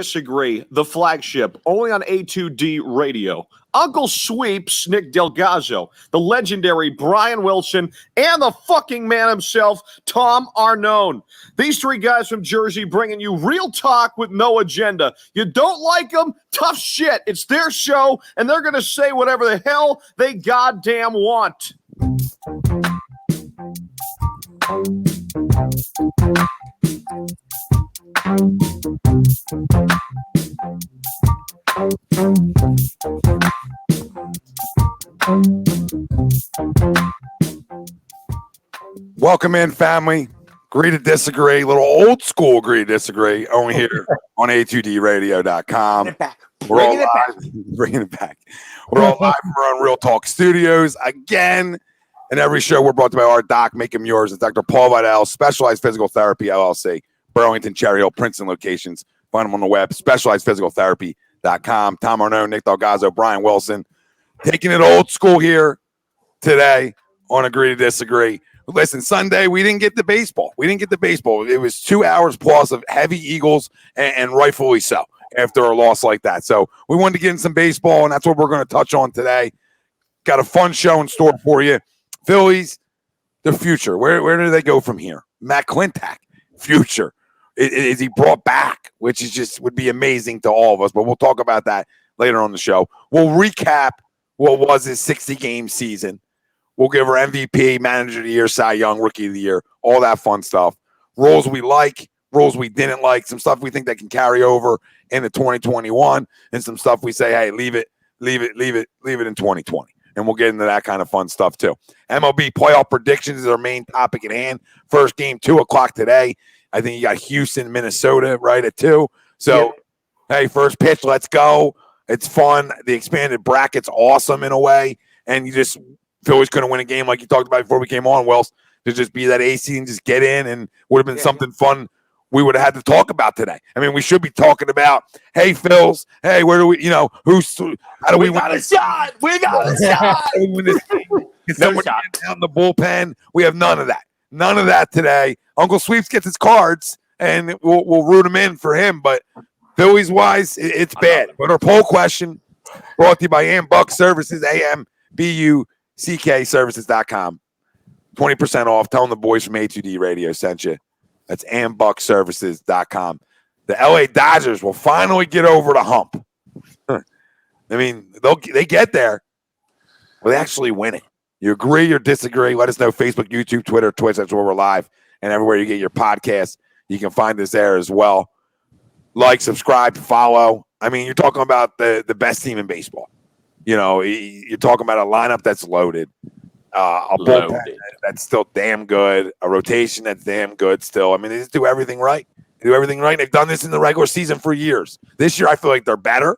Disagree, the flagship, only on A2D Radio. Uncle Sweeps, Nick Delgazzo, the legendary Brian Wilson, and the fucking man himself, Tom Arnone. These three guys from Jersey bringing you real talk with no agenda. You don't like them? Tough shit. It's their show, and they're going to say whatever the hell they goddamn want. Welcome in, family. Agree to disagree. A little old school agree to disagree. Only here on A2DRadio.com. Bringing it back. We're all live from our own Real Talk Studios again. And every show we're brought to you by our doc, Make Him Yours. It's Dr. Paul Vidal, Specialized Physical Therapy, LLC, Burlington, Cherry Hill, Princeton locations. Find them on the web, specializedphysicaltherapy.com. Tom Arnone, Nick Delgazzo, Brian Wilson. Taking it old school here today on Agree to Disagree. Listen, Sunday, we didn't get the baseball. It was 2 hours plus of heavy Eagles, and rightfully so, after a loss like that. So we wanted to get in some baseball, and that's what we're going to touch on today. Got a fun show in store for you. Phillies, the future. Where do they go from here? Matt Klintak, future. Is he brought back? Which is just would be amazing to all of us, but we'll talk about that later on the show. We'll recap what was his 60-game season. We'll give our MVP, Manager of the Year, Cy Young, Rookie of the Year, all that fun stuff. Roles we like, roles we didn't like, some stuff we think that can carry over into 2021, and some stuff we say, hey, leave it in 2020. And we'll get into that kind of fun stuff too. MLB playoff predictions is our main topic at hand. First game, 2:00 today. I think you got Houston, Minnesota, right at 2. So, Hey, first pitch, let's go. It's fun. The expanded bracket's awesome in a way. And you just Phillies couldn't win a game like you talked about before we came on, Wells, to just be that AC and just get in, and would have been something fun we would have had to talk about today. I mean, we should be talking about, hey, Phils, hey, where do we, how do we got a shot? We got a shot. Win this game? No shot. Down the bullpen. We have none of that. None of that today. Uncle Sweeps gets his cards, and we'll root him in for him. But Phillies-wise, it's bad. But our poll question brought to you by Ambuck Services, AMBUCK Services.com. 20% off. Tell them the boys from A2D Radio sent you. That's AmbuckServices.com. The LA Dodgers will finally get over the hump. I mean, they get there. Well, they actually win it. You agree or disagree? Let us know. Facebook, YouTube, Twitter, Twitch. That's where we're live. And everywhere you get your podcast, you can find us there as well. Like, subscribe, follow. I mean, you're talking about the best team in baseball. You're talking about a lineup that's loaded. A bullpen that's still damn good. A rotation that's damn good still. I mean, they just do everything right. They've done this in the regular season for years. This year, I feel like they're better.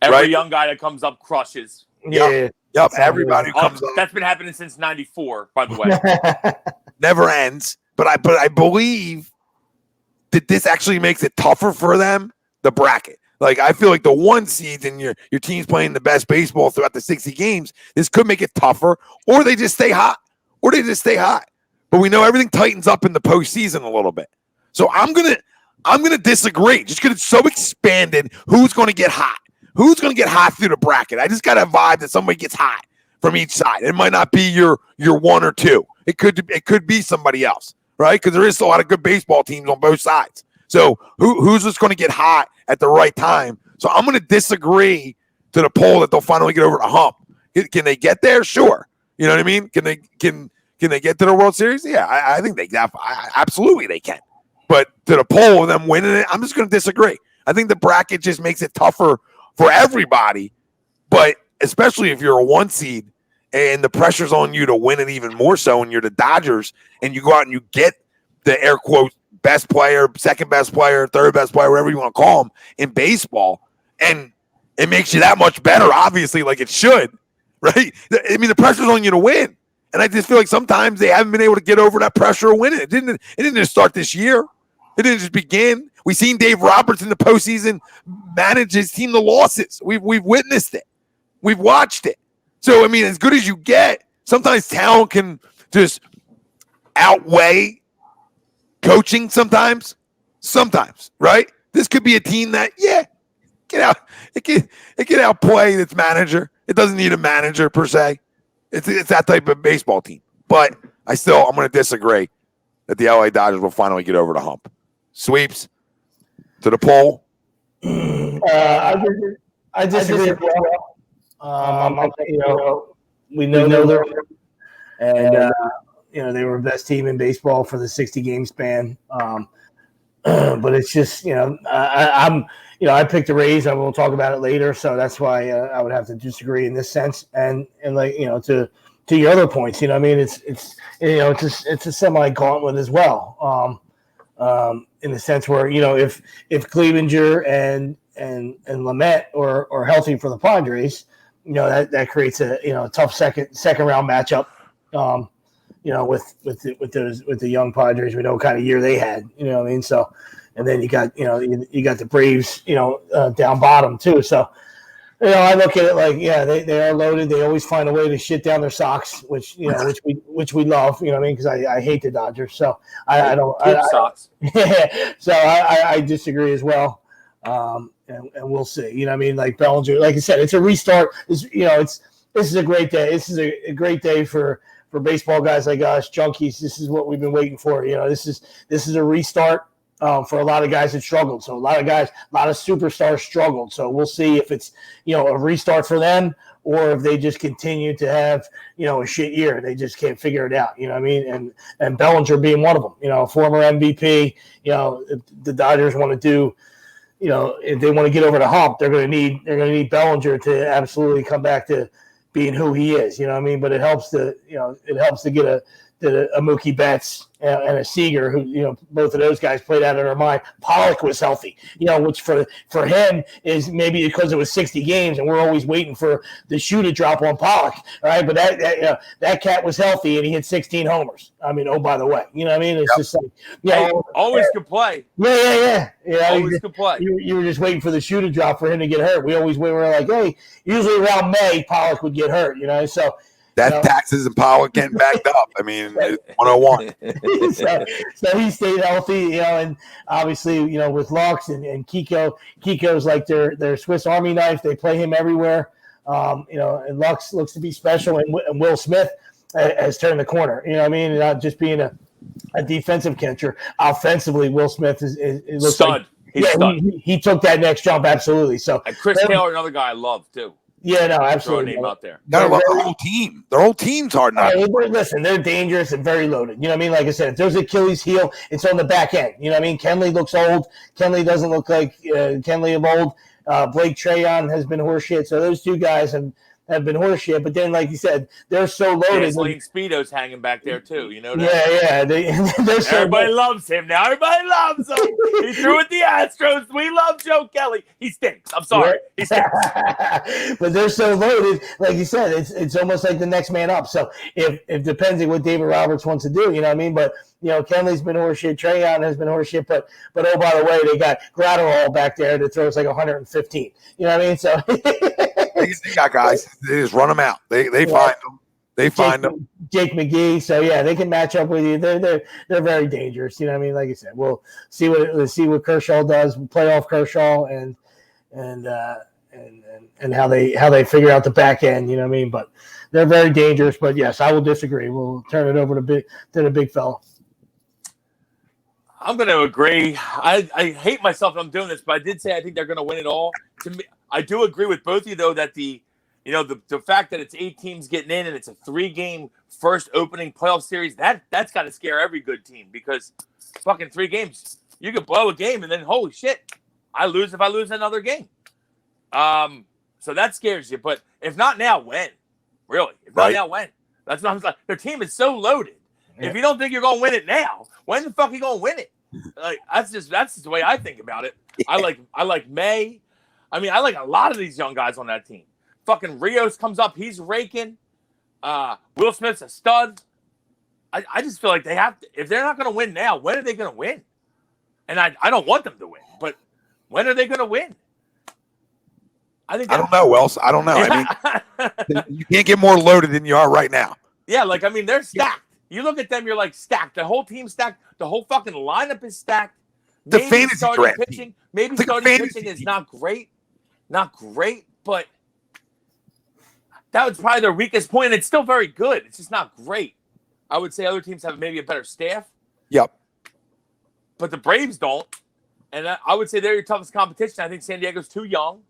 Every young guy that comes up crushes. Yep. Everybody who comes up. That's been happening since '94, by the way. Never ends. But I believe that this actually makes it tougher for them, the bracket. Like, I feel like the 1 seeds and your team's playing the best baseball throughout the 60 games, this could make it tougher, or they just stay hot. But we know everything tightens up in the postseason a little bit. So I'm gonna disagree. Just because it's so expanded, who's gonna get hot? Who's gonna get hot through the bracket? I just got a vibe that somebody gets hot from each side. It might not be your 1 or 2. It could be somebody else, right? Because there is a lot of good baseball teams on both sides. So who's just going to get hot at the right time? So I'm going to disagree to the poll that they'll finally get over the hump. Can they get there? Sure. You know what I mean? Can they get to the World Series? Yeah, I think absolutely they can. But to the poll of them winning it, I'm just going to disagree. I think the bracket just makes it tougher for everybody, but especially if you're a 1 seed and the pressure's on you to win it even more so, and you're the Dodgers, and you go out and you get the air quote best player, second best player, third best player, whatever you want to call them in baseball, and it makes you that much better, obviously, like it should, right? I mean, the pressure's on you to win, and I just feel like sometimes they haven't been able to get over that pressure of winning. It didn't just start this year. It didn't just begin. We've seen Dave Roberts in the postseason manage his team to losses. We've witnessed it. We've watched it. So, I mean, as good as you get, sometimes talent can just outweigh coaching sometimes, right? this could be a team that, get out. It can outplay its manager. It doesn't need a manager per se. It's that type of baseball team. But I'm going to disagree that the LA Dodgers will finally get over the hump. Sweeps to the poll. I disagree as well. We know they're and they were the best team in baseball for the 60-game span. But it's just I picked the Rays. I will talk about it later, so that's why I would have to disagree in this sense. And to your other points, it's a semi gauntlet as well. In the sense where if Clevenger and Lamet are healthy for the Padres, that creates a tough second round matchup. With the young Padres, we know what kind of year they had. So, and then you got the Braves, down bottom too. So, I look at it like, they are loaded. They always find a way to shit down their socks, which we love. Because I hate the Dodgers. So I don't. Socks. So I disagree as well. And we'll see. Like Bellinger, like I said, it's a restart. This is a great day. This is a great day for baseball guys like us, junkies. This is what we've been waiting for. This is a restart for a lot of guys that struggled. So a lot of superstars struggled. So we'll see if it's a restart for them or if they just continue to have a shit year. They just can't figure it out. And Bellinger being one of them. Former MVP. If the Dodgers want to do. If they want to get over the hump, they're going to need Bellinger to absolutely come back to being who he is. But it helps to get a Mookie Betts and a Seager, who both of those guys played out of their mind. Pollock was healthy, which for him is maybe because it was 60 games and we're always waiting for the shoe to drop on Pollock, all right? But that cat was healthy and he hit 16 homers. Oh, by the way, it's just like always could play. Yeah. Always could play. You were just waiting for the shoe to drop for him to get hurt. We always were like, hey, usually around May Pollock would get hurt, so. That's Taxes and Pollock getting backed up. It's 101. so he stayed healthy, and obviously, with Lux and Kiko's like their Swiss Army knife. They play him everywhere. And Lux looks to be special, and Will Smith has turned the corner. And not just being a defensive catcher. Offensively, Will Smith is looks stud. Like, he took that next jump absolutely. So and Chris Taylor, another guy I love too. Yeah, no, absolutely. Throw a name out there. Gotta love the whole team. Their whole team's hard enough. Listen, they're dangerous and very loaded. Like I said, if there's Achilles heel, it's on the back end. Kenley looks old. Kenley doesn't look like Kenley of old. Blake Trayon has been horseshit. So those two guys have been horseshit. But then, like you said, they're so loaded. Gasoline Speedo's hanging back there too. That? Yeah. Everybody loves him now. Everybody loves him. He threw at the Astros. We love Joe Kelly. He stinks. I'm sorry. He stinks. But they're so loaded, like you said, it's almost like the next man up. So if depending what David Roberts wants to do, But Kenley's been horseshit. Trayon has been horseshit. But oh, by the way, they got Gratterall back there that throws like 115. So. They got guys. They just run them out. They find them. They find them. Jake McGee. So they can match up with you. They're very dangerous. Like I said, we'll see what Kershaw does. Playoff Kershaw and how they figure out the back end. But they're very dangerous. But yes, I will disagree. We'll turn it over to the big fella. I'm going to agree. I hate myself when I'm doing this, but I did say I think they're going to win it all. To me, I do agree with both of you, though, that the fact that it's 8 teams getting in and it's a 3-game first opening playoff series, that's got to scare every good team because fucking 3 games, you could blow a game and then, holy shit, I lose if I lose another game. So that scares you. But if not now, when? Really? If not now, when? That's what I'm saying. Their team is so loaded. Yeah. If you don't think you're going to win it now, when the fuck are you going to win it? Like that's just the way I think about it. Yeah. I like May. I like a lot of these young guys on that team. Fucking Rios comes up, he's raking. Will Smith's a stud. I just feel like they have to. If they're not going to win now, when are they going to win? And I don't want them to win, but when are they going to win? I don't know, Wells. I don't know. Yeah. You can't get more loaded than you are right now. Yeah, they're stacked. You look at them, you're like stacked. The whole team's stacked. The whole fucking lineup is stacked. The maybe fantasy starting draft pitching, team. maybe It's like a starting fantasy pitching is team. not great, but that was probably their weakest point. And it's still very good. It's just not great. I would say other teams have maybe a better staff, Yep. but the Braves don't. And I would say they're your toughest competition. I think San Diego's too young.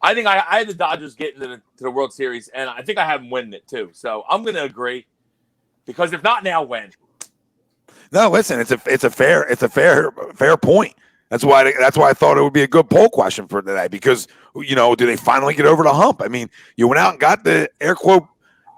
I think I had the Dodgers getting to the World Series, and I think I have them winning it too. So I'm going to agree, because if not now, when? No, listen, it's a fair point. That's why I thought it would be a good poll question for today, because do they finally get over the hump? I mean, you went out and got the air quote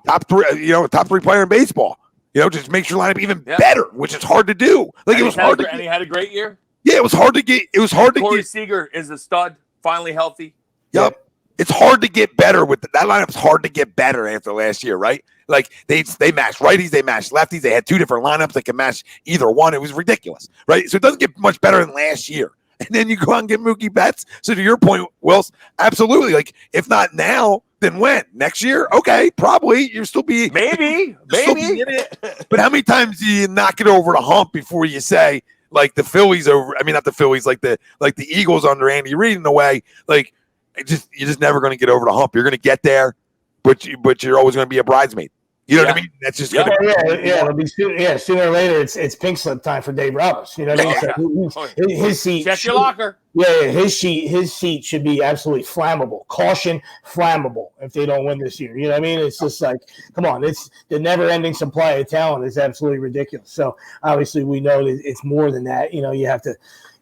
top three player in baseball. Just makes your lineup even better, which is hard to do. Like, it was hard and he had a great year. Yeah, it was hard to get. It was hard to Corey get. Seager is a stud, finally healthy. Yep. It's hard to get better with that lineup's hard to get better after last year, right? Like they matched righties, they matched lefties. They had two different lineups that could match either one. It was ridiculous, right? So it doesn't get much better than last year. And then you go out and get Mookie Betts. So to your point, Wills, absolutely. Like, if not now, then when? Next year? Okay, probably. You'll still be maybe. But how many times do you knock it over the hump before you say, like, the Phillies over? I mean, not the Phillies, like the Eagles under Andy Reid in a way. Like, you're just never going to get over the hump. You're going to get there, but you're always going to be a bridesmaid. You know what I mean? That's just it'll be sooner or later. It's pink slip time for Dave Roberts. You know what I mean? So his seat. Check your locker. Yeah, his seat should be absolutely flammable. Caution, flammable. If they don't win this year, you know what I mean? It's just like, come on, it's the never-ending supply of talent is absolutely ridiculous. So obviously, we know that it's more than that. You have to.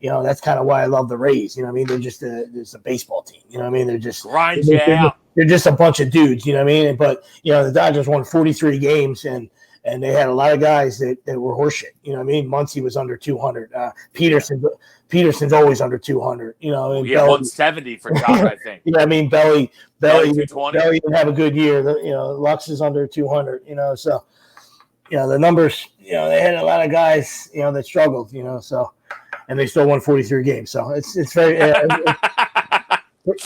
That's kind of why I love the Rays. You know what I mean? They're just a baseball team. You know what I mean? They're just grind you out. They're just a bunch of dudes. You know what I mean? But the Dodgers won 43 games and they had a lot of guys that were horseshit. You know what I mean? Muncy was under 200. Peterson's always under 200. And 170 for Josh, I think. You know what I mean? Belly didn't have a good year. Lux is under 200. So the numbers. They had a lot of guys. That struggled. So. And they still won 43 games. So it's very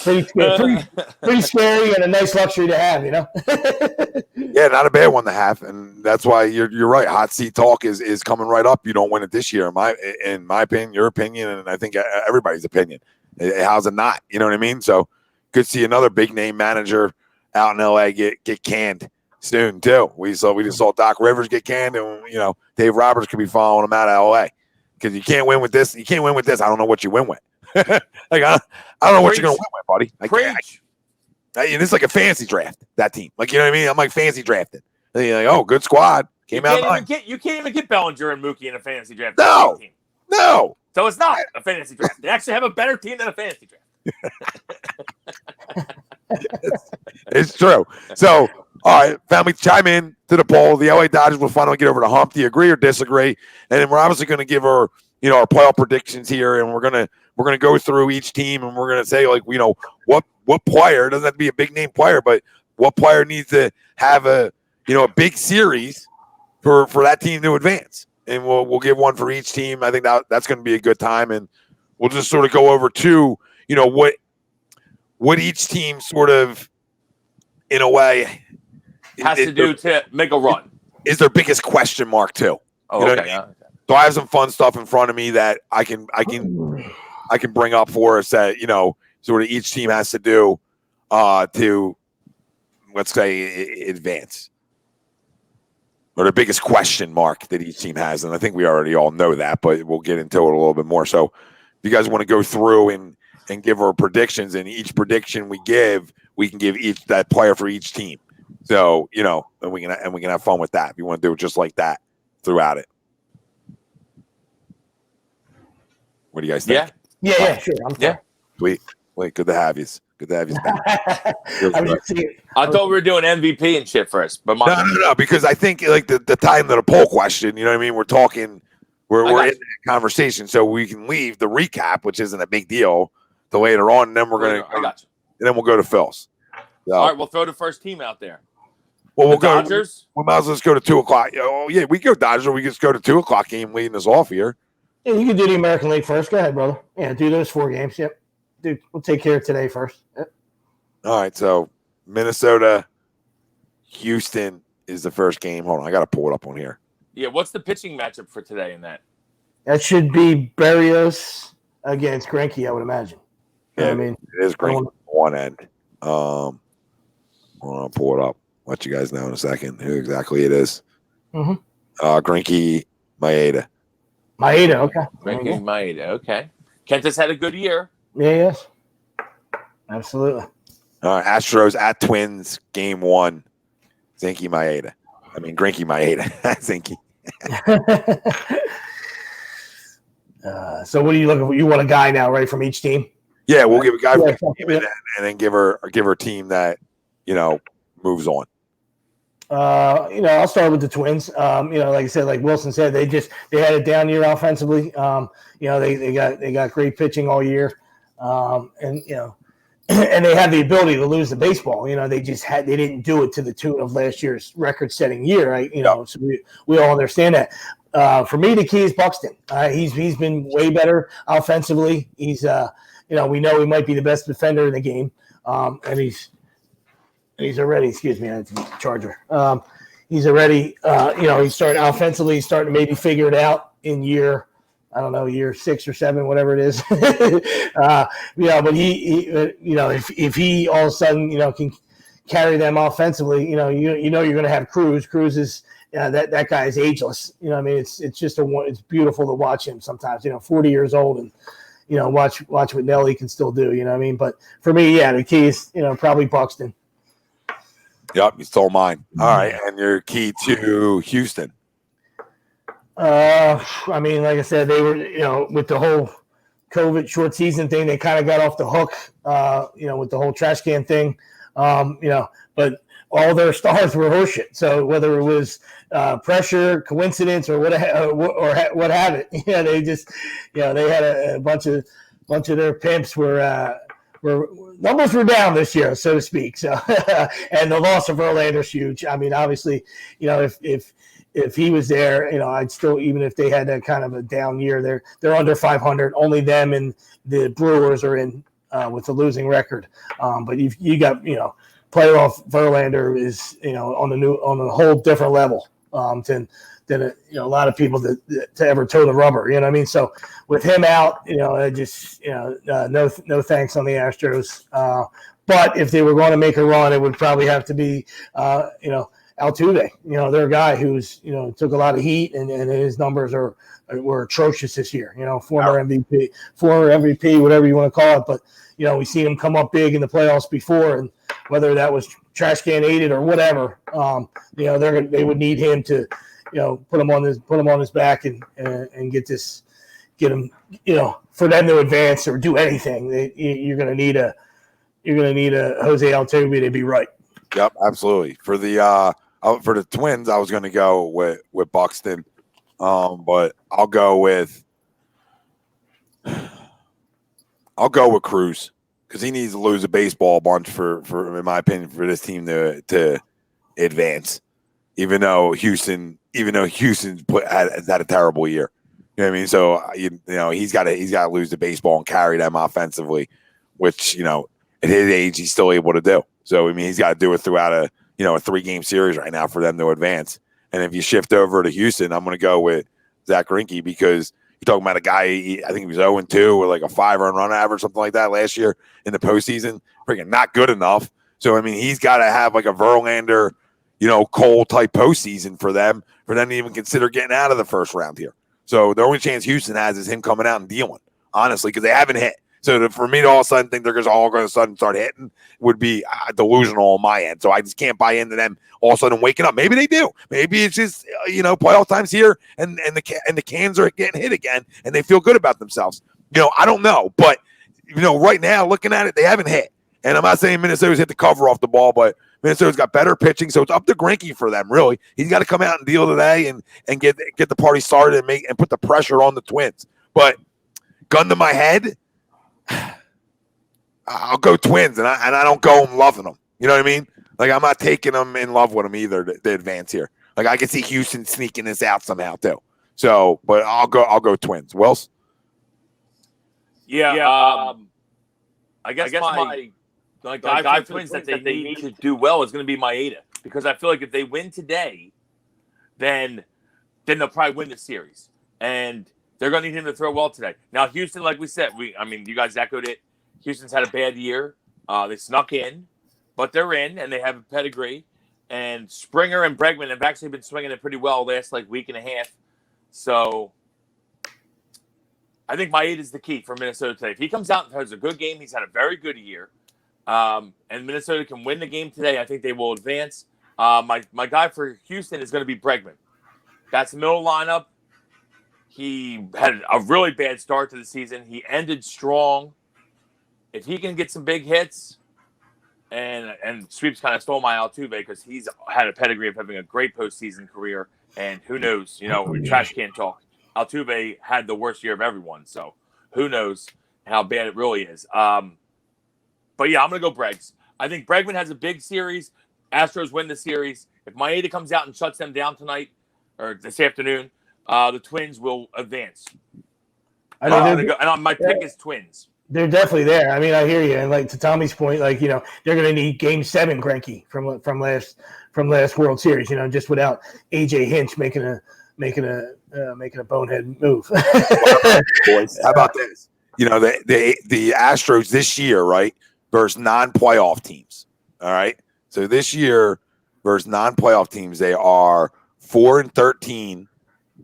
pretty scary and a nice luxury to have, Yeah, not a bad one to have. And that's why you're right. Hot seat talk is coming right up. You don't win it this year, in my opinion, your opinion, and I think everybody's opinion. How's it not? You know what I mean? So could see another big name manager out in LA get canned soon too. We just saw Doc Rivers get canned, and Dave Roberts could be following him out of LA. Because you can't win with this. You can't win with this. I don't know what you win with. I don't know what you're going to win with, buddy. It's like a fancy draft, that team. Like, you know what I mean? I'm like fancy drafted. And you're like, oh, good squad. You can't even get Bellinger and Mookie in a fantasy draft. No. So it's not a fantasy draft. They actually have a better team than a fantasy draft. It's true. So, all right, family, chime in to the poll. The LA Dodgers will finally get over the hump. Do you agree or disagree? And then we're obviously going to give our playoff predictions here, and we're gonna go through each team, and we're gonna say, like, what player, doesn't have to be a big name player, but what player needs to have a big series for that team to advance. And we'll give one for each team. I think that's going to be a good time, and we'll just sort of go over to what each team sort of, in a way, has to do to make a run. Is their biggest question mark too? Oh, okay. I mean? So I have some fun stuff in front of me that I can bring up for us that sort of each team has to do to, let's say, advance, or the biggest question mark that each team has. And I think we already all know that, but we'll get into it a little bit more. So if you guys want to go through and give our predictions, and each prediction we can give each that player for each team. So, and we can have fun with that. If you want to do it just like that throughout it. What do you guys think? Yeah, sure. Sweet. Wait, good to have you. Good to have you back. I thought we were doing MVP and shit first, but no, because I think like the time to the poll question, you know what I mean? We're talking, we're in that conversation, so we can leave the recap, which isn't a big deal, to later on, and then I got you. And then we'll go to Phil's. So, all right, we'll throw the first team out there. Well, we'll go Dodgers. We might as well just go to 2:00. Oh yeah, we go Dodgers, or we just go to 2:00 game leading us off here. Yeah, you can do the American League first. Go ahead, brother. Yeah, do those 4 games. Yep. Dude, we'll take care of today first. Yep. All right, so Minnesota, Houston is the first game. Hold on, I got to pull it up on here. Yeah, what's the pitching matchup for today in that? That should be Berrios against Greinke, I would imagine. You know what I mean? It is Greinke on one end. I'll pull it up. Let you guys know in a second who exactly it is. Greinke, Maeda. Maeda, okay. Greinke, Maeda, okay. Kent has had a good year. Yeah, yes. Absolutely. Astros at Twins, game 1. Greinke, Maeda. Zinke. So what are you looking for? You want a guy now, right, from each team? Yeah, we'll give a guy from each team and then give her a team that, moves on. I'll start with the Twins. Like I said, like Wilson said, they had a down year offensively. They got great pitching all year. And they have the ability to lose the baseball. They didn't do it to the tune of last year's record-setting year, right? So we all understand that. For me, the key is Buxton. He's been way better offensively. He's we know he might be the best defender in the game, and he's already. Excuse me, I had to charger. He's already. He's starting offensively. He's starting to maybe figure it out in year 6 or 7, whatever it is. But he if he all of a sudden, can carry them offensively, you're going to have Cruz. Cruz is that guy is ageless. It's just it's beautiful to watch him sometimes. 40 years old and watch what Nelly can still do. But for me, the key is probably Buxton. Yep, you stole mine. All right, and your key to Houston. Like I said, they were, with the whole COVID short season thing, they kind of got off the hook, with the whole trash can thing, but all their stars were horseshit. So whether it was pressure, coincidence, or what have it, they just, they had a bunch of their pimps were numbers were down this year, so to speak. So, and the loss of Verlander's huge. Obviously, if he was there, I'd still, even if they had that kind of a down year, they're under 500. Only them and the Brewers are in with a losing record. But you got playoff Verlander is on a whole different level than a lot of people to ever toe the rubber. You know what I mean? So with him out, I just no thanks on the Astros. But if they were going to make a run, it would probably have to be Altuve. They're a guy who's took a lot of heat and his numbers were atrocious this year. Former MVP, whatever you want to call it. But we seen him come up big in the playoffs before, and whether that was trash can aided or whatever, they would need him to put him on his back and get him for them to advance or do anything. You're going to need a Jose Altuve to be right. Yep, absolutely. For the Twins, I was going to go with Buxton, but I'll go with Cruz because he needs to lose a baseball a bunch for in my opinion, for this team to advance. Even though Houston's had a terrible year, you know what I mean. So he's got to lose the baseball and carry them offensively, which at his age he's still able to do. So he's got to do it throughout a 3-game series right now for them to advance. And if you shift over to Houston, I'm going to go with Zach Greinke because you're talking about a guy. I think he was 0-2 with like a 5-run run average, something like that last year in the postseason. Freaking not good enough. So he's got to have like a Verlander, Cole type postseason for them to even consider getting out of the first round here. So the only chance Houston has is him coming out and dealing, honestly, because they haven't hit. So for me to all of a sudden think they're just all going to sudden start hitting would be delusional on my end. So I just can't buy into them all of a sudden waking up. Maybe they do. Maybe it's just playoff time's here and the cans are getting hit again and they feel good about themselves. I don't know, but right now looking at it, they haven't hit. And I'm not saying Minnesota's hit the cover off the ball, but Minnesota's got better pitching, so it's up to Greinke for them. Really, he's got to come out and deal today and get the party started and put the pressure on the Twins. But gun to my head, I'll go Twins, and I don't go loving them. You know what I mean? Like I'm not taking them in love with them either to advance here. Like I can see Houston sneaking this out somehow too. So, but I'll go Twins. Wells? Yeah. I guess my guy for Twins that they need to do well is going to be Maeda because I feel like if they win today, then then they'll probably win the series. And they're going to need him to throw well today. Now, Houston, like we said, you guys echoed it. Houston's had a bad year. They snuck in, but they're in, and they have a pedigree. And Springer and Bregman have actually been swinging it pretty well the last week and a half. So I think Maeda is the key for Minnesota today. If he comes out and has a good game, he's had a very good year. And Minnesota can win the game today, I think they will advance. My guy for Houston is going to be Bregman. That's the middle lineup. He had a really bad start to the season. He ended strong. If he can get some big hits, and Sweeps kind of stole my Altuve because he's had a pedigree of having a great postseason career. And who knows, trash can talk. Altuve had the worst year of everyone, so who knows how bad it really is. But yeah, I'm going to go Bregs. I think Bregman has a big series. Astros win the series. If Maeda comes out and shuts them down tonight or this afternoon, the Twins will advance. My pick is Twins. They're definitely there. I mean, I hear you. And like to Tommy's point, they're going to need Game 7 Greinke from last World Series. Just without AJ Hinch making a bonehead move. Boys, how about this? The Astros this year, right, versus non-playoff teams. All right. So this year versus non-playoff teams, they are 4-13.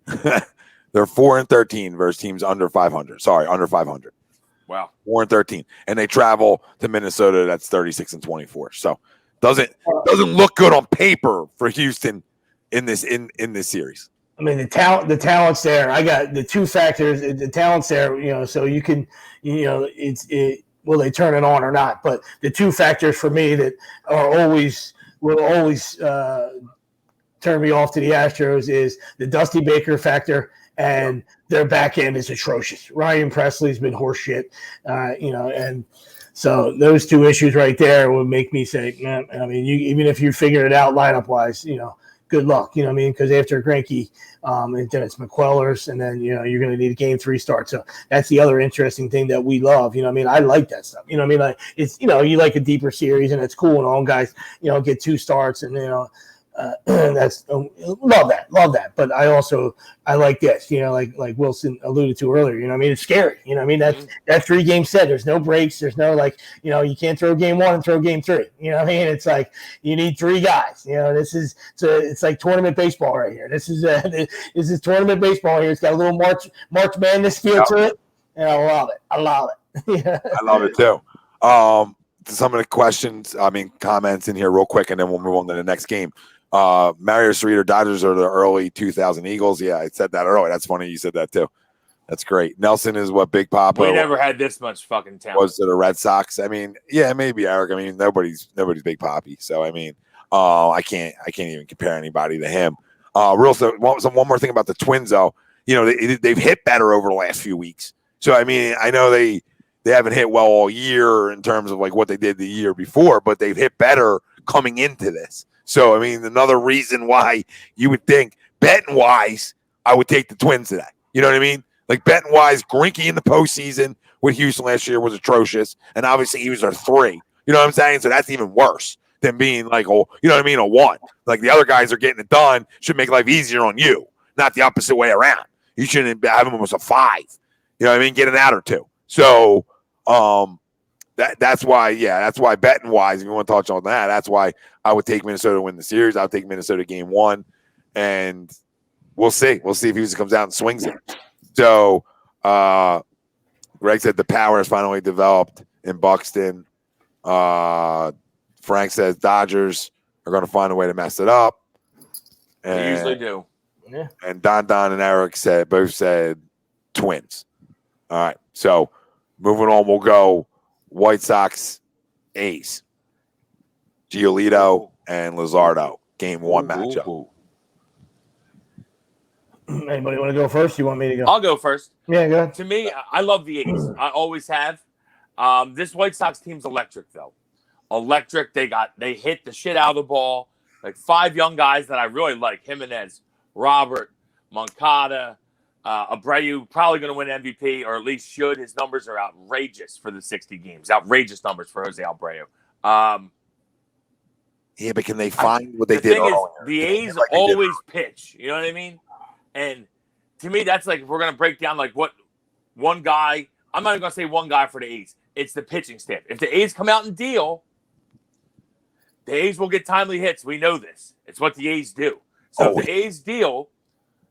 They're 4-13 versus teams under 500. Sorry, under 500. Wow. 4-13. And they travel to Minnesota. That's 36-24. So doesn't look good on paper for Houston in this series. I mean, the talent's there. I got the two factors. The talent's there, so you can, will they turn it on or not? But the two factors for me that will always turn me off to the Astros is the Dusty Baker factor, and their back end is atrocious. Ryan Presley's been horseshit, and so those two issues right there would make me say, man, I mean, even if you figure it out lineup wise, good luck, because after Greinke, and then it's McQuellers, and then, you're going to need a Game 3 start. So that's the other interesting thing that we love. I like that stuff. Like it's, you like a deeper series, and it's cool, and all guys, get 2 starts, and, that's love that. But I like this, like Wilson alluded to earlier, it's scary. That 3-game set, there's no breaks. There's no, you can't throw Game 1 and throw Game 3. It's like, you need 3 guys, it's like tournament baseball right here. This is tournament baseball here. It's got a little March Madness feel to it. And I love it. Yeah. I love it too. Some of the comments in here real quick, and then we'll move on to the next game. Marius Reeder, Dodgers are the early 2000 Eagles. Yeah, I said that earlier. That's funny you said that too. That's great. Nelson is what Big Papa. We never had this much fucking talent. Was to the Red Sox. Yeah, maybe Eric. Nobody's Big Papi. So I can't even compare anybody to him. One more thing about the Twins though. They've hit better over the last few weeks. So I know they haven't hit well all year in terms of like what they did the year before, but they've hit better coming into this. So, another reason why you would think betting-wise, I would take the Twins today. You know what I mean? Like betting-wise, Greinke in the postseason with Houston last year was atrocious, and obviously he was their 3. You know what I'm saying? So that's even worse than being like, a 1. Like the other guys are getting it done, should make life easier on you, not the opposite way around. You shouldn't have him almost a 5. You know what I mean? Get an out or 2. So, that's why betting wise, if you want to touch on that, that's why I would take Minnesota to win the series. I'll take Minnesota Game 1, and we'll see. We'll see if Houston comes out and swings it. So, Greg said the power has finally developed in Buxton. Frank says Dodgers are going to find a way to mess it up. And, they usually do. Yeah. And Don and Eric both said Twins. All right. So moving on, we'll go White Sox, A's, Giolito, and Luzardo. Game 1 matchup. Anybody want to go first? You want me to go? I'll go first. Yeah, go ahead. To me, I love the A's. I always have. This White Sox team's electric, though. Electric. They hit the shit out of the ball. Like 5 young guys that I really like. Jimenez, Robert, Moncada, Abreu, probably going to win MVP, or at least should. His numbers are outrageous for the 60 games. Outrageous numbers for Jose Abreu. Yeah, but can they find what they did? The thing is, the A's always pitch. You know what I mean? And to me, that's like, if we're going to break down like what one guy, I'm not even going to say one guy for the A's. It's the pitching staff. If the A's come out and deal, the A's will get timely hits. We know this. It's what the A's do. So if the A's deal,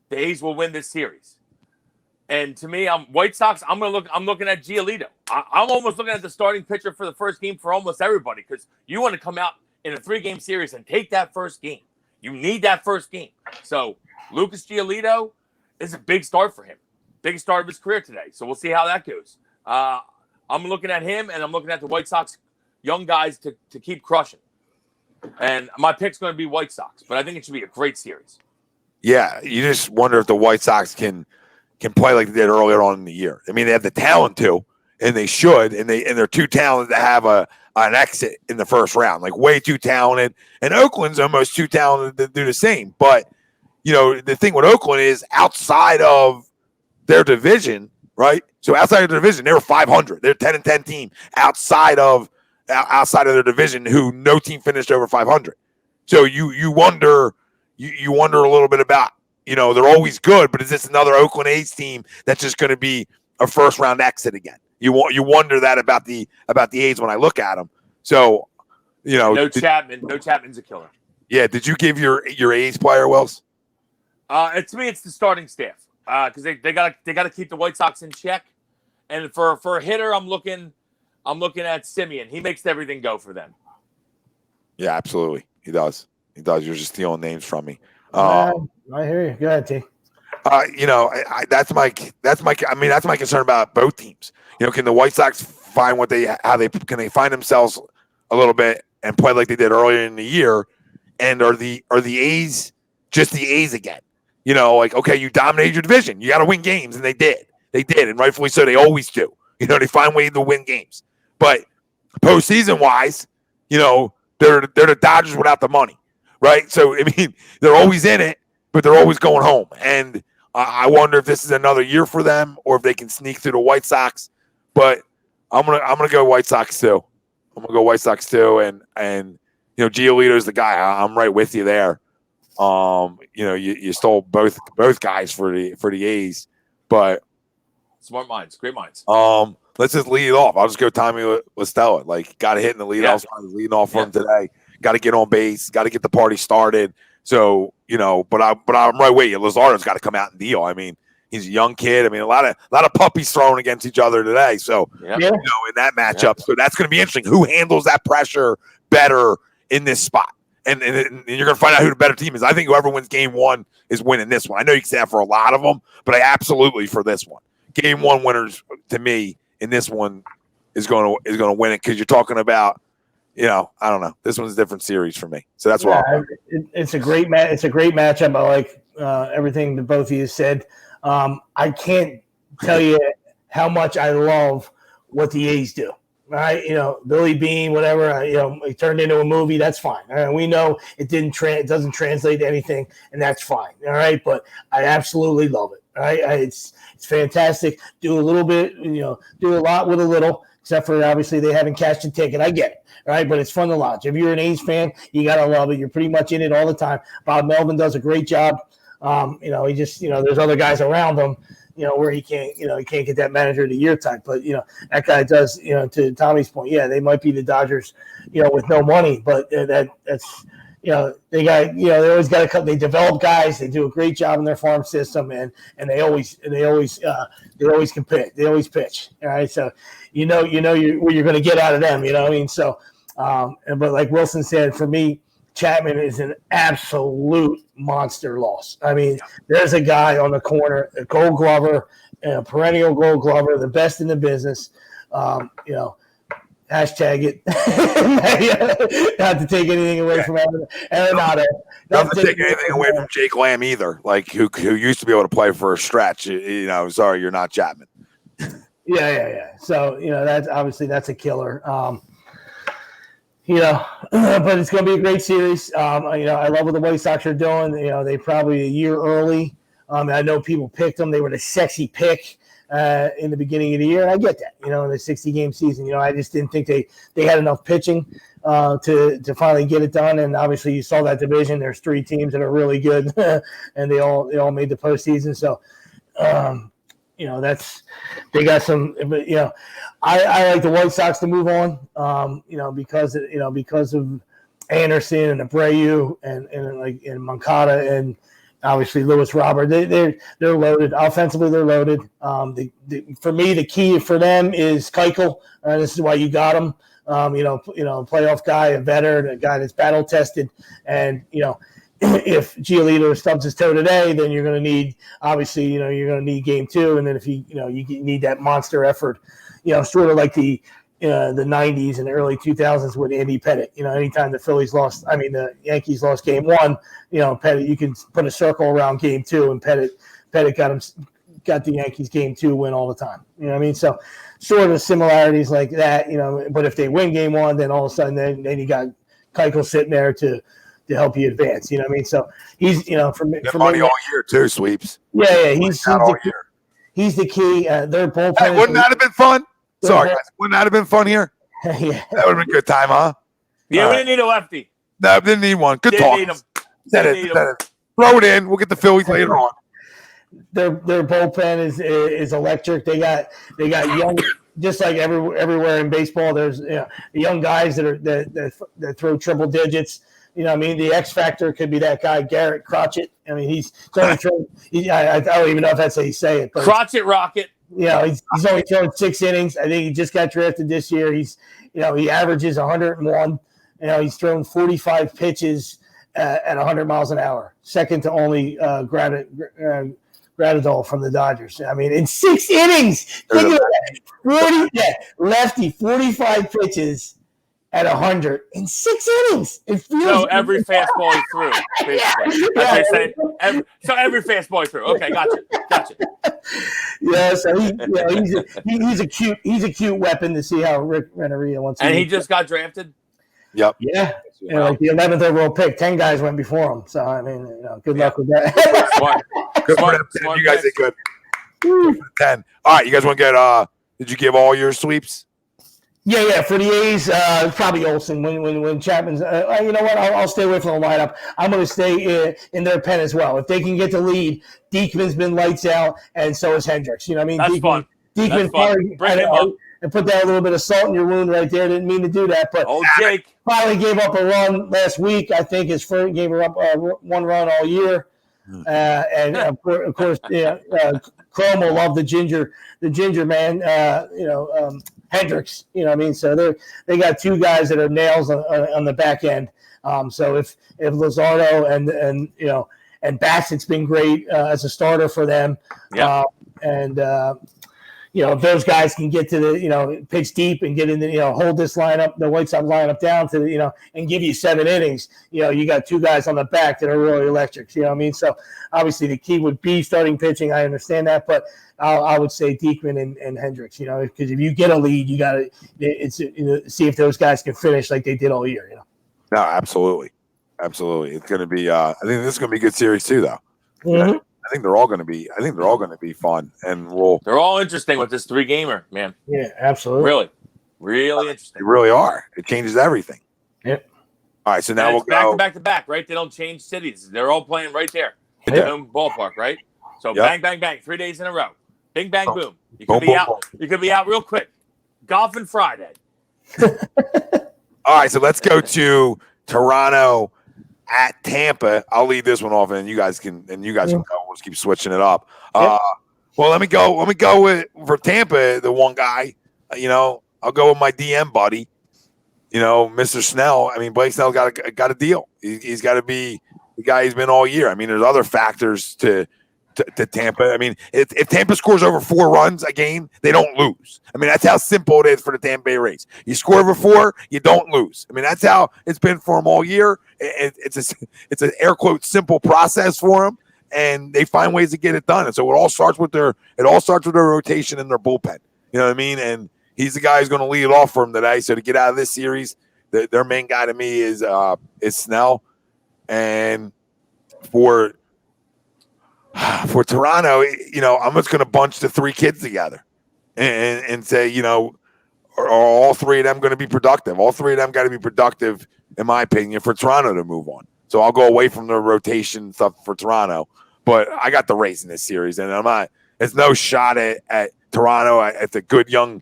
the A's will win this series. And to me, White Sox. I'm looking at Giolito. I'm almost looking at the starting pitcher for the first game for almost everybody, because you want to come out in a 3-game series and take that first game. You need that first game. So Lucas Giolito is a big start for him. Biggest start of his career today. So we'll see how that goes. I'm looking at him, and I'm looking at the White Sox young guys to keep crushing. And my pick's going to be White Sox, but I think it should be a great series. Yeah, you just wonder if the White Sox can play like they did earlier on in the year. I mean, they have the talent to, and they should, and they're too talented to have an exit in the first round, like way too talented. And Oakland's almost too talented to do the same. But the thing with Oakland is, outside of their division, right? So outside of their division, they were 500. They're 10-10 team outside of their division, who no team finished over 500. So you wonder a little bit about, they're always good, but is this another Oakland A's team that's just going to be a first round exit again? You wonder that about the A's when I look at them. So, no Chapman's a killer. Yeah. Did you give your A's player, Wells? To me, it's the starting staff, because they got to keep the White Sox in check. And for a hitter, I'm looking at Simeon. He makes everything go for them. Yeah, absolutely. He does. You're just stealing names from me. I hear you. Go ahead, T. That's my concern about both teams. Can the White Sox find can they find themselves a little bit and play like they did earlier in the year? And are the A's just the A's again? Okay, you dominated your division. You got to win games, and they did. They did, and rightfully so. They always do. They find ways to win games. But postseason wise, they're the Dodgers without the money, right? So I mean, they're always in it, but they're always going home. And I wonder if this is another year for them, or if they can sneak through the White Sox. But I'm gonna go White Sox too. And Giolito's the guy. I'm right with you there. You stole both guys for the A's, but smart minds, great minds. Let's just lead it off. I'll just go Tommy Listella. Like, got to hit in the leadoff. Yeah. Leading off for him today. Got to get on base. Got to get the party started. So but I'm right with you. Luzardo's got to come out and deal. I mean, he's a young kid. I mean, a lot of puppies thrown against each other today. So in that matchup, so that's going to be interesting. Who handles that pressure better in this spot? And you're going to find out who the better team is. I think whoever wins game one is winning this one. I know you can say that for a lot of them, but I absolutely for this one. Game one winners to me in this one is going to win it, because you're talking about, I don't know. This one's a different series for me. So that's why it's a great match. It's a great matchup. I like everything that both of you said. I can't tell you how much I love what the A's do. Right, Billy Bean, whatever. It turned into a movie. That's fine. We know it doesn't translate to anything, and that's fine. All right, but I absolutely love it. All right, it's fantastic. Do a little bit, do a lot with a little. Except for obviously they haven't cashed a ticket. I get it. All right, but it's fun to watch. If you're an A's fan, you gotta love it. You're pretty much in it all the time. Bob Melvin does a great job. He just, there's other guys around him. Where he can't get that manager of the year type. But, that guy does, to Tommy's point, they might be the Dodgers, with no money, but that's, they got, they always got they develop guys. They do a great job in their farm system, and they always can pitch. They always pitch. All right. So, what you're going to get out of them, what I mean? So, but like Wilson said, for me, Chapman is an absolute monster loss. I mean, there's a guy on the corner, a Gold Glover, a perennial Gold Glover, the best in the business. Hashtag it. Not to take anything away from Arenado. Not to take anything away from Jake Lamb either. Like who used to be able to play for a stretch. Sorry, you're not Chapman. Yeah. So that's a killer. But it's going to be a great series. I love what the White Sox are doing. They probably a year early. I know people picked them. They were the sexy pick in the beginning of the year, and I get that. In the 60-game season, I just didn't think they had enough pitching to finally get it done. And obviously, you saw that division. There's 3 teams that are really good, and they all made the postseason. So, they got some. I like the White Sox to move on. Because of Anderson and Abreu and Moncada and obviously Lewis Robert. They're loaded offensively. They're loaded. For me, the key for them is Keuchel. This is why you got him. Playoff guy, a veteran, a guy that's battle tested, and if Giolito stubs his toe today, then you're going to need game 2, and then if you need that monster effort, sort of like the 90s and the early 2000s with Andy Pettit. Anytime the Yankees lost game 1, Pettit, you can put a circle around game 2, and Pettit got the Yankees game 2 win all the time. So sort of similarities like that. But if they win game 1, then all of a sudden then you got Keuchel sitting there to help you advance. So he's for money all year too, Sweeps. Yeah, he's the key. Their bullpen. Hey, wouldn't that have been fun? Sorry, guys. Wouldn't that have been fun here? Yeah. That would have been a good time, huh? Yeah, we didn't need a lefty. No, didn't need one. Good talk. Said it. Throw it in. We'll get the Phillies later on. Their bullpen is electric. They got young, just like everywhere in baseball. There's young guys that throw triple digits. The X factor could be that guy Garrett Crotchet. He's only thrown. I don't even know if that's how you say it. But Crotchet Rocket. He's only thrown 6 innings. I think he just got drafted this year. He's he averages 101. He's thrown 45 pitches at 100 miles an hour, second to only Gratidol from the Dodgers. In 6 innings, think of that. Lefty, 45 pitches at 100 in 6 innings. It feels every fastball he threw, basically. So every fastball he threw. Okay, gotcha. Yeah, so he's a cute weapon to see how Rick Renneria wants. And he just got drafted. Yep. Yeah. Like the 11th overall pick, 10 guys went before him. So good luck with that. Smart. You guys did good. 10. All right, you guys want to get? Did you give all your sweeps? Yeah. For the A's, probably Olsen when Chapman's. You know what? I'll stay away from the lineup. I'm going to stay in their pen as well. If they can get the lead, Diekman's been lights out, and so is Hendricks. That's fun. Diekman Bring him up. And put that a little bit of salt in your wound right there. Didn't mean to do that, but Jake finally gave up a run last week. I think his first gave her up 1 run all year, and of course, Chrome will love the ginger man. Hendricks. So they got 2 guys that are nails on the back end. So if Luzardo and Bassett's been great as a starter for them, if those guys can get to the, pitch deep and get in the, hold this lineup, the White Sox lineup down to, and give you 7 innings, you got 2 guys on the back that are really electric. So obviously the key would be starting pitching. I understand that, but I would say Diekman and Hendricks, because if you get a lead, you got to see if those guys can finish like they did all year. No, absolutely. It's going to be, I think this is going to be a good series too, though. Mm-hmm. I think they're all going to be fun, and they're all interesting with this 3-gamer, man. Yeah, absolutely. Really interesting. They really are. It changes everything. Yep. All right, so now we'll go back to back, right? They don't change cities. They're all playing right there in the home ballpark, right? So bang, bang, bang, 3 days in a row. Bing, bang, boom. You could be out. You could be out real quick. Golfing Friday. All right, so let's go to Toronto at Tampa. I'll lead this one off, and you guys can go. We'll just keep switching it up. Well, let me go with for Tampa. The one guy, I'll go with my DM buddy. Mr. Snell. Blake Snell got a deal. He's got to be the guy he's been all year. There's other factors to Tampa. If Tampa scores over 4 runs a game, they don't lose. That's how simple it is for the Tampa Bay Rays. You score over 4, you don't lose. That's how it's been for them all year. It's an air quote simple process for them, and they find ways to get it done. And so it all starts with their rotation and their bullpen. You know what I mean? And he's the guy who's going to lead it off for them today. So to get out of this series, their main guy to me is Snell, and for Toronto, I'm just going to bunch the 3 kids together and say, are all three of them going to be productive? All three of them got to be productive, in my opinion, for Toronto to move on. So I'll go away from the rotation stuff for Toronto, but I got the Rays in this series, and I'm not. It's no shot at Toronto. It's a good young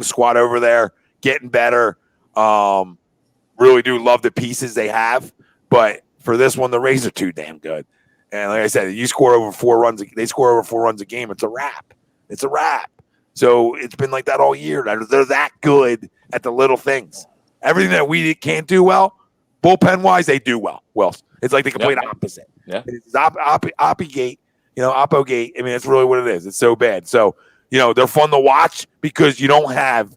squad over there, getting better. Really do love the pieces they have, but for this one, the Rays are too damn good. And like I said, you score over 4 runs. They score over 4 runs a game. It's a wrap. It's a wrap. So it's been like that all year. They're that good at the little things. Everything that we can't do well, bullpen wise, they do well. Well, it's like the complete opposite. Yeah, it's Oppigate. Oppogate. I mean, that's really what it is. It's so bad. So they're fun to watch because you don't have.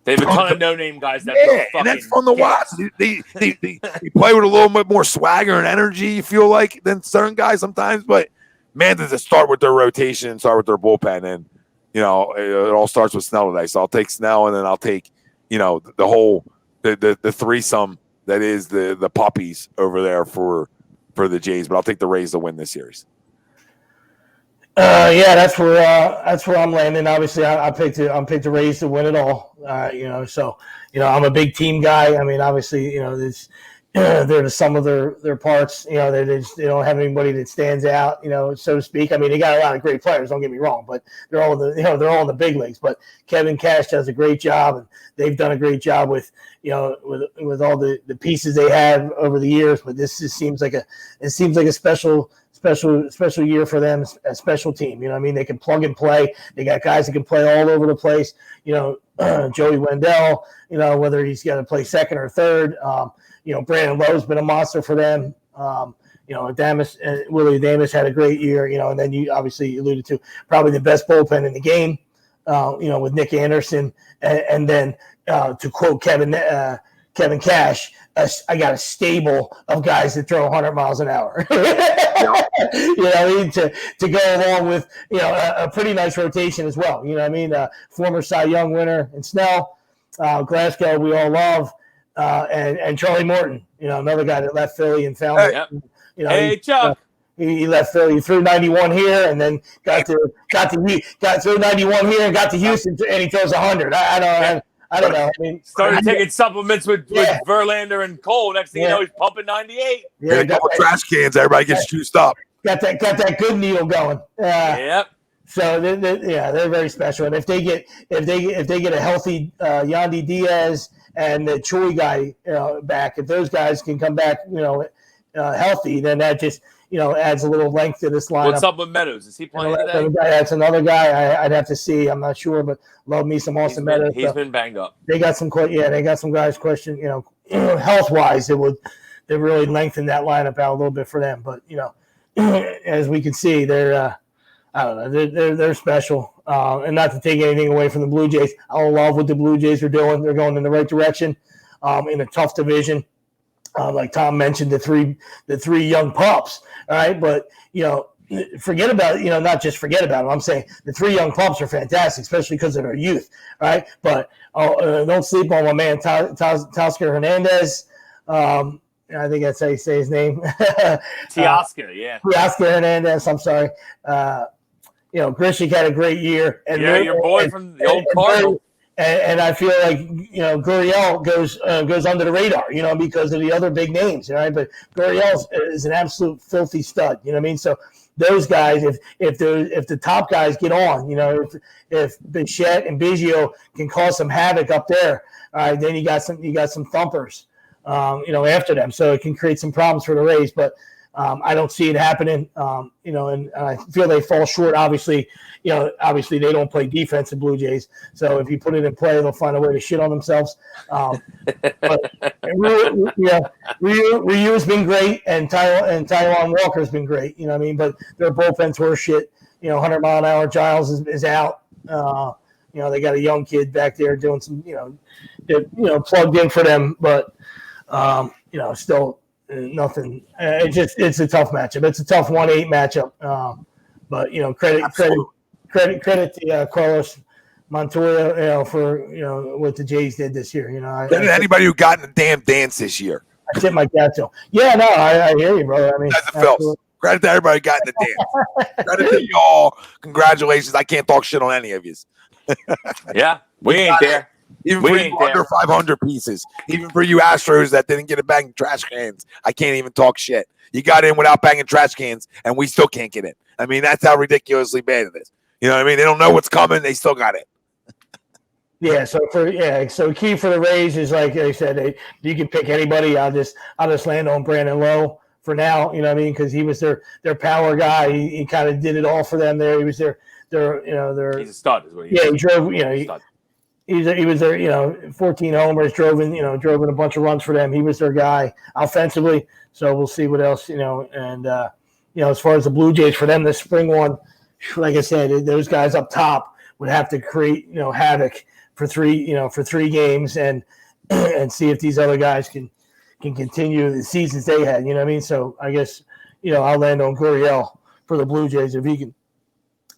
They have a ton of no-name guys that and that's fun to watch. They play with a little bit more swagger and energy, you feel like, than certain guys sometimes. But, man, does it start with their rotation and start with their bullpen. And, it all starts with Snell today. So I'll take Snell, and then I'll take, the whole the threesome that is the puppies over there for the Jays. But I'll take the Rays to win this series. That's where I'm landing. Obviously, I picked the Rays to win it all. So I'm a big team guy. I mean, obviously, they're the sum of their parts. They don't have anybody that stands out, so to speak. I mean, they got a lot of great players. Don't get me wrong, but they're all in the big leagues. But Kevin Cash does a great job, and they've done a great job with with all the pieces they have over the years. But this just seems like a special year for them, a special team. They can plug and play. They got guys that can play all over the place. Joey Wendell, whether he's got to play second or third. Brandon Lowe's been a monster for them. Willie Adames had a great year, and then you obviously alluded to probably the best bullpen in the game, with Nick Anderson. And then to quote Kevin Cash, I got a stable of guys that throw 100 miles an hour. To go along with a pretty nice rotation as well. Former Cy Young winner in Snell, Glasgow, we all love, and Charlie Morton. Another guy that left Philly and found it. Chuck. He left Philly, threw 91 here, and then got through 91 here and got to Houston, and he throws 100. I don't know. I mean, started taking supplements with Verlander and Cole. Next thing you know, he's pumping 98. Yeah, a couple trash cans. Everybody gets juiced up. Got that good needle going. Yep. So they're very special. And if they get a healthy Yandy Diaz and the Choi guy back, if those guys can come back healthy, then that just adds a little length to this lineup. What's up with Meadows? Is he playing today? That's another guy I'd have to see. I'm not sure, but love me some Austin Meadows. He's been banged up. They got some guys question. Health wise, it really lengthened that lineup out a little bit for them. But as we can see, they're I don't know, they're special. And not to take anything away from the Blue Jays, I love what the Blue Jays are doing. They're going in the right direction in a tough division. Like Tom mentioned, the three young pups. All right, but forget about not just forget about them. I'm saying the 3 young pups are fantastic, especially because of their youth. All right, but don't sleep on my man Teoscar Hernandez. I think that's how you say his name. Teoscar, Teoscar Hernandez. I'm sorry. Grishik had a great year. And your boy from the old Cardinal. And I feel like Gurriel goes under the radar, because of the other big names, right? But Gurriel is an absolute filthy stud, you know what I mean? So those guys, if the top guys get on, if Bichette and Biggio can cause some havoc up there, all right, then you got some thumpers, after them, so it can create some problems for the Rays. But I don't see it happening, and I feel they fall short. Obviously they don't play defense in Blue Jays. So if you put it in play, they'll find a way to shit on themselves. But Ryu's been great, and Taijuan Walker's been great. You know what I mean? But their bullpen's worse shit. 100-mile-an-hour Giles is out. They got a young kid back there doing some, plugged in for them, but still. Nothing. It's a tough matchup. It's a tough 1-8 matchup. But credit to Carlos Montoya, for what the Jays did this year. Anybody who got in the damn dance this year. I tip my cap to him. Yeah, no, I hear you, brother. I mean, credit to everybody who got in the dance. Credit to y'all. Congratulations. I can't talk shit on any of you. Yeah, we ain't there. Even We for you ain't under there. 500 pieces. Even for you Astros that didn't get a bang trash cans. I can't even talk shit. You got in without banging trash cans, and we still can't get in. I mean, that's how ridiculously bad it is. You know what I mean? They don't know what's coming. They still got it. Yeah, so key for the Rays is like I said, you can pick anybody. I'll just land on Brandon Lowe for now. You know what I mean? Because he was their power guy. He kind of did it all for them there. He was their He's a stud, is what he yeah. is. He drove he was their 14 homers, drove in a bunch of runs for them. He was their guy offensively. So we'll see what else and as far as the Blue Jays for them this spring one, like I said, those guys up top would have to create havoc for three games and see if these other guys can continue the seasons they had. You know what I mean? So I guess I'll land on Gurriel for the Blue Jays if he can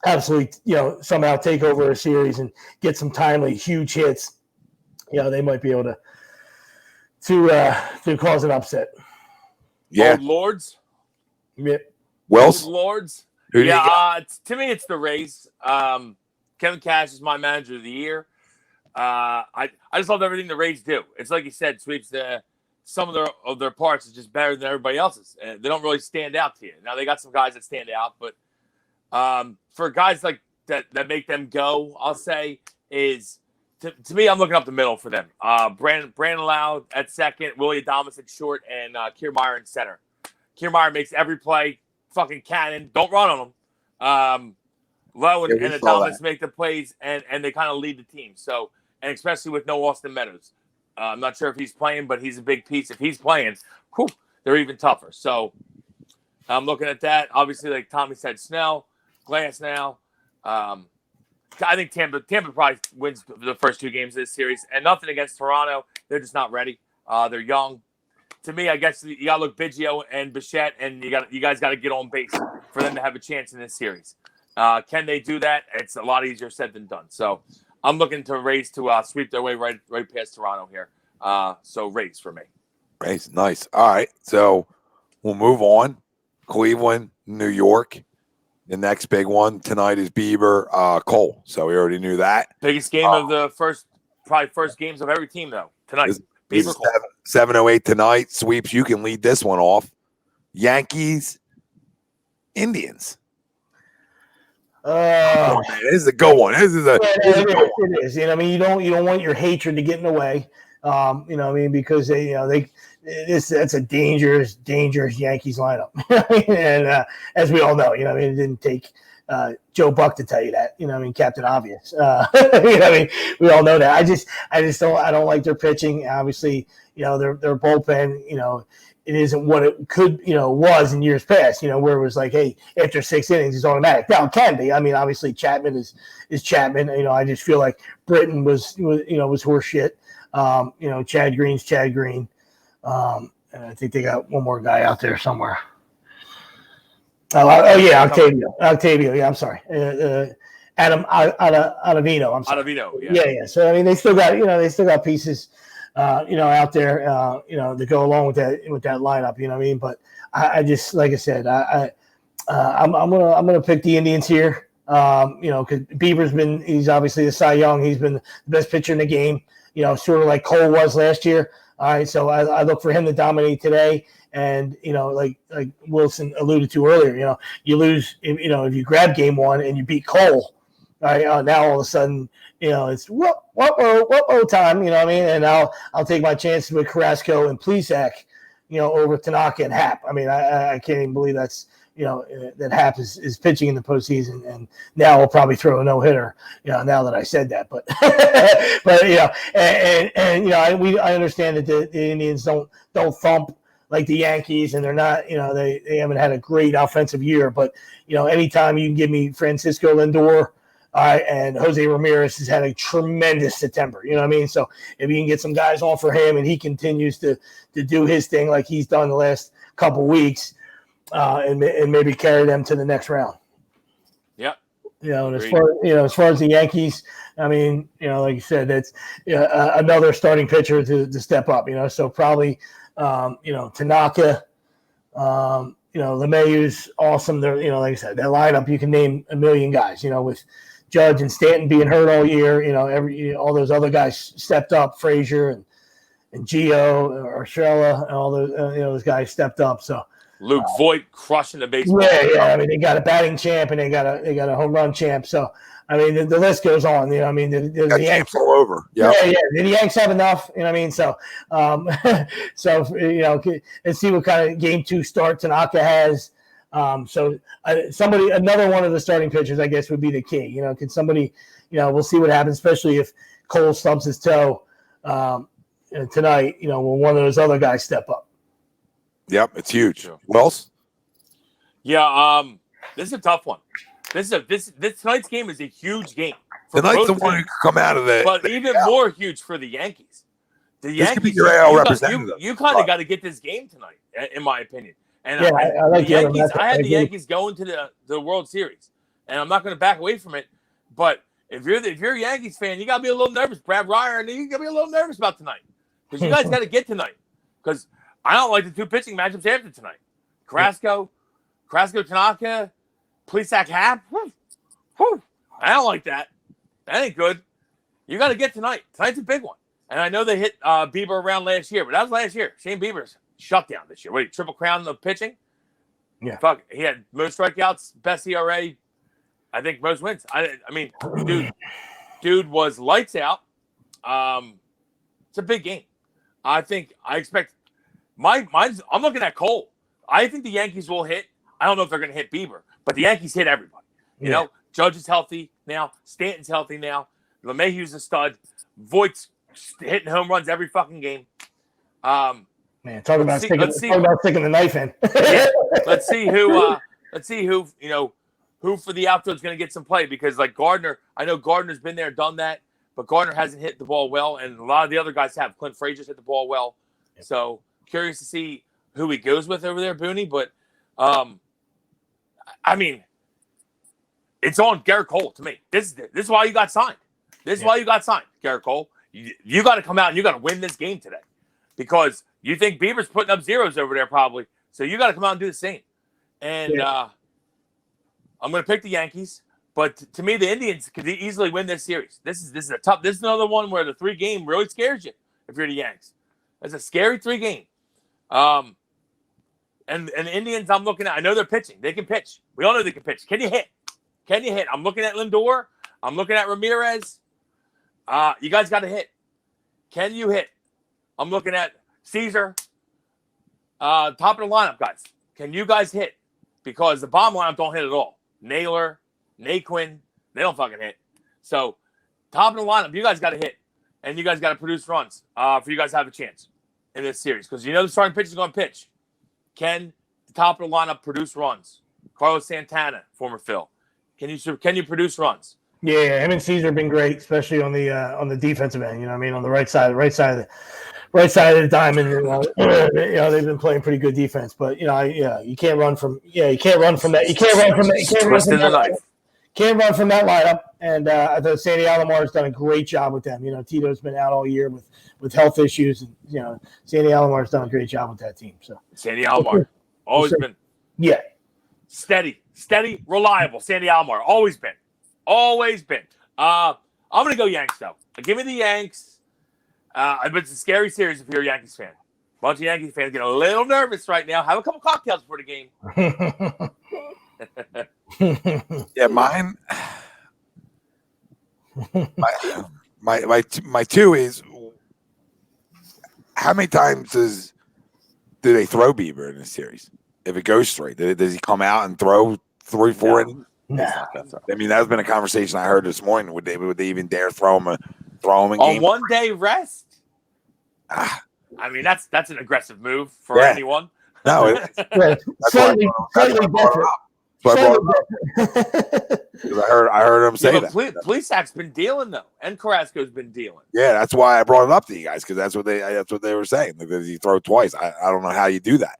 absolutely somehow take over a series and get some timely huge hits. They might be able to cause an upset. Yeah. Old Lords. Yeah. Wells? Old Lords. Who do you got? To me, it's the Rays. Kevin Cash is my manager of the year. I just love everything the Rays do. It's like you said, Sweeps. Some of their parts is just better than everybody else's. And they don't really stand out to you. Now they got some guys that stand out, but for guys like that make them go, I'll say is to me, I'm looking up the middle for them. Brandon Lowe at second, Willie Adames at short, and Kiermaier in center. Kiermaier makes every play fucking cannon. Don't run on him. Lowe and Adames make the plays, and they kind of lead the team. So, and especially with no Austin Meadows. I'm not sure if he's playing, but he's a big piece. If he's playing, they're even tougher. So I'm looking at that. Obviously, like Tommy said, Snell, Glass now. I think Tampa probably wins the first two games of this series. And nothing against Toronto. They're just not ready. They're young. To me, I guess you got to look Biggio and Bichette, and you guys got to get on base for them to have a chance in this series. Can they do that? It's a lot easier said than done. So I'm looking to Rays to sweep their way right past Toronto here. So Rays for me. Rays, nice. All right, so we'll move on. Cleveland, New York. The next big one tonight is Bieber, Cole. So we already knew that. Biggest game of the first games of every team though tonight. Bieber, Cole. 7:08 tonight. Sweeps. You can lead this one off. Yankees, Indians. Oh, man, this is a good one. It is. I mean, you don't want your hatred to get in the way. Because that's a dangerous Yankees lineup. And as we all know, it didn't take Joe Buck to tell you that. Captain Obvious. We all know that. I don't like their pitching. Obviously, their bullpen. It isn't what it could, was in years past, where it was like, hey, after 6 innings, it's automatic. Now it can be. I mean, obviously Chapman is Chapman. I just feel like Britton was horse shit. Chad Green's Chad Green. And I think they got one more guy out there somewhere. Octavio. Yeah, I'm sorry. Adam Ottavino. I'm sorry. Ottavino, yeah. So I mean, they still got pieces. Out there, to go along with that lineup. You know what I mean? But I just, like I said, I'm gonna pick the Indians here. Because Bieber's he's obviously the Cy Young. He's been the best pitcher in the game. Sort of like Cole was last year. All right, so I look for him to dominate today. And like Wilson alluded to earlier, you lose. If you grab game one and you beat Cole, all right, now all of a sudden. It's whoa time, you know what I mean? And I'll take my chances with Carrasco and Plesac, over Tanaka and Happ. I mean, I can't even believe that's, that Happ is pitching in the postseason, and now we'll probably throw a no-hitter, now that I said that. But, I understand that the Indians don't thump like the Yankees, and they're not, they haven't had a great offensive year. But, anytime you can give me Francisco Lindor, and Jose Ramirez has had a tremendous September. You know what I mean? So if you can get some guys on for him and he continues to do his thing like he's done the last couple weeks, and maybe carry them to the next round. Yep. And as far as the Yankees, I mean, like you said, that's another starting pitcher to step up. So probably Tanaka. LeMahieu's awesome. They're, like I said, that lineup, you can name a million guys, with Judge and Stanton being hurt all year. All those other guys stepped up, Frazier and Gio or Urshela, and all those guys stepped up. So Luke Voigt crushing the baseball. Yeah. I mean, they got a batting champ and they got a home run champ. So I mean, the list goes on. I mean, the Yanks all over. Yep. Yeah. The Yanks have enough. You know what I mean? So, let's see what kind of game 2 start Tanaka has. Another one of the starting pitchers, I guess, would be the key. Can somebody, we'll see what happens, especially if Cole stubs his toe tonight. Will one of those other guys step up? Yep, it's huge. Wells? Yeah, this is a tough one. This tonight's game is a huge game. Tonight's the one who could come out of it, but even more huge for the Yankees. The this Yankees could be your AL representative. You kind of got to get this game tonight, in my opinion. And I like the Yankees. I had the agree. Yankees going to the World Series, and I'm not going to back away from it. But if you're a Yankees fan, you got to be a little nervous. Brad Ryer, and you got to be a little nervous about tonight because you guys got to get tonight. Because I don't like the 2 pitching matchups after tonight. Carrasco, Tanaka, Plesac, Happ. Whew. I don't like that. That ain't good. You got to get tonight. Tonight's a big one. And I know they hit Bieber around last year, but that was last year. Shane Bieber's shut down this year. What, triple crown of pitching? Yeah. Fuck. He had most strikeouts, best ERA, I think most wins. I mean, dude was lights out. It's a big game. I expect I'm looking at Cole. I think the Yankees will hit. I don't know if they're going to hit Bieber, but the Yankees hit everybody. You know, Judge is healthy now. Stanton's healthy now. LeMahieu's a stud. Voigt's hitting home runs every fucking game. Man, talk about sticking the knife in. Yeah, let's see who who for the outfield is going to get some play, because like Gardner, I know Gardner's been there, done that, but Gardner hasn't hit the ball well, and a lot of the other guys have. Clint Frazier's hit the ball well. Yep. So curious to see who he goes with over there, Booney. But I mean, it's on Garrett Cole to me. This is why you got signed. This is why you got signed, Garrett Cole. You got to come out and you got to win this game today, because you think Bieber's putting up zeros over there probably. So you got to come out and do the same. And I'm going to pick the Yankees, but to me, the Indians could easily win this series. This is a tough. This is another one where the 3-game really scares you if you're the Yanks. It's a scary 3-game. And the Indians, I'm looking at. I know they're pitching. They can pitch. We all know they can pitch. Can you hit? Can you hit? I'm looking at Lindor. I'm looking at Ramirez. You guys got to hit. Can you hit? I'm looking at Caesar. Top of the lineup, guys. Can you guys hit? Because the bottom lineup don't hit at all. Naylor, Naquin, they don't fucking hit. So, top of the lineup, you guys got to hit. And you guys got to produce runs for you guys to have a chance in this series. Because you know the starting pitcher is going to pitch. Can the top of the lineup produce runs? Carlos Santana, former Phil. Can you produce runs? Yeah, him and Caesar have been great, especially on the defensive end. You know what I mean? On the right side of the diamond. They've been playing pretty good defense. But you can't run from that. You can't run from that. Can't run from that lineup. And I thought Sandy Alomar has done a great job with them. Tito's been out all year with health issues, and Sandy Alomar has done a great job with that team. So Sandy Alomar always been steady, reliable. Sandy Alomar always been. I'm gonna go Yanks though. Give me the Yanks. But it's a scary series if you're a Yankees fan. A bunch of Yankees fans get a little nervous right now. Have a couple cocktails before the game. Yeah, mine. My 2 is, how many times do they throw Bieber in this series? If it goes straight, does he come out and throw 3-4 innings? No. I mean, that's been a conversation I heard this morning. Would they even dare throw him in on game? 1 day rest? I mean, that's an aggressive move for anyone. No, that's why I brought it up. Because I heard him say that. Plesac's been dealing though, and Carrasco's been dealing. Yeah, that's why I brought it up to you guys, because that's what they were saying. Because you throw twice, I don't know how you do that.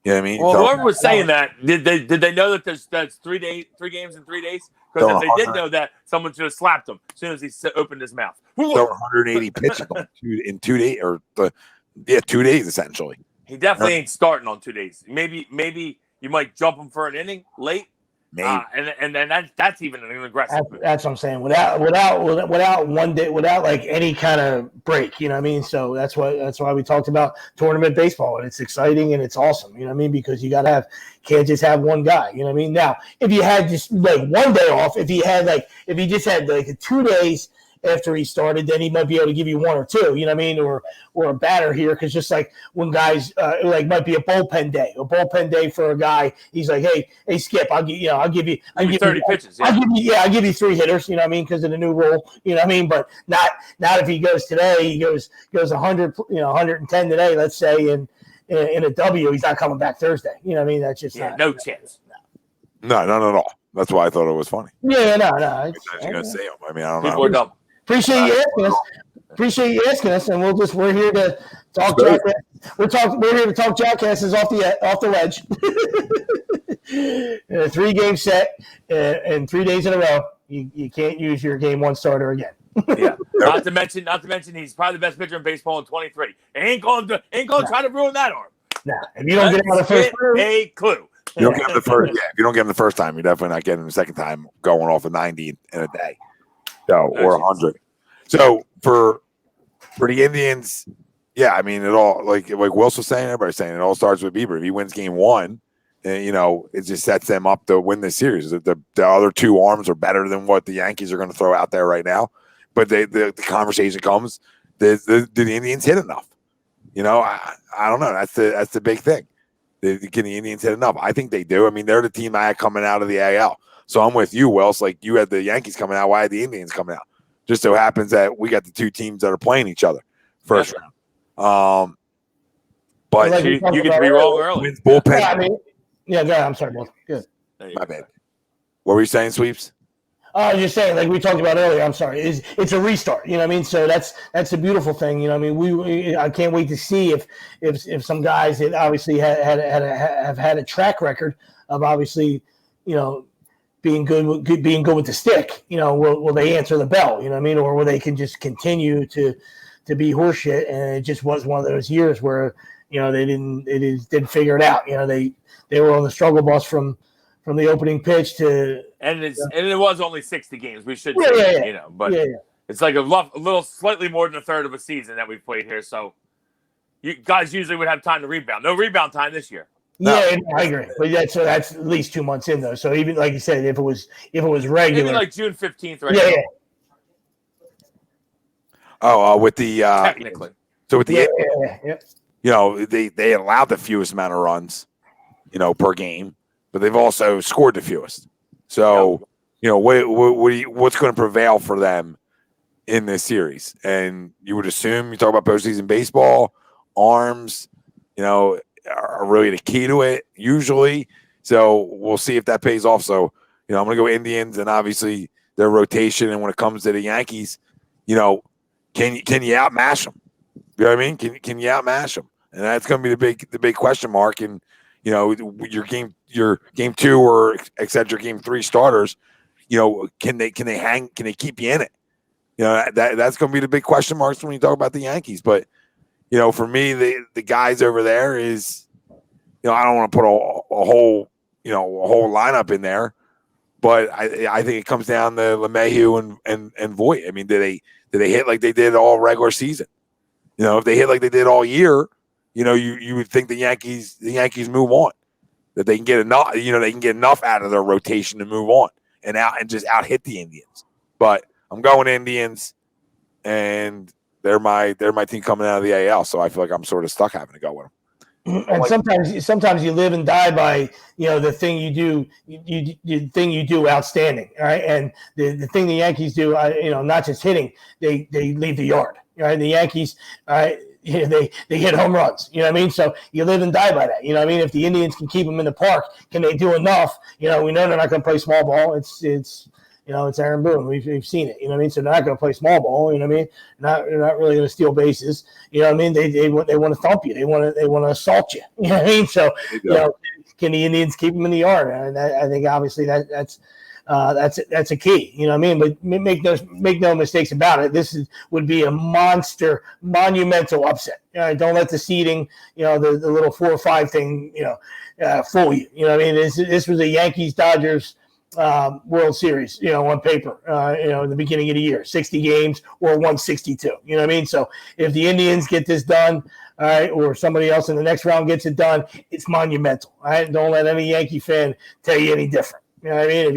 You know what I mean? Well, whoever was saying that, did they know that that's 3 games in 3 days? Because if they did know that, someone should have slapped him as soon as he opened his mouth. So 180 pitches in 2 days, or 2 days essentially. He definitely ain't starting on 2 days. Maybe you might jump him for an inning late, Maybe. And then that's even an aggressive move. That's what I'm saying. Without 1 day, without like any kind of break, you know what I mean? So that's why we talked about tournament baseball, and it's exciting and it's awesome, you know what I mean? Because you can't just have one guy, you know what I mean? Now, if you had just like 1 day off, if he just had like 2 days after he started, then he might be able to give you 1 or 2, you know what I mean, or a batter here, because just like when guys like might be a bullpen day for a guy, he's like, hey Skip, I'll give you 30 pitches. Yeah. I'll give you 3 hitters, you know what I mean, because of the new rule, you know what I mean, but not if he goes today, he goes 100, 110 today, let's say, in a W, he's not coming back Thursday, you know what I mean? That's just no chance. No, not at all. That's why I thought it was funny. Yeah, no. You're gonna say them. I mean, I don't know. People are dumb. Appreciate you asking us, and we're here to talk jackass. We're here to talk jackasses off the ledge. 3-game set and 3 days in a row. You can't use your game 1 starter again. Yeah. Not to mention he's probably the best pitcher in baseball in 23. Ain't going to try to ruin that arm. Nah, if you don't get him on the first a clue. You don't get him the first. Yeah, if you don't get him the first time, you're definitely not getting him the second time. Going off a 90 in a day, or 100. So for the Indians, yeah, I mean, it all like Wilson was saying, everybody's saying it all starts with Bieber. If he wins game 1, and it just sets them up to win the series. The other 2 arms are better than what the Yankees are going to throw out there right now. But the conversation comes: did the Indians hit enough? I don't know. That's the big thing. Can the Indians hit enough? I think they do. I mean, they're the team I had coming out of the AL. So I'm with you, Wells. Like, you had the Yankees coming out. Why had the Indians coming out? Just so happens that we got the 2 teams that are playing each other first round. But like you get to be wrong early. Wins bullpen. Yeah, go ahead. I'm sorry, Will. Good. My bad. What were you saying, Sweeps? I was just saying, like we talked about earlier. I'm sorry. It's a restart. You know what I mean? So that's a beautiful thing. You know what I mean? I can't wait to see if some guys that obviously have had a track record of obviously, being good with the stick. Will they answer the bell? You know what I mean? Or will they can just continue to be horseshit? And it just was one of those years where they didn't figure it out. They were on the struggle bus from the opening pitch to. And it was only 60 games. We should say, but it's like a little slightly more than a third of a season that we've played here. So you guys usually would have time to rebound. No rebound time this year. Yeah, I agree. But that's at least 2 months in though. So even like you said, if it was regular, maybe like June 15th, right? Yeah. Oh, with the technically. So with the yeah. They allowed the fewest amount of runs, per game, but they've also scored the fewest. So, what's going to prevail for them in this series? And you would assume, you talk about postseason baseball, arms, are really the key to it usually. So we'll see if that pays off. So, I'm going to go Indians, and obviously their rotation. And when it comes to the Yankees, can you outmatch them? You know what I mean? Can you outmatch them? And that's going to be the big question mark. And your game 2 or etc. game 3 starters, can they hang? Can they keep you in it? That's going to be the big question marks when you talk about the Yankees. But for me, the guys over there is, I don't want to put a whole lineup in there, but I think it comes down to LeMahieu and Voit. I mean, did they hit like they did all regular season? If they hit like they did all year, you would think the Yankees move on, that they can get enough, they can get enough out of their rotation to move on and just out hit the Indians. But I'm going Indians, and they're my team coming out of the AL, so I feel like I'm sort of stuck having to go with them. And sometimes you live and die by the thing you do, the thing you do outstanding, right? And the thing the Yankees do, not just hitting, they leave the yard, right? The Yankees, they hit home runs, you know what I mean? So you live and die by that, you know what I mean? If the Indians can keep them in the park, can they do enough? We know they're not going to play small ball. It's Aaron Boone. We've seen it, you know what I mean? So they're not going to play small ball, you know what I mean? They're not really going to steal bases, you know what I mean? They want to thump you. They want to assault you, you know what I mean? So can the Indians keep them in the yard? And I think obviously that's a key, you know what I mean? But make no mistakes about it. This would be a monumental upset. Don't let the seeding, the little 4 or 5 thing, fool you. You know what I mean? This was a Yankees-Dodgers World Series, on paper, in the beginning of the year, 60 games or 162. You know what I mean? So if the Indians get this done, all right, or somebody else in the next round gets it done, it's monumental. All right, don't let any Yankee fan tell you any different. You know what I mean? If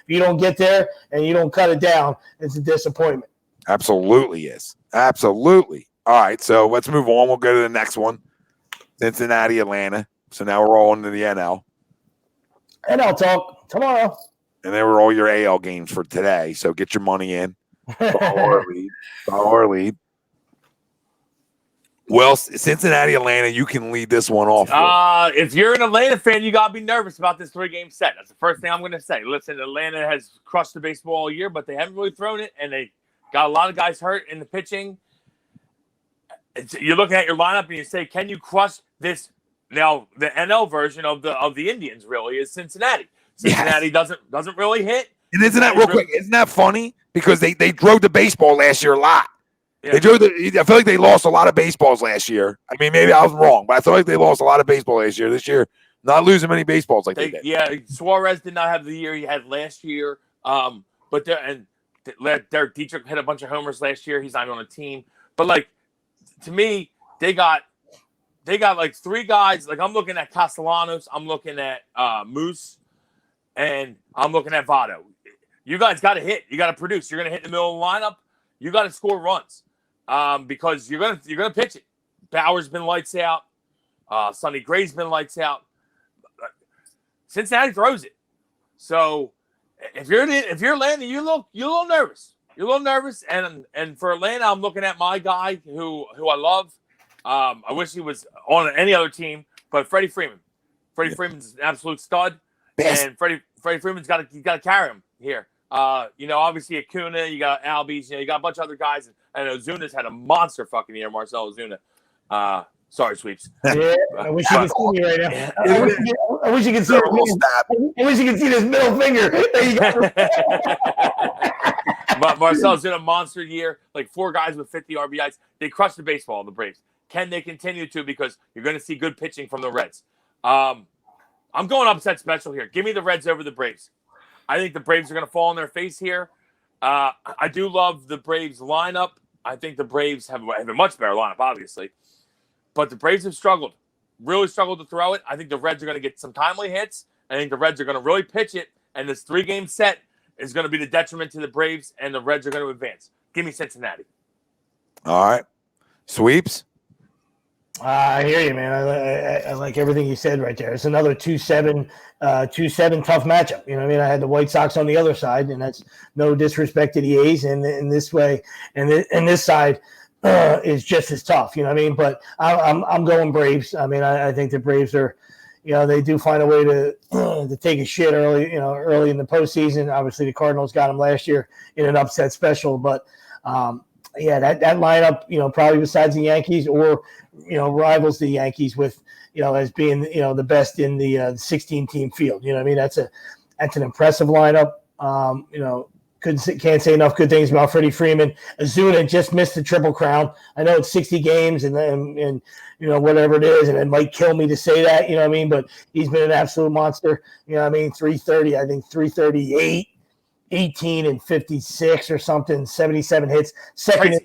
you don't get there and you don't cut it down, it's a disappointment. Absolutely is. Absolutely. All right, so let's move on. We'll go to the next one. Cincinnati, Atlanta. So now we're all into the NL. NL talk tomorrow. And they were all your AL games for today. So get your money in. Follow our lead. Well, Cincinnati, Atlanta, you can lead this one off. If you're an Atlanta fan, you got to be nervous about this 3-game set. That's the first thing I'm going to say. Listen, Atlanta has crushed the baseball all year, but they haven't really thrown it, and they got a lot of guys hurt in the pitching. You're looking at your lineup, and you say, can you crush this? Now, the NL version of the Indians really is Cincinnati. Cincinnati doesn't really hit. And isn't that real quick? Isn't that funny? Because they drove the baseball last year a lot. Yeah. I feel like they lost a lot of baseballs last year. I mean, maybe I was wrong, but I feel like they lost a lot of baseball last year. This year, not losing many baseballs like they did. Yeah, Suarez did not have the year he had last year. But Derek Dietrich hit a bunch of homers last year. He's not on a team. But to me, they got like 3 guys. Like I'm looking at Castellanos, I'm looking at Moose, and I'm looking at Votto. You guys got to hit. You got to produce. You're going to hit in the middle of the lineup. You got to score runs. Because you're gonna pitch it. Bauer's been lights out. Sonny Gray's been lights out. Cincinnati throws it. So if you're Atlanta, you're a little nervous. You're a little nervous. And for Atlanta, I'm looking at my guy who I love. I wish he was on any other team, but Freddie Freeman. Freddie Freeman's an absolute stud, and Freddie Freeman's got to carry him here. Obviously Acuna, you got Albies, you got a bunch of other guys, and Ozuna's had a monster fucking year. Marcell Ozuna. Sorry, Sweeps. Yeah, I wish you could see me right now. I wish you could see. I wish you could see this middle finger. There you go. But Marcell's in a monster year, like 4 guys with 50 RBIs. They crushed the baseball, the Braves. Can they continue to? Because you're going to see good pitching from the Reds. I'm going upset special here. Give me the Reds over the Braves. I think the Braves are going to fall on their face here. I do love the Braves lineup. I think the Braves have a much better lineup, obviously. But the Braves have struggled, really struggled to throw it. I think the Reds are going to get some timely hits. I think the Reds are going to really pitch it. And this 3-game set is going to be the detriment to the Braves, and the Reds are going to advance. Give me Cincinnati. All right. Sweeps? I hear you, man. I like everything you said right there. It's another 2-7 tough matchup. You know what I mean? I had the White Sox on the other side, and that's no disrespect to the A's. And in this way, and this side is just as tough. You know what I mean? But I'm going Braves. I mean, I think the Braves are, they do find a way to take a shit early in the postseason. Obviously, the Cardinals got them last year in an upset special, but that lineup, probably besides the Yankees or rivals the Yankees with, as being the best in the 16-team field. You know what I mean? That's an impressive lineup. Can't say enough good things about Freddie Freeman. Ozuna just missed the Triple Crown. I know it's 60 games and whatever it is, and it might kill me to say that, you know what I mean? But he's been an absolute monster. You know what I mean? 330, I think 338, 18 and 56 or something, 77 hits. Second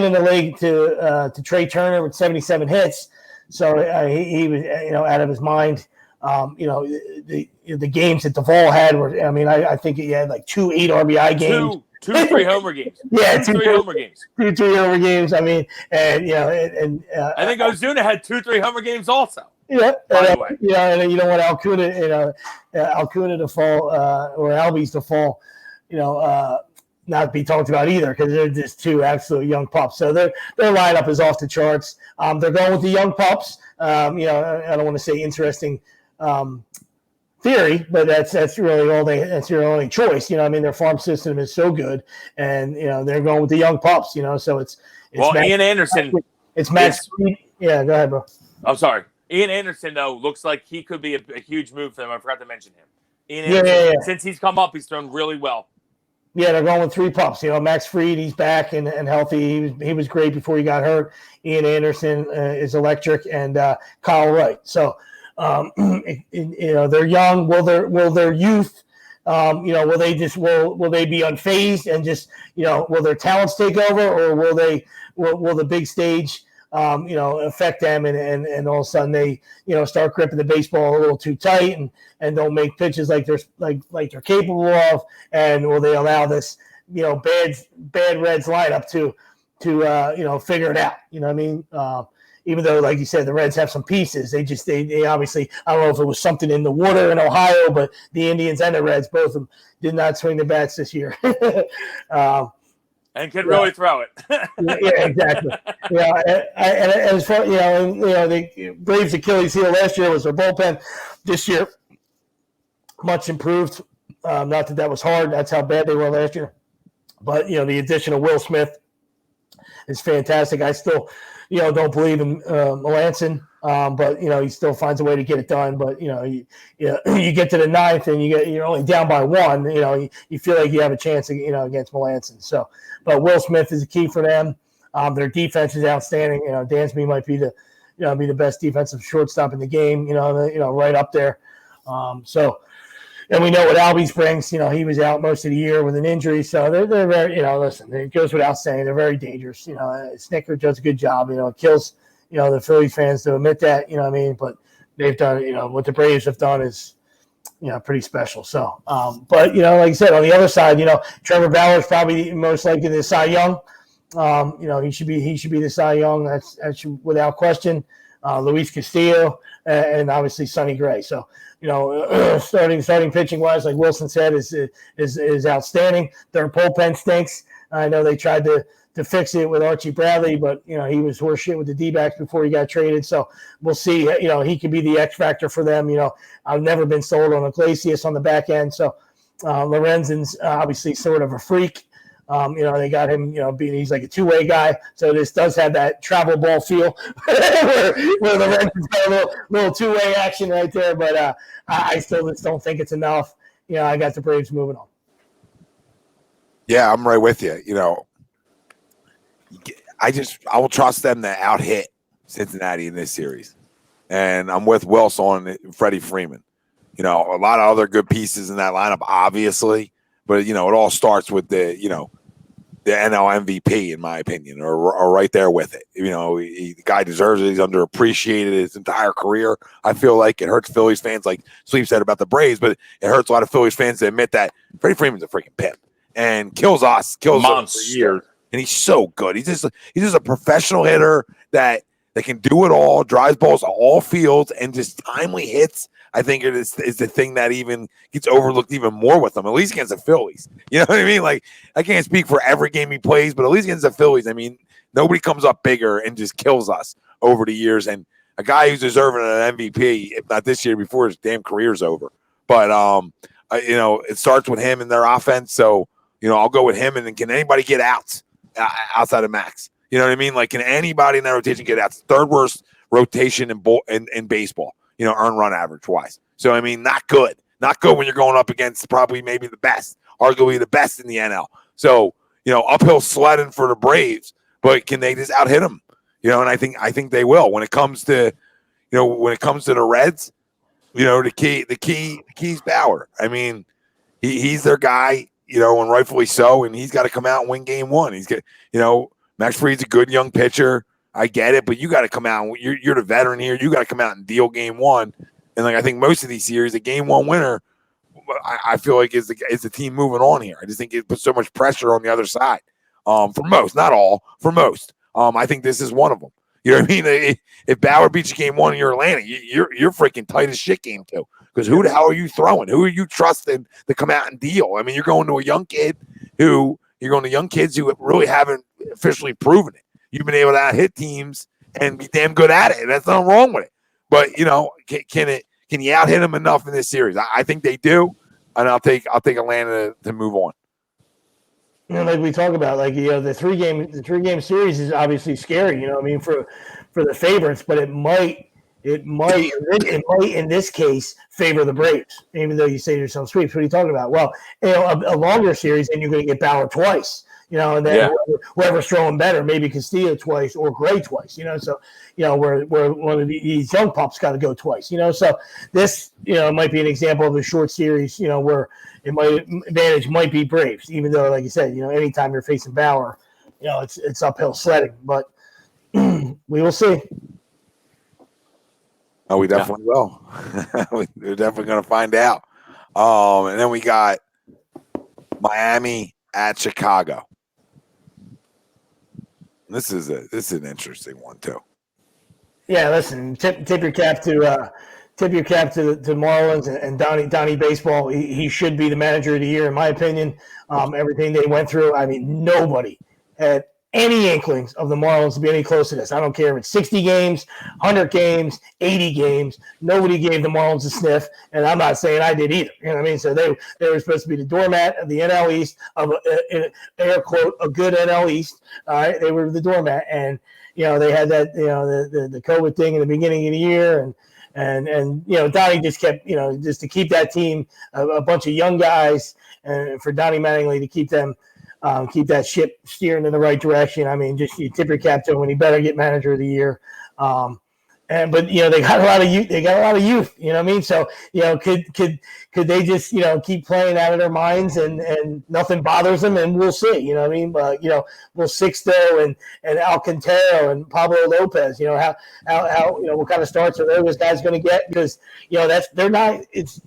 in the league to Trey Turner with 77 hits. So he was out of his mind. The games that Duvall had were, I think he had like 2 8 RBI games. Two 3 homer games. Yeah, 2 3 homer games. 2 3 homer games. I think Ozuna had 2 3 homer games also. Yeah, by the way. And you don't want Alcuna to fall or Albies to fall, not be talked about either because they're just 2 absolute young pups. So their lineup is off the charts. They're going with the young pups. I don't want to say interesting theory, but that's really that's your only choice. Their farm system is so good, and they're going with the young pups. So it's Ian Anderson. It's Max. Yeah, go ahead, bro. I'm sorry. Ian Anderson though looks like he could be a huge move for them. I forgot to mention him. Ian Anderson, since he's come up, he's thrown really well. Yeah, they're going with 3 pups. Max Fried, he's back and healthy. He was great before he got hurt. Ian Anderson is electric, and Kyle Wright. So, they're young. Will their youth Will they will they be unfazed and just, will their talents take over, or will the big stage, affect them and all of a sudden they, start gripping the baseball a little too tight and don't make pitches like they're capable of, and will they allow this, bad Reds lineup to figure it out? You know what I mean? Even though, like you said, the Reds have some pieces, they obviously, I don't know if it was something in the water in Ohio, but the Indians and the Reds, both of them, did not swing the bats this year. And can really throw it. Yeah, exactly. And as far the Braves' Achilles heel last year was their bullpen. This year, much improved. Not that was hard. That's how bad they were last year. But the addition of Will Smith is fantastic. I still, don't believe in Melanson, but he still finds a way to get it done. But you get to the ninth and you're only down by one. You feel like you have a chance, against Melanson. So, but Will Smith is a key for them. Their defense is outstanding. Dansby might be the best defensive shortstop in the game. Right up there. And we know what Albies brings. He was out most of the year with an injury, so they're very. Listen, it goes without saying they're very dangerous. Snicker does a good job. It kills the Phillies fans to admit that. You know what I mean? But they've done. What the Braves have done is pretty special. So, but like I said, on the other side, Trevor Bauer is probably most likely the Cy Young. He should be the Cy Young. That's without question. Luis Castillo and obviously Sonny Gray. So. Starting pitching wise, like Wilson said, is outstanding. Their bullpen stinks. I know they tried to fix it with Archie Bradley, but he was horseshit with the D-backs before he got traded. So we'll see. He could be the X factor for them. I've never been sold on Iglesias on the back end. So Lorenzen's obviously sort of a freak. They got him, he's like a two-way guy. So this does have that travel ball feel where Lorenzen's got a little two-way action right there. But I still just don't think it's enough. I got the Braves moving on. Yeah, I'm right with you. I will trust them to out-hit Cincinnati in this series. And I'm with Wilson on Freddie Freeman. A lot of other good pieces in that lineup, obviously. But, it all starts with the NL MVP, in my opinion, or right there with it. The guy deserves it. He's underappreciated his entire career. I feel like it hurts Phillies fans, like Sleep said about the Braves, but it hurts a lot of Phillies fans to admit that Freddie Freeman's a freaking pimp and kills us for years. And he's so good. He's just a professional hitter that can do it all, drives balls to all fields, and just timely hits. I think it is the thing that even gets overlooked even more with him, at least against the Phillies. You know what I mean? Like, I can't speak for every game he plays, but at least against the Phillies, I mean, nobody comes up bigger and just kills us over the years. And a guy who's deserving an MVP, if not this year, before his damn career's over. But, it starts with him and their offense. So, I'll go with him. And then can anybody get outs outside of Max? You know what I mean? Like, can anybody in that rotation get outs? Third worst rotation in baseball. Earn run average wise. So, I mean, not good. Not good when you're going up against probably maybe the best, arguably the best in the NL. So, uphill sledding for the Braves, but can they just out hit them? And I think they will. When it comes to, the Reds, the key's Bauer. I mean, he's their guy, and rightfully so, and he's got to come out and win game one. He's got, Max Fried's a good young pitcher. I get it, but you got to come out. You're the veteran here. You got to come out and deal game one. And I think most of these series, the game one winner, I feel like is the team moving on here. I just think it puts so much pressure on the other side. For most, not all, for most. I think this is one of them. You know what I mean? If Bauer beats you game one and you're Atlanta, you're freaking tight as shit game two. Because who the hell are you throwing? Who are you trusting to come out and deal? I mean, you're going to a young kid you're going to young kids who really haven't officially proven it. You've been able to out-hit teams and be damn good at it. That's nothing wrong with it. But, can you out-hit them enough in this series? I think they do, and I'll take Atlanta to move on. Like we talk about, the three game series is obviously scary. For the favorites, but it might in this case favor the Braves, even though you say there's some sweeps. What are you talking about? Well, a longer series, and you're going to get Bauer twice. And then whoever's throwing better, maybe Castillo twice or Gray twice, so, where one of these young pups got to go twice, so this, might be an example of a short series, where advantage might be Braves, even though, like you said, anytime you're facing Bauer, it's uphill sledding, but we will see. Oh, we definitely will. We're definitely going to find out. And then we got Miami at Chicago. This is an interesting one too. Yeah, listen, tip your cap to Marlins and Donnie Baseball. He should be the manager of the year, in my opinion. Everything they went through, I mean, nobody had any inklings of the Marlins to be any close to this. I don't care if it's 60 games, 100 games, 80 games. Nobody gave the Marlins a sniff, and I'm not saying I did either. You know what I mean? So they were supposed to be the doormat of the NL East, of air quote, a good NL East. All right, they were the doormat, and they had that the COVID thing in the beginning of the year, and Donnie just kept just to keep that team a bunch of young guys, and for Donnie Mattingly to keep them. Keep that ship steering in the right direction. I mean, just you tip your cap to him when he better get manager of the year. But they got a lot of youth. They got a lot of youth. You know what I mean? So could they just keep playing out of their minds and nothing bothers them, and we'll see. You know what I mean? But will Sixto and Alcantara and Pablo Lopez. How what kind of starts are those guys going to get? Because they're not. It's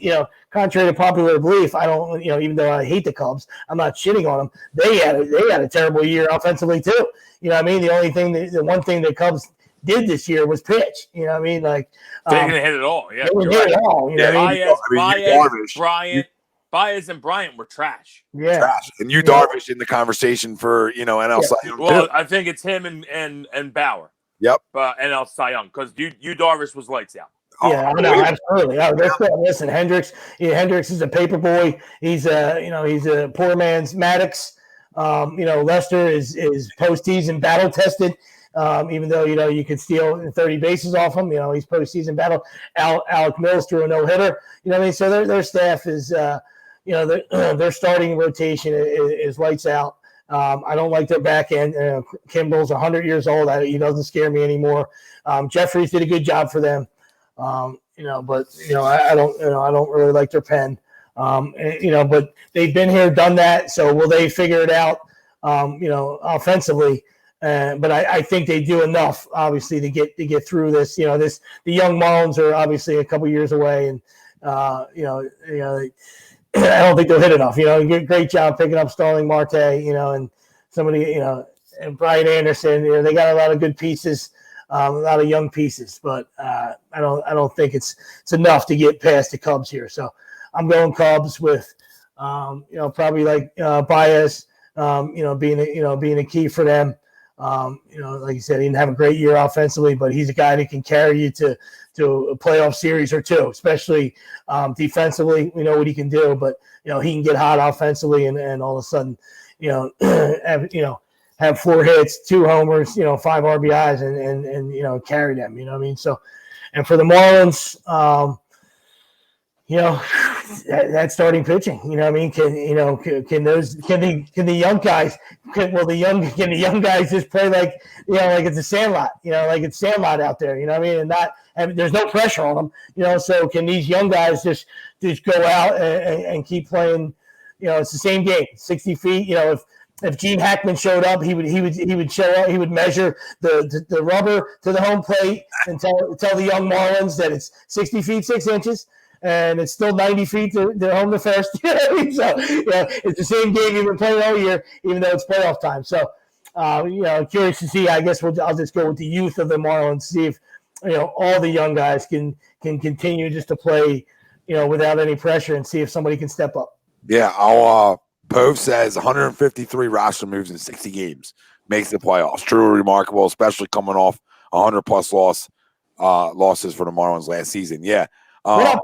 contrary to popular belief, I don't. Even though I hate the Cubs, I'm not shitting on them. They had a terrible year offensively too. You know what I mean? The one thing the Cubs did this year was pitch. You know what I mean? Like they didn't hit it all. Yeah, they did it all. You know what I mean? Baez and Bryant were trash. Yeah, trash. And Darvish in the conversation for NL Cy Young. Well, too. I think it's him and Bauer. Yep. NL Cy Young, because Darvish was lights out. Yeah, no, absolutely. Listen, Hendricks is a paper boy. He's a poor man's Maddox. Lester is postseason battle tested. Even though you could steal 30 bases off him, he's postseason battle. Alec Mills threw a no hitter. You know what I mean? So their staff is, their starting rotation is lights out. I don't like their back end. Kimbrel's 100 years old. He doesn't scare me anymore. Jeffries did a good job for them. But I don't really like their pen. But they've been here, done that. So will they figure it out? Offensively. But I think they do enough, obviously, to get through this. The young Marlins are obviously a couple years away, and I don't think they'll hit enough. Great job picking up Starling Marte, and somebody, and Brian Anderson. They got a lot of good pieces, a lot of young pieces, but I don't think it's enough to get past the Cubs here. So I'm going Cubs with, probably like Baez, being a key for them. Like you said, he didn't have a great year offensively, but he's a guy that can carry you to a playoff series or two, especially defensively. We know what he can do, but he can get hot offensively and all of a sudden, have 4 hits, 2 homers, 5 RBIs and carry them. You know what I mean? So, and for the Marlins, that starting pitching, can the young guys, can the young guys just play like it's a sandlot, like it's sandlot out there, you know what I mean? And there's no pressure on them, so can these young guys just go out and keep playing, it's the same game, 60 feet, if Gene Hackman showed up, he would show up, he would measure the rubber to the home plate and tell the young Marlins that it's 60 feet, 6 inches. And it's still 90 feet to home to first. So, it's the same game you've been playing all year, even though it's playoff time. So, curious to see. I guess I'll just go with the youth of the Marlins, see if all the young guys can continue just to play, without any pressure, and see if somebody can step up. Yeah, Pove says 153 roster moves in 60 games makes the playoffs. Truly remarkable, especially coming off 100+ losses for the Marlins last season. Yeah. And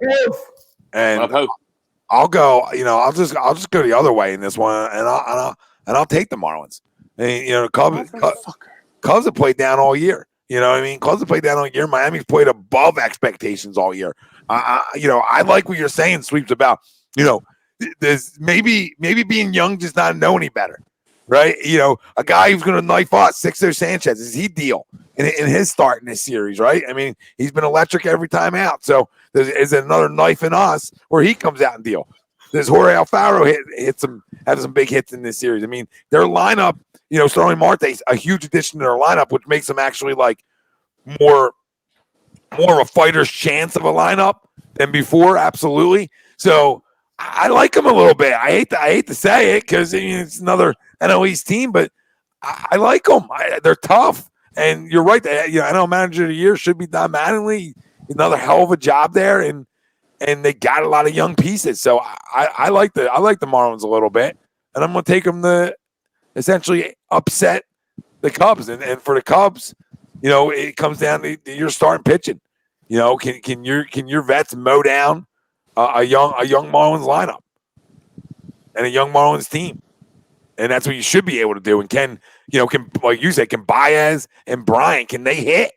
I'll go. I'll just go the other way in this one, and I'll take the Marlins. Cubs have played down all year. You know what I mean? Cubs have played down all year. Miami's played above expectations all year. I like what you're saying, Sweeps, about there's maybe being young does not know any better. right? A guy who's going to knife us, Sixto Sanchez, is he deal in his start in this series, right? I mean, he's been electric every time out. So is another knife in us where he comes out and deal. Does Jorge Alfaro have some big hits in this series? I mean, their lineup, Starling Marte's a huge addition to their lineup, which makes them actually like more of a fighter's chance of a lineup than before. Absolutely. So I like them a little bit. I hate to say it because it's another NL East team, but I like them. They're tough. And you're right. NL Manager of the Year should be Don Mattingly. Another hell of a job there, and they got a lot of young pieces. So I like the Marlins a little bit, and I'm going to take them to essentially upset the Cubs. And for the Cubs, it comes down to your starting pitching. Can your vets mow down a young Marlins lineup and a young Marlins team? And that's what you should be able to do. And can like you said, can Baez and Bryant, can they hit?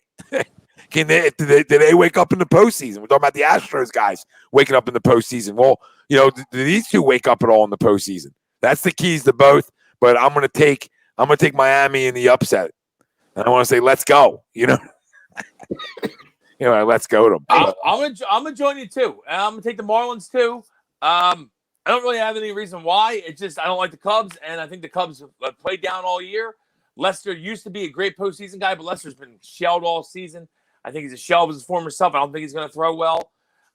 Do they wake up in the postseason? We're talking about the Astros guys waking up in the postseason. Well, do these two wake up at all in the postseason? That's the keys to both. But I'm gonna take Miami in the upset, and I want to say let's go. Let's go to them. I'm gonna join you too. I'm gonna take the Marlins too. I don't really have any reason why. It's just I don't like the Cubs, and I think the Cubs have played down all year. Lester used to be a great postseason guy, but Lester's been shelled all season. I think he's a shell of his former self. I don't think he's going to throw well.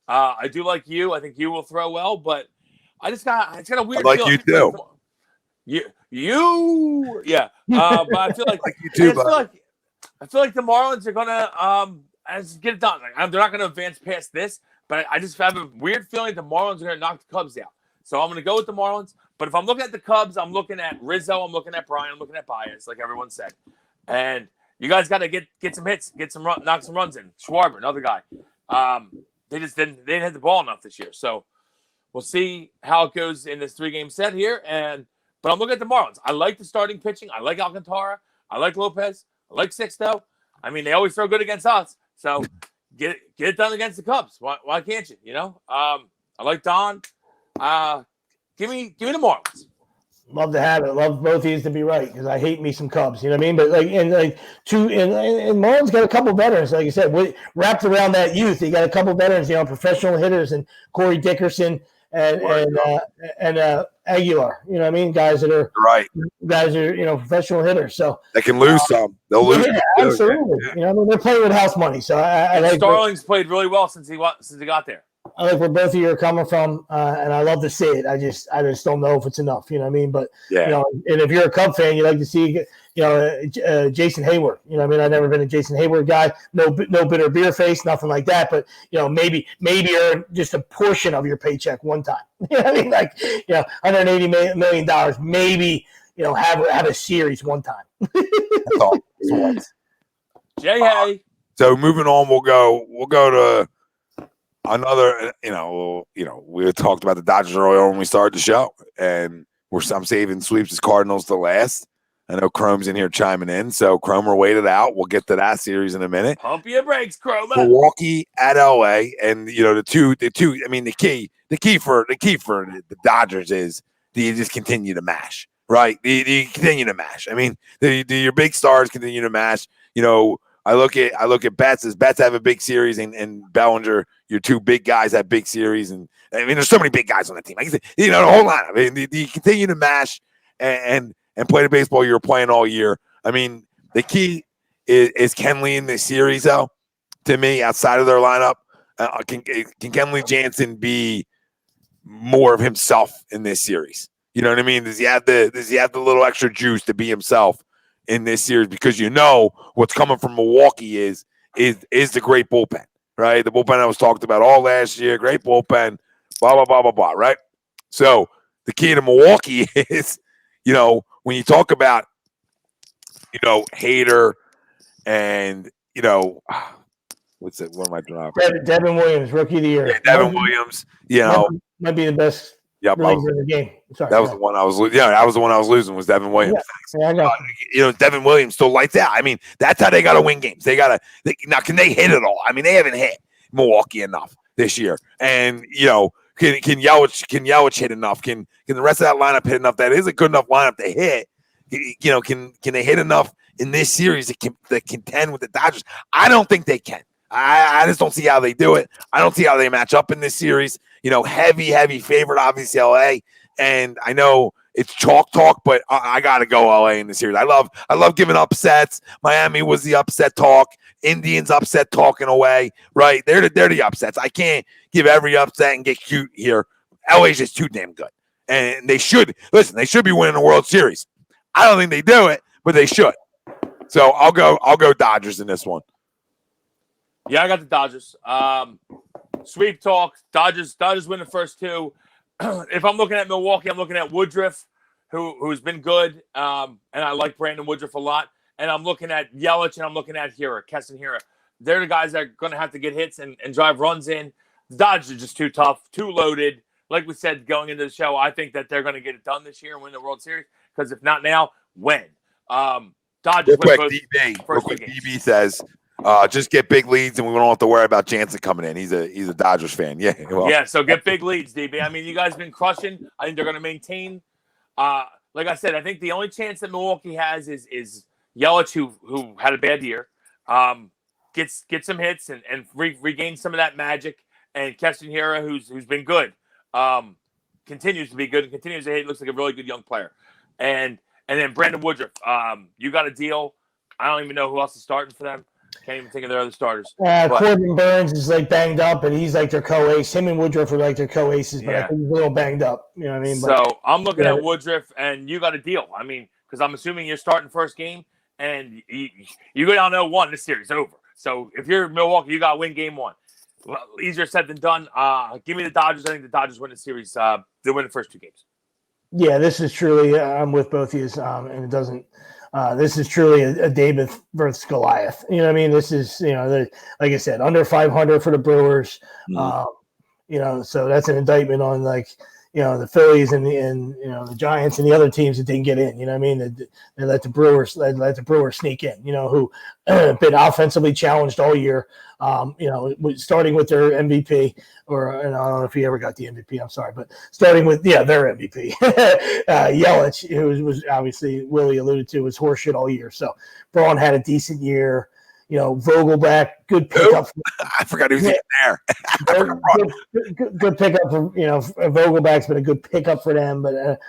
I do like you. I think you will throw well, but it's got a weird. I like feeling. You too. Yeah. But I feel like you too. I feel like the Marlins are going to get it done. Like, they're not going to advance past this, but I just have a weird feeling the Marlins are going to knock the Cubs out. So I'm going to go with the Marlins. But if I'm looking at the Cubs, I'm looking at Rizzo, I'm looking at Bryant, I'm looking at Baez, like everyone said, and you guys got to get some hits, knock some runs in. Schwarber, another guy. They didn't hit the ball enough this year. So we'll see how it goes in this 3-game set here. But I'm looking at the Marlins. I like the starting pitching. I like Alcantara. I like Lopez. I like Sixto. I mean, they always throw good against us. So get it done against the Cubs. Why can't you? I like Don. Give me the Marlins. Love to have it. Love both of these to be right because I hate me some Cubs. You know what I mean? But and Marlins got a couple veterans, like you said, wrapped around that youth. You got a couple veterans, professional hitters, and Corey Dickerson and Aguilar. You know what I mean? Guys that are right. Guys are professional hitters. So they can lose some. They'll lose. Yeah, absolutely. Yeah. They're playing with house money. So I like Starling's played really well since he got there. I like where both of you are coming from, and I love to see it. I just don't know if it's enough. You know what I mean? But yeah. And if you're a Cub fan, you like to see Jason Hayward. You know what I mean? I've never been a Jason Hayward guy. No bitter beer face, nothing like that. But maybe earn just a portion of your paycheck one time. You know what I mean? Like $180 million. Maybe have a series one time. That's all. Jay Hay. So moving on, we'll go to another, we had talked about the Dodgers earlier when we started the show, and I'm saving sweeps as Cardinals to last. I know Chrome's in here chiming in, so Chromer waited out. We'll get to that series in a minute. Pump your brakes, Chromer. Milwaukee at LA, and the two. I mean, the key for the Dodgers is, do you just continue to mash, right? Do you continue to mash? I mean, do your big stars continue to mash? I look at Betts as Betts have a big series, and Bellinger, your two big guys have big series, and I mean there's so many big guys on the team. Like the whole lineup. I mean, do you continue to mash and play the baseball you're playing all year? I mean, the key is Kenley in this series, though. To me, outside of their lineup, can Kenley Jansen be more of himself in this series? You know what I mean? Does he have the little extra juice to be himself in this series? Because what's coming from Milwaukee is the great bullpen, right? The bullpen I was talked about all last year, great bullpen, blah, blah, blah, blah, blah, right? So the key to Milwaukee is, when you talk about, Hader and, what's it? What am I dropping? Devin Williams, rookie of the year. Yeah, Devin Williams, might be the best. Yep, reliever in the game. Sorry, that was the one I was. Yeah, that was the one I was losing. Was Devin Williams? Yeah, I know. Devin Williams still lights out. I mean, that's how they got to win games. Now. Can they hit it all? I mean, they haven't hit Milwaukee enough this year. And can Yelich hit enough? Can the rest of that lineup hit enough? That is a good enough lineup to hit. Can they hit enough in this series to contend with the Dodgers? I don't think they can. I just don't see how they do it. I don't see how they match up in this series. Heavy favorite, obviously LA, and I know it's chalk talk, but I got to go LA in the series. I love giving upsets. Miami was the upset talk. Indians upset talk in a way, right? They're the upsets. I can't give every upset and get cute here. LA's just too damn good, and they should be winning the World Series. I don't think they do it, but they should. So I'll go Dodgers in this one. Yeah, I got the Dodgers. Sweep talk. Dodgers win the first two. If I'm looking at Milwaukee, I'm looking at Woodruff, who's been good, and I like Brandon Woodruff a lot. And I'm looking at Yelich, and I'm looking at Keston Hiura. They're the guys that are going to have to get hits and drive runs in. The Dodgers are just too tough, too loaded. Like we said going into the show, I think that they're going to get it done this year and win the World Series. Because if not now, when? Dodgers Real win both quick, DB says, just get big leads, and we don't have to worry about Jansen coming in. He's a Dodgers fan. Yeah. Well. Yeah, so get big leads, DB. I mean, you guys have been crushing. I think they're going to maintain. Like I said, I think the only chance that Milwaukee has is Yelich, who had a bad year, gets some hits and regain some of that magic, and Keston Hiura, who's been good, continues to be good and continues to hit. Looks like a really good young player, and then Brandon Woodruff. You got a deal. I don't even know who else is starting for them. Can't even think of their other starters. Corbin Burns is banged up, and he's their co-ace. Him and Woodruff are their co-aces, but I think he's a little banged up. You know what I mean? So I'm looking at Woodruff, and you got a deal. I mean, because I'm assuming you're starting first game, and you go down 0-1, this series is over. So if you're Milwaukee, you got to win game one. Well, easier said than done. Give me the Dodgers. I think the Dodgers win the series. They win the first two games. Yeah, this is truly. I'm with both of you, and it doesn't. This is truly a David versus Goliath. You know what I mean? This is, like I said, under 500 for the Brewers. So that's an indictment on the Phillies and the Giants and the other teams that didn't get in. You know what I mean? They let the Brewers sneak in. Who been offensively challenged all year. Starting with their MVP, or I don't know if he ever got the MVP. I'm sorry, but starting with their MVP, Yelich, who was obviously Willie alluded to, was horseshit all year. So Braun had a decent year. Vogelback, good pickup. I forgot he was even there. good pickup for Vogelback's been a good pickup for them, but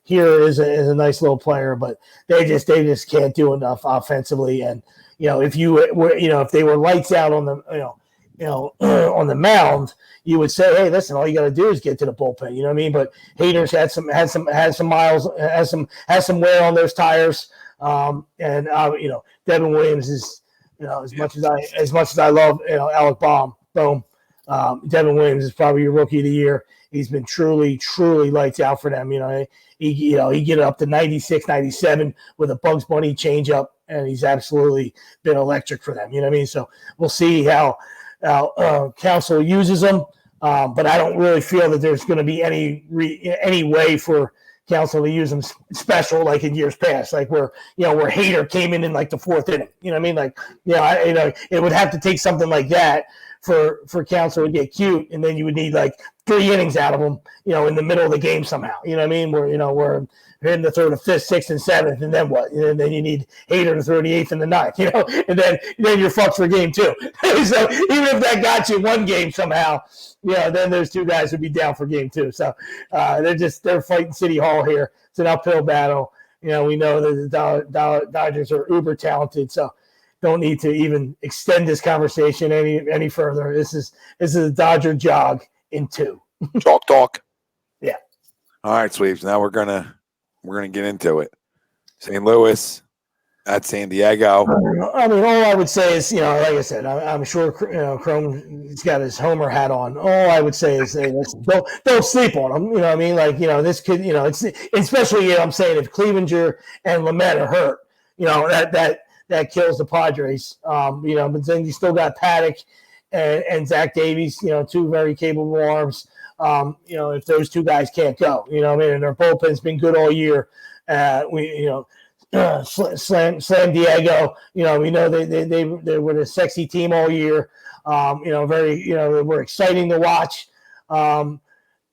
here is a nice little player, but they just can't do enough offensively. And if they were lights out on the on the mound, you would say, hey, listen, all you got to do is get to the bullpen. You know what I mean? But Hader's had some miles, has some wear on those tires. Devin Williams is, as much as I love, Alec Bohm, Devin Williams is probably your rookie of the year. He's been truly lights out for them. He get up to 96, 97 with a Bugs Bunny changeup, and he's absolutely been electric for them. You know what I mean? So we'll see how Counsell uses them, but I don't really feel that there's going to be any way for Counsell to use them special like in years past, where Hader came in the fourth inning. You know what I mean? It would have to take something like that for Counsell to get cute, and then you would need 3 innings out of him, in the middle of the game somehow. You know what I mean? Where we're in the third, and fifth, sixth, and seventh, and then what? And then you need Hader to throw the eighth and the ninth, and then you're fucked for game two. So even if that got you one game somehow, then those two guys would be down for game two. So they're fighting City Hall here. It's an uphill battle. We know that the Dodgers are uber talented, so don't need to even extend this conversation any further. This is a Dodger jog in 2. Chalk talk. Yeah. All right, Sweeps. Now we're gonna get into it. St. Louis at San Diego. I mean, all I would say is, like I said, I'm sure Chrome's got his Homer hat on. All I would say is, hey, listen, don't sleep on him. You know what I mean? This could, it's especially, I'm saying if Clevenger and Lamet are hurt, that kills the Padres. But then you still got Paddock and Zach Davies, two very capable arms. If those two guys can't go, and their bullpen's been good all year. Slam Diego, we know they were a sexy team all year. We're exciting to watch,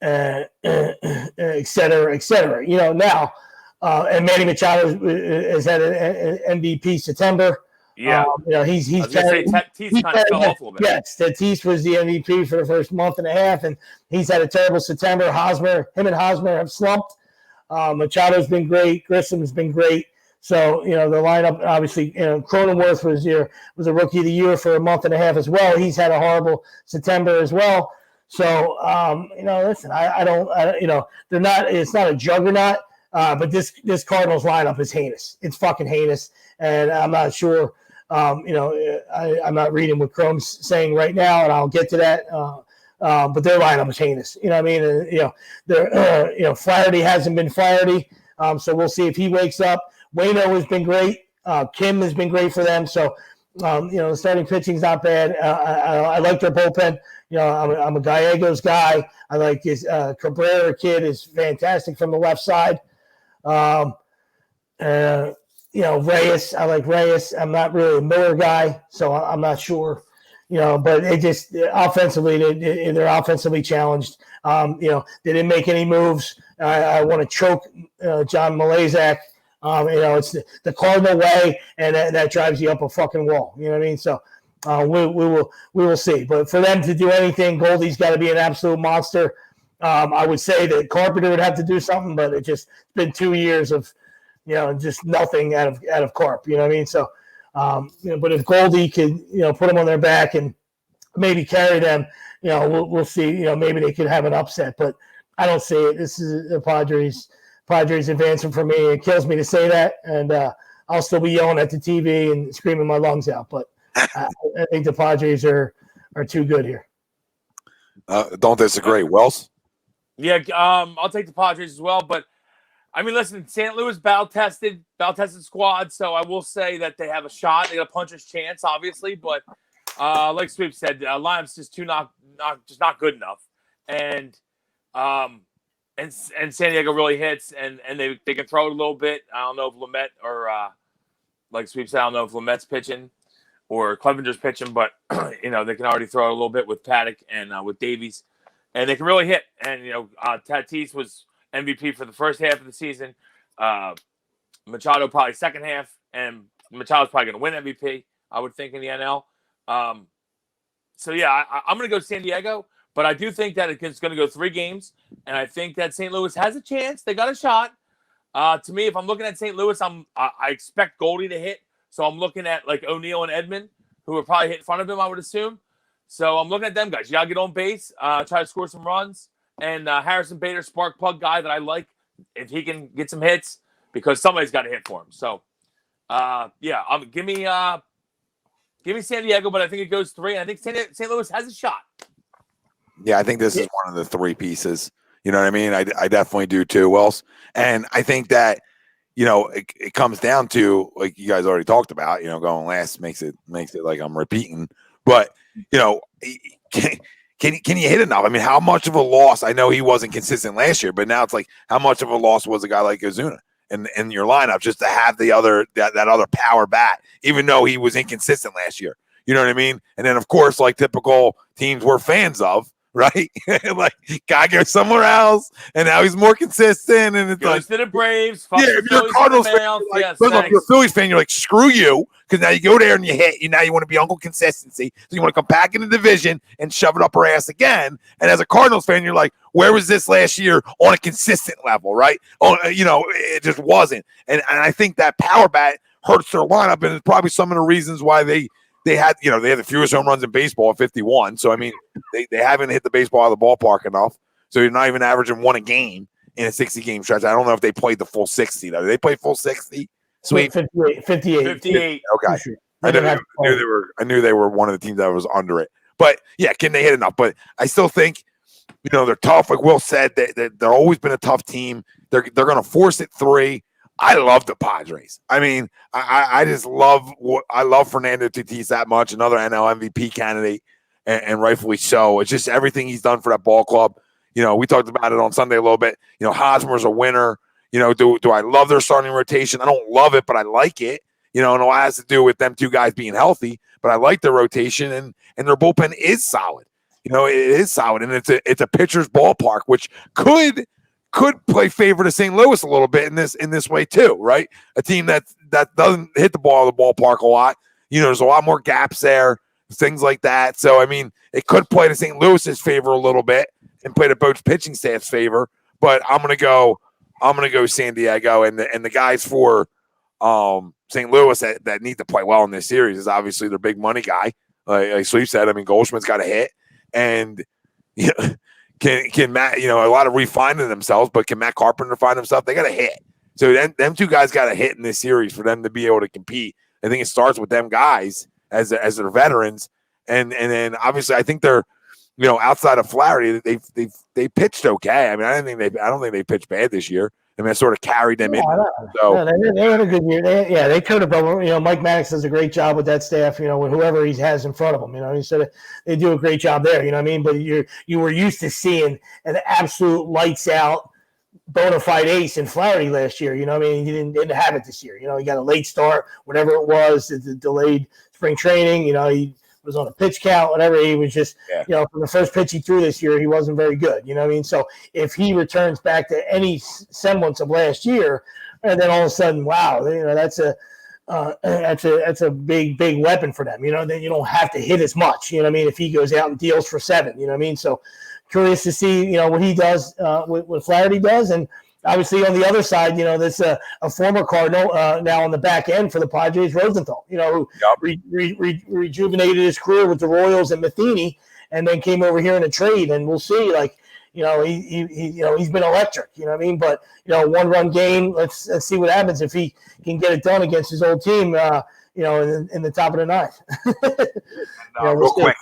et cetera, et cetera. Now, And Manny Machado has had an MVP September. Yeah. He's I was gonna say Tatis kind of fell off a little bit. Yes, Tatis was the MVP for the first month and a half, and he's had a terrible September. Him and Hosmer have slumped. Machado's been great. Grissom's been great. So, the lineup, obviously, Cronenworth was a rookie of the year for a month and a half as well. He's had a horrible September as well. So, listen, they're not, it's not a juggernaut, but this Cardinals lineup is heinous. It's fucking heinous. And I'm not sure, I'm not reading what Chrome's saying right now, and I'll get to that. But their lineup is heinous. You know what I mean? Flaherty hasn't been Flaherty. So we'll see if he wakes up. Waino has been great. Kim has been great for them. So, the starting pitching's not bad. I like their bullpen. I'm a Gallegos guy. I like his Cabrera kid is fantastic from the left side. Reyes. I like Reyes. I'm not really a Miller guy, so I'm not sure. But it just offensively, they're offensively challenged. They didn't make any moves. I want to choke John Malazak. It's the Cardinal way, and that drives you up a fucking wall. You know what I mean? So we will see. But for them to do anything, Goldie's got to be an absolute monster. I would say that Carpenter would have to do something, but it's been 2 years of just nothing out of Carp. You know what I mean? So. But if Goldie could, put them on their back and maybe carry them, we'll see. Maybe they could have an upset, but I don't see it. This is the Padres advancing for me. It kills me to say that, and I'll still be yelling at the TV and screaming my lungs out. But I think the Padres are too good here. Don't disagree, Wells. Yeah, I'll take the Padres as well, but. I mean, listen, St. Louis battle-tested squad, so I will say that they have a shot. They got a puncher's chance, obviously, but like Sweep said, lineup's just not good enough. And San Diego really hits, and they can throw it a little bit. I don't know if Lamet or like Sweep said, I don't know if Lamet's pitching or Clevenger's pitching, but they can already throw it a little bit with Paddock and with Davies, and they can really hit. And Tatis was MVP for the first half of the season. Machado probably second half, and Machado's probably going to win MVP, I would think, in the NL. I'm going to go San Diego, but I do think that it's going to go 3 games, and I think that St. Louis has a chance. They got a shot. To me, if I'm looking at St. Louis, I expect Goldie to hit, so I'm looking at like O'Neill and Edman, who will probably hit in front of him, I would assume. So I'm looking at them guys. You got to get on base, try to score some runs. And Harrison Bader, spark plug guy that I like, if he can get some hits, because somebody's got to hit for him. So, give me San Diego, but I think it goes 3. And I think St. Louis has a shot. Yeah, I think this is one of the 3 pieces. You know what I mean? I definitely do too, Wells. And I think that it comes down to, like you guys already talked about, going last makes it like I'm repeating, but Can you hit enough? I mean, how much of a loss? I know he wasn't consistent last year, but now it's like, how much of a loss was a guy like Ozuna in your lineup just to have that other power bat, even though he was inconsistent last year? You know what I mean? And then, of course, like typical teams we're fans of, right? Like, guy goes somewhere else, and now he's more consistent. And it's goes to the Braves. If you're a Cardinals fan, if you're a Phillies fan, you're like, screw you, because now you go there and you hit. Now you want to be Uncle Consistency, so you want to come back in the division and shove it up her ass again. And as a Cardinals fan, you're like, where was this last year on a consistent level, right? It just wasn't. And I think that power bat hurts their lineup, and it's probably some of the reasons why they had the fewest home runs in baseball at 51. So, I mean, they haven't hit the baseball out of the ballpark enough. So you're not even averaging 1 a game in a 60-game stretch. I don't know if they played the full 60, though. Did they play full 60? Sweet. 58. Okay. I knew they were one of the teams that was under it. But, yeah, can they hit enough? But I still think, they're tough. Like Will said, they're always been a tough team. They're going to force it 3. I love the Padres. I mean, I just love Fernando Tatis that much, another NL MVP candidate, and rightfully so. It's just everything he's done for that ball club. We talked about it on Sunday a little bit. Hosmer's a winner. Do I love their starting rotation? I don't love it, but I like it. And it has to do with them 2 guys being healthy, but I like their rotation, and their bullpen is solid. It is solid, and it's a pitcher's ballpark, which could could play favor to St. Louis a little bit in this way too, right? A team that doesn't hit the ball at the ballpark a lot. There's a lot more gaps there, things like that. So I mean, it could play to St. Louis's favor a little bit and play to both pitching staff's favor. But I'm gonna go San Diego, and the guys for St. Louis that need to play well in this series is obviously their big money guy. Like Sleep said, I mean, Goldschmidt's got a hit, and can Matt, a lot of refining themselves, but can Matt Carpenter find himself? They got a hit. So them two guys got a hit in this series for them to be able to compete. I think it starts with them guys as their veterans, and then obviously I think they're, outside of Flaherty, they pitched okay. I mean, I don't think they pitched bad this year. I mean, I sort of carried them in. So they had a good year. They turned it over. Mike Maddox does a great job with that staff. With whoever he has in front of him. He said they do a great job there. You know what I mean? But you were used to seeing an absolute lights out, bona fide ace in Flaherty last year. You know what I mean? He didn't have it this year. He got a late start, whatever it was, the delayed spring training. He was on a pitch count, whatever. He was just, from the first pitch he threw this year, he wasn't very good. You know what I mean? So if he returns back to any semblance of last year, and then all of a sudden, wow, that's a big weapon for them. Then you don't have to hit as much. You know what I mean? If he goes out and deals for 7, you know what I mean? So curious to see, what he does, what Flaherty does, and obviously, on the other side, there's a former Cardinal now on the back end for the Padres, Rosenthal, who rejuvenated his career with the Royals and Matheny, and then came over here in a trade. And we'll see, he's been electric, you know what I mean? But, 1-run game, let's see what happens if he can get it done against his old team, in the top of the ninth. Real quick,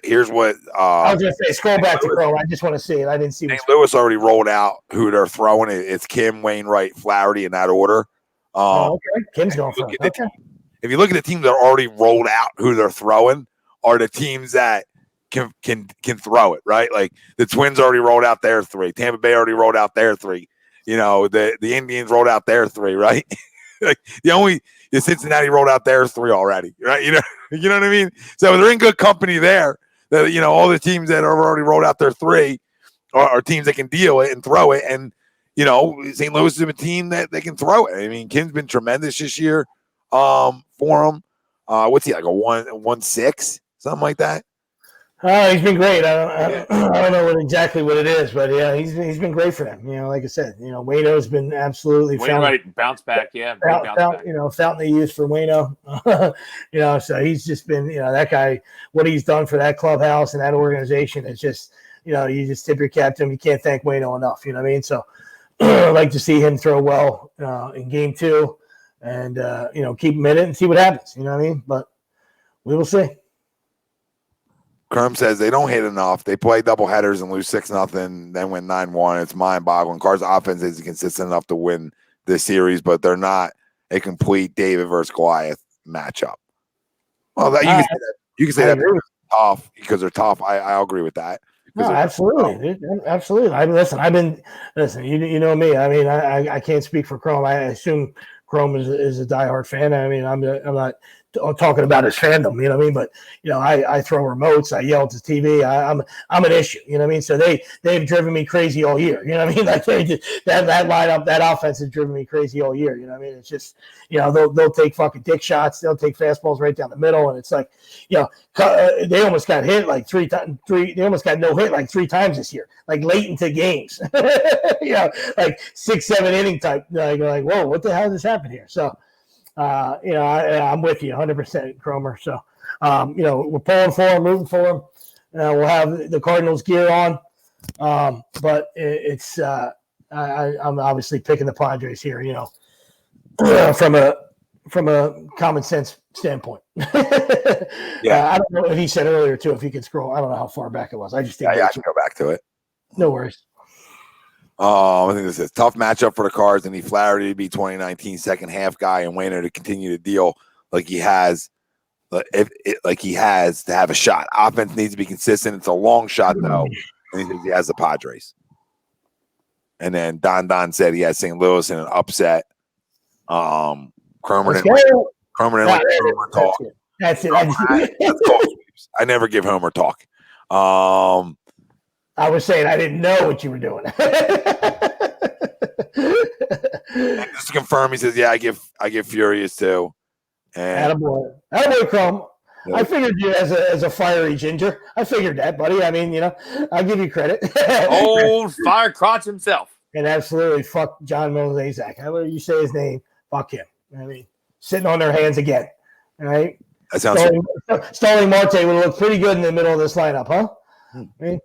here's what I was going to say. Scroll back to Crow. I just want to see it. I didn't see. St. Louis already rolled out who they're throwing. It's Kim, Wainwright, Flaherty in that order. Okay. Kim's going for it. Okay. If you look at the teams that are already rolled out, who they're throwing are the teams that can throw it, right? Like the Twins already rolled out their 3. Tampa Bay already rolled out their 3. The Indians rolled out their 3, right? Like the Cincinnati rolled out their 3 already, right? You know what I mean? So they're in good company there. That all the teams that have already rolled out their 3 are teams that can deal it and throw it. And St. Louis is a team that they can throw it. I mean, Kim's been tremendous this year for them. What's he like, a 1.6, something like that? He's been great. I don't know exactly what it is, but yeah, he's been great for them. Like I said, Waino's been absolutely bounce back. Yeah, fountain of youth for Waino. So he's just been, that guy. What he's done for that clubhouse and that organization is just, you just tip your cap to him. You can't thank Waino enough. You know what I mean? So I'd like to see him throw well in game 2, and keep him in it and see what happens. You know what I mean? But we will see. Crum says they don't hit enough. They play double headers and lose 6-0, then win 9-1. It's mind-boggling. Cards' offense isn't consistent enough to win this series, but they're not a complete David versus Goliath matchup. Well, you can say that they're tough because they're tough. I agree with that. No, absolutely, absolutely. I mean, listen. You know me. I mean, I can't speak for Chrome. I assume Chrome is a diehard fan. I mean, I'm not talking about his fandom, you know what I mean? But I throw remotes, I yell at the TV. I'm an issue, you know what I mean? So they've driven me crazy all year, you know what I mean? Like that lineup, that offense has driven me crazy all year, you know what I mean? It's just they'll take fucking dick shots, they'll take fastballs right down the middle, and it's like they almost got hit like 3 times. They almost got no hit like 3 times this year, like late into games, like 6-7 inning type. Like whoa, what the hell just happened here? So. I'm with you 100%, Cromer. So, we're pulling for him, rooting for him. We'll have the Cardinals gear on, but I'm obviously picking the Padres here. From a common sense standpoint. Yeah, I don't know if he said earlier too. If you could scroll, I don't know how far back it was. I just think I can go back to it. No worries. I think this is a tough matchup for the Cards, and Flaherty to be 2019 second half guy, and Wainer to continue to deal like he has, to have a shot. Offense needs to be consistent. It's a long shot though, and he has the Padres. And then Don said he has St. Louis in an upset. Cromer didn't like Homer talk. That's it. That's called sweeps. I never give Homer talk. I was saying I didn't know what you were doing. And just to confirm, he says, "Yeah, I get furious too." And Attaboy, Chrome. Yeah. I figured you as a fiery ginger. I figured that, buddy. I mean, I'll give you credit. Old fire crotch himself. And absolutely fuck John Mozak. However you say his name, fuck him. I mean, sitting on their hands again. All right. that sounds. Starling Marte would look pretty good in the middle of this lineup, huh? I mean,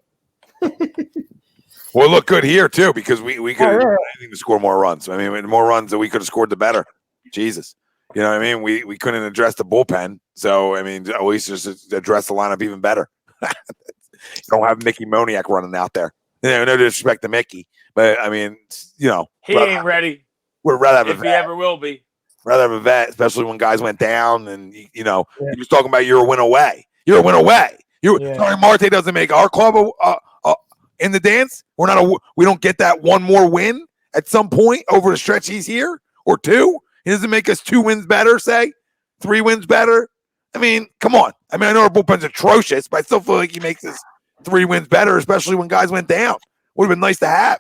Well, it looked good here too because we could have yeah. anything to score more runs. I mean, the more runs that we could have scored, the better. Jesus, you know what I mean? We couldn't address the bullpen, so I mean, at least just address the lineup even better. You don't have Mickey Moniak running out there. No disrespect to Mickey, but I mean, he ain't ready. We'd rather have if he ever will be. Rather have a vet, especially when guys went down, and he was talking about you're a win away. You're a win away. Sorry, Marte doesn't make our club in the dance. We don't get that one more win at some point over the stretch he's here or two. He doesn't make us 2 wins better, say 3 wins better. I mean, come on. I mean, I know our bullpen's atrocious, but I still feel like he makes us 3 wins better, especially when guys went down. Would have been nice to have.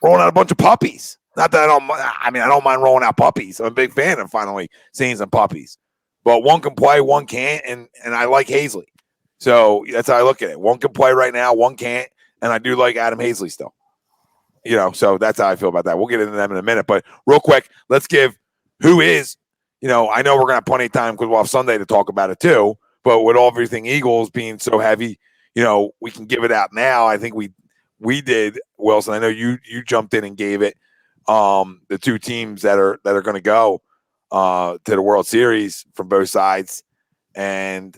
Rolling out a bunch of puppies. Not that I don't mind rolling out puppies. I'm a big fan of finally seeing some puppies. But one can play, one can't, and I like Hazley. So that's how I look at it. One can play right now, one can't, and I do like Adam Hazley still. So that's how I feel about that. We'll get into them in a minute. But real quick, let's give who is, I know we're going to have plenty of time because we'll have Sunday to talk about it too. But with everything Eagles being so heavy, we can give it out now. I think we did, Wilson. I know you jumped in and gave it. The 2 teams that are going to go to the World Series from both sides, and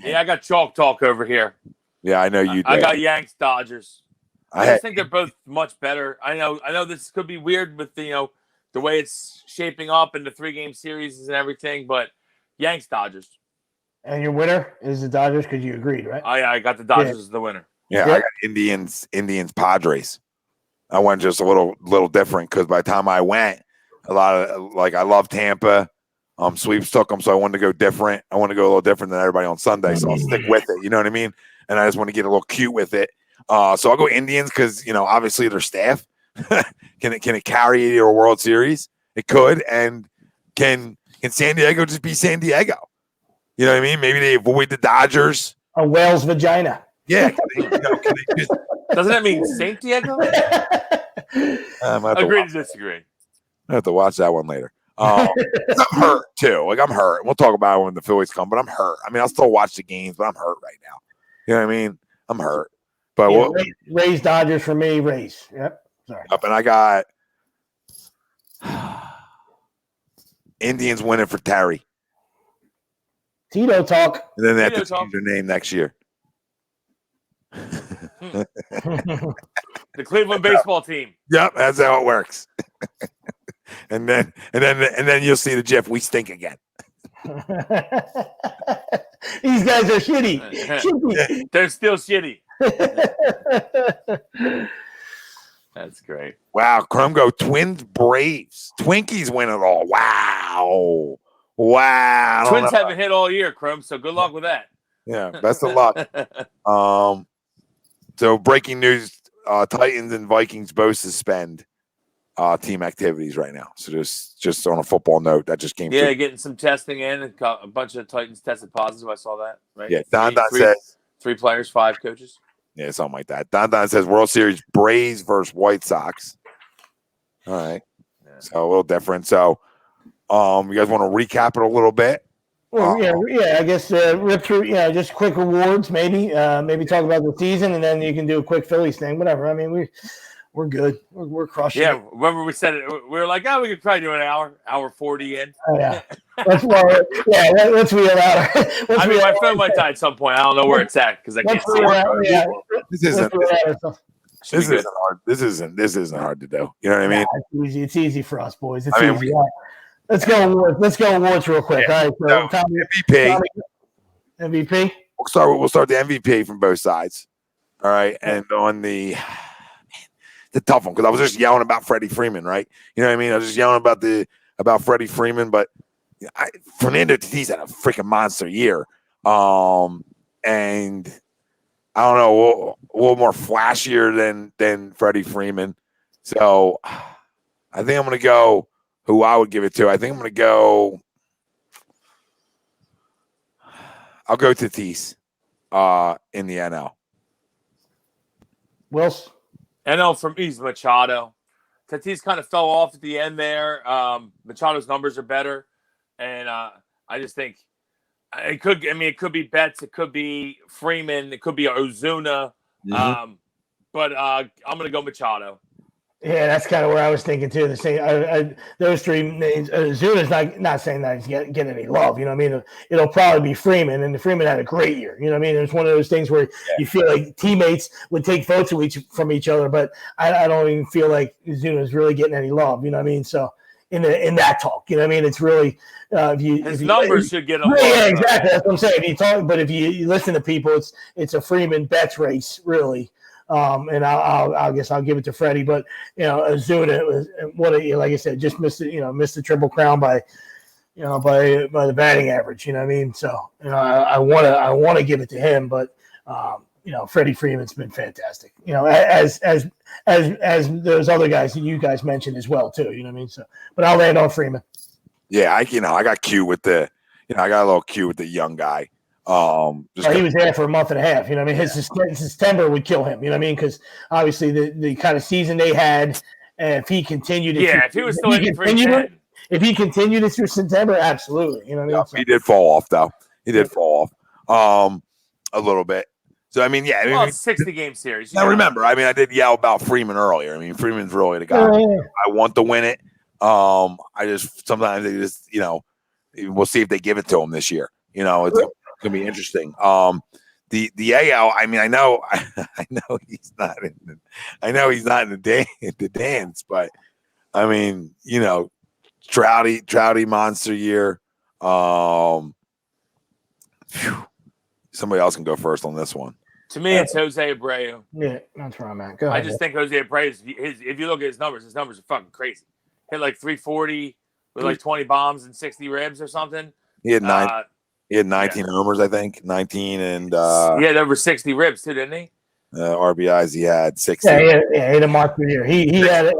I got chalk talk over here. Yeah, I know you. I got Yanks Dodgers. I just think they're both much better. I know this could be weird with the way it's shaping up in the 3-game series and everything, but Yanks Dodgers. And your winner is the Dodgers because you agreed, right? I got the Dodgers as the winner. Yeah, I got Indians Padres. I went just a little different because by the time I went, a lot of I love Tampa. Sweeps took them, so I wanted to go different. I want to go a little different than everybody on Sunday, so I'll stick with it. You know what I mean? And I just want to get a little cute with it. So I'll go Indians because obviously their staff can it carry it to a World Series? It could, and can San Diego just be San Diego? You know what I mean? Maybe they avoid the Dodgers. A whale's vagina. Yeah. Can they just, doesn't that mean Saint Diego? Agree to disagree. I have to watch that one later. I'm hurt too. I'm hurt. We'll talk about it when the Phillies come, but I'm hurt. I mean, I'll still watch the games, but I'm hurt right now. You know what I mean? I'm hurt. But Rays Dodgers for me. Rays. Yep. Sorry. Up, and I got Indians winning for Terry. Tito talk. And then they have to change their name next year. The Cleveland baseball team. Yep, that's how it works. and then you'll see the GIF. We stink again. These guys are shitty. They're still shitty. That's great. Wow, Crumgo, Twins, Braves, Twinkies win it all. Wow. Twins haven't hit all year, Crum. So good luck with that. Yeah, best of luck. So breaking news: Titans and Vikings both suspend team activities right now. So just on a football note, that just came. Yeah, getting some testing in. A bunch of Titans tested positive. I saw that. Right. Yeah, Don says 3 players, 5 coaches. Yeah, something like that. Don says World Series Braves versus White Sox. All right, so a little different. So, you guys want to recap it a little bit? Well, yeah. I guess rip through. Just quick awards, maybe. Maybe talk about the season, and then you can do a quick Phillies thing. Whatever. I mean, we're good. We're crushing. Yeah. It. Remember we said it. We were like, we could probably do an hour 40 in. Oh, yeah. Let's wheel out. My phone might die at some point. I don't know where it's at because I can't see it. This isn't hard. This isn't hard to do. You know what I mean? It's easy for us, boys. It's easy. Let's go awards. Let's go awards real quick. Yeah. All right. So MVP. We'll start the MVP from both sides. All right, and on the tough one because I was just yelling about Freddie Freeman, right? You know what I mean? I was just yelling about Freddie Freeman, but Fernando Tatis had a freaking monster year. And I don't know, a little more flashier than Freddie Freeman. So I think I'm going to go who I would give it to. I think I'm going to go. I'll go Tatis in the NL. Wills? NL for me is Machado. Tatis kind of fell off at the end there. Machado's numbers are better. And I just think it could be Betts. It could be Freeman. It could be Ozuna. Mm-hmm. But I'm going to go Machado. Yeah, that's kind of where I was thinking too. The same, those three names. Zuna's not saying that he's getting any love. You know what I mean? It'll probably be Freeman, and Freeman had a great year. You know what I mean? It's one of those things where you feel like teammates would take votes from each other, but I don't even feel like Zuna's really getting any love. You know what I mean? So in that talk, you know what I mean? It's really his numbers should get him. Yeah, exactly. That's what I'm saying. If you listen to people, it's a Freeman Betts race, really. And I guess I'll give it to Freddie, but Ozuna was like I said, just missed the Triple Crown by the batting average. You know what I mean? So I want to give it to him, but Freddie Freeman's been fantastic. As those other guys that you guys mentioned as well too. You know what I mean? So, but I'll land on Freeman. Yeah, I got cute with I got a little cute with the young guy. He was there for a month and a half. You know what I mean? His September would kill him. You know what I mean? Because obviously the kind of season they had, and if he continued, if he was still if he continued it through September, absolutely. You know what I mean? He did fall off though. He did fall off a little bit. So I mean, yeah. It's 60-game series. Now remember, I mean, I did yell about Freeman earlier. I mean, Freeman's really the guy. I want to win it. I just sometimes they just we'll see if they give it to him this year. It's gonna be interesting. The AL. I mean, I know he's not in the dance, but I mean, Trouty monster year. Somebody else can go first on this one. To me, it's Jose Abreu. Yeah, that's where I'm at. Go ahead. I just think Jose Abreu if you look at his numbers are fucking crazy. Hit like 340 with like 20 bombs and 60 ribs or something. He had 19 homers, I think. 19 and he had over 60 ribs too, didn't he? RBIs, he had 60. Yeah, he had a mark per year. He had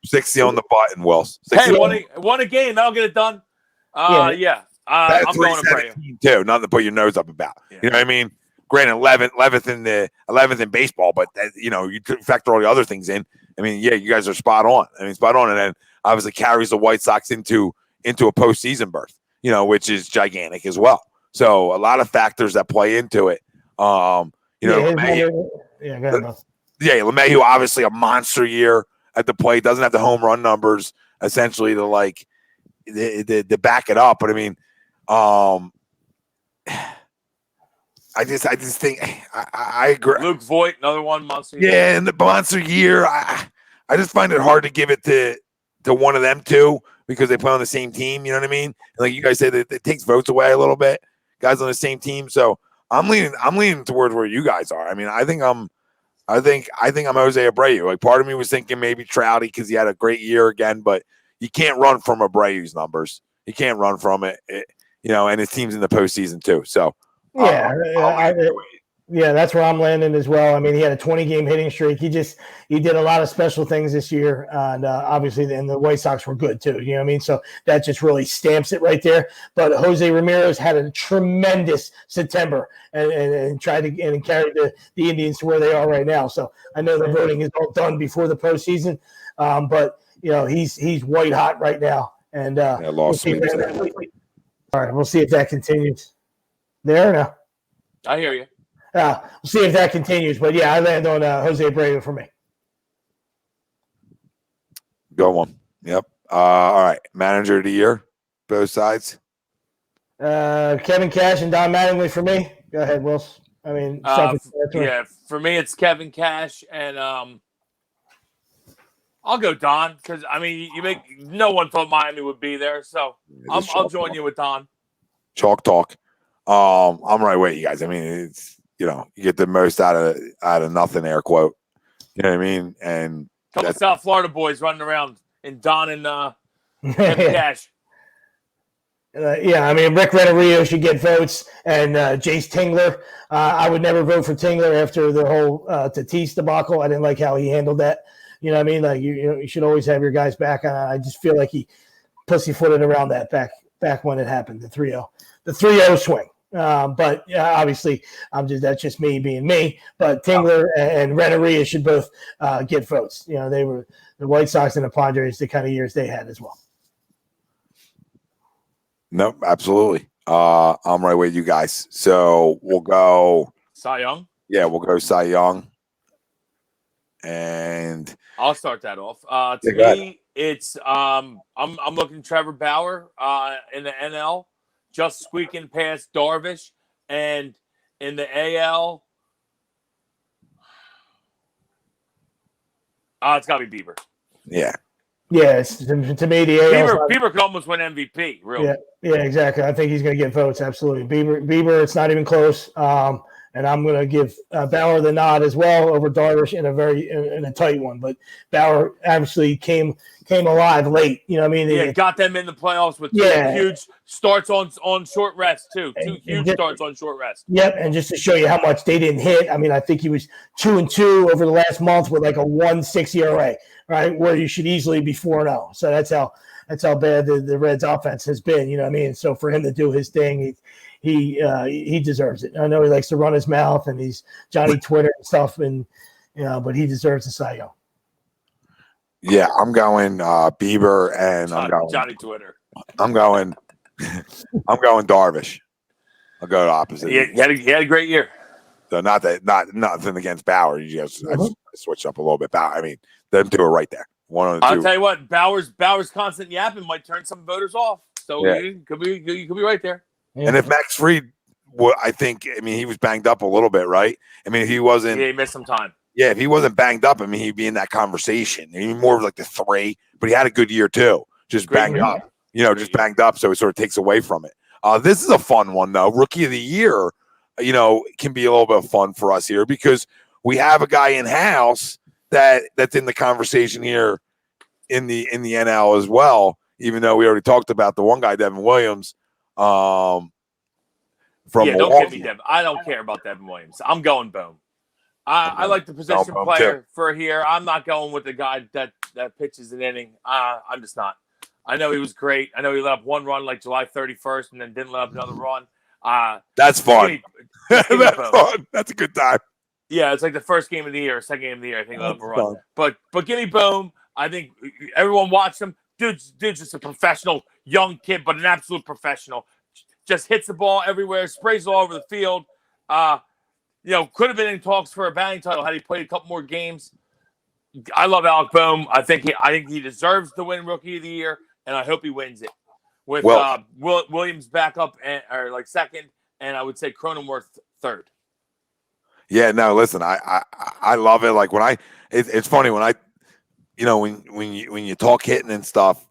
60 on the button, Wills. Hey, won a game. That'll get it done. I'm going Abreu too. Nothing to put your nose up about. Yeah. You know what I mean? Granted, 11th in baseball, but you factor all the other things in. I mean, yeah, you guys are spot on. And then obviously carries the White Sox into a postseason berth, which is gigantic as well. So a lot of factors that play into it. LeMahieu, obviously a monster year at the plate. Doesn't have the home run numbers essentially to back it up. But I mean, I just think I agree. Luke Voigt, another one monster year. Yeah, and the monster year, I just find it hard to give it to one of them two because they play on the same team. You know what I mean? And like you guys said, it takes votes away a little bit. Guys on the same team, so I'm leaning towards where you guys are. I mean, I think I'm Jose Abreu. Like part of me was thinking maybe Trouty because he had a great year again, but you can't run from Abreu's numbers. You can't run from it. And his team's in the postseason too. So. Yeah, that's where I'm landing as well. I mean, he had a 20-game hitting streak. He did a lot of special things this year, and obviously, the White Sox were good too. You know what I mean? So that just really stamps it right there. But Jose Ramirez had a tremendous September and tried to carry the Indians to where they are right now. So I know the voting is all done before the postseason, but he's white hot right now, and we'll see if that continues. There now. I hear you. We'll see if that continues. But, yeah, I land on Jose Abreu for me. Go on. Yep. All right. Manager of the year, both sides. Kevin Cash and Don Mattingly for me. Go ahead, Wills. I mean, for me, it's Kevin Cash. And I'll go Don because, I mean, no one thought Miami would be there. So I'll join you with Don. Chalk talk. I'm right with you guys. I mean, it's you get the most out of nothing, air quote. You know what I mean? And couple South Florida boys running around in Don and Kevin Cash. Yeah, I mean, Rick Rennerio should get votes, and Jace Tingler. I would never vote for Tingler after the whole Tatis debacle. I didn't like how he handled that. You know what I mean? Like you should always have your guys back. I just feel like he pussyfooted around that back when it happened. The 3-0 swing. But obviously, that's just me being me. But Tingler and Renneria should both get votes. You know, they were the White Sox and the Padres, the kind of years they had as well. No, absolutely. I'm right with you guys. So we'll go Cy Young. Yeah, we'll go Cy Young. And I'll start that off. Yeah, To go me, it's I'm looking Trevor Bauer in the NL, just squeaking past Darvish, and in the AL, it's got to be Bieber. yeah. Yes, to me, the AL Bieber could almost win MVP. Really? Yeah, exactly. I think he's going to get votes. Absolutely, Bieber. It's not even close. And I'm going to give Bauer the nod as well over Darvish in a tight one. But Bauer actually came alive late. You know what I mean? Yeah, got them in the playoffs with two huge starts on short rest too. Two huge starts on short rest. Yep, and just to show you how much they didn't hit. I mean, I think he was 2-2 over the last month with like a 1.6 ERA, right? Where you should easily be 4-0. So that's how bad the Reds' offense has been. You know what I mean? So for him to do his thing, he deserves it. I know he likes to run his mouth and he's Johnny Twitter and stuff, and but he deserves the Cy Young. Yeah, I'm going Bieber, and I'm going Johnny Twitter. I'm going Darvish. I'll go the opposite. He had a great year. So nothing against Bauer. I switched up a little bit. Bauer. I mean, them two are right there. One of the two. I'll tell you what, Bauer's constant yapping might turn some voters off. So you could be right there. Yeah. And if Max Fried, he was banged up a little bit, right? I mean, if he wasn't, he missed some time. Yeah, if he wasn't banged up, he'd be in that conversation. He's more of like the 3, but he had a good year too. Just banged up, banged up, so it sort of takes away from it. This is a fun one though. Rookie of the year, can be a little bit of fun for us here because we have a guy in house that's in the conversation here in the NL as well. Even though we already talked about the one guy, Devin Williams. From Milwaukee. Don't give me Devin. I don't care about Devin Williams. I'm going Boom. I like the position player for here. I'm not going with the guy that pitches an inning. I'm just not. I know he was great. I know he let up one run like July 31st and then didn't let up another run. That's fun. That's fun. That's a good time. Yeah, it's like the first game of the year, second game of the year. I think let up a run. But give me Boom. I think everyone watched him. Dude's just a professional young kid, but an absolute professional. Just hits the ball everywhere, sprays all over the field. Could have been in talks for a batting title had he played a couple more games. I love Alec Bohm. I think he deserves to win Rookie of the Year, and I hope he wins it. With Williams back up or like second, and I would say Cronenworth third. Yeah, no, listen, I love it. Like when it's funny when when you talk hitting and stuff,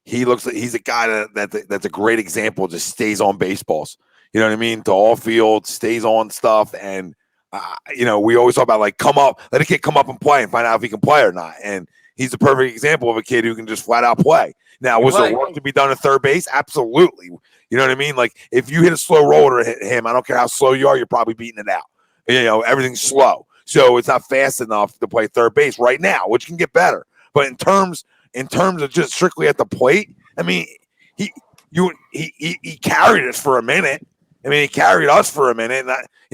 he looks like he's a guy that's a great example. Just stays on baseballs. You know what I mean? To all fields, stays on stuff, and we always talk about like come up, let a kid come up and play and find out if he can play or not. And he's a perfect example of a kid who can just flat out play. Now, was there work to be done at third base? Absolutely. You know what I mean? Like if you hit a slow roller to hit him, I don't care how slow you are, you're probably beating it out. Everything's slow, so it's not fast enough to play third base right now, which can get better. But in terms of just strictly at the plate, he carried us for a minute. He carried us for a minute, and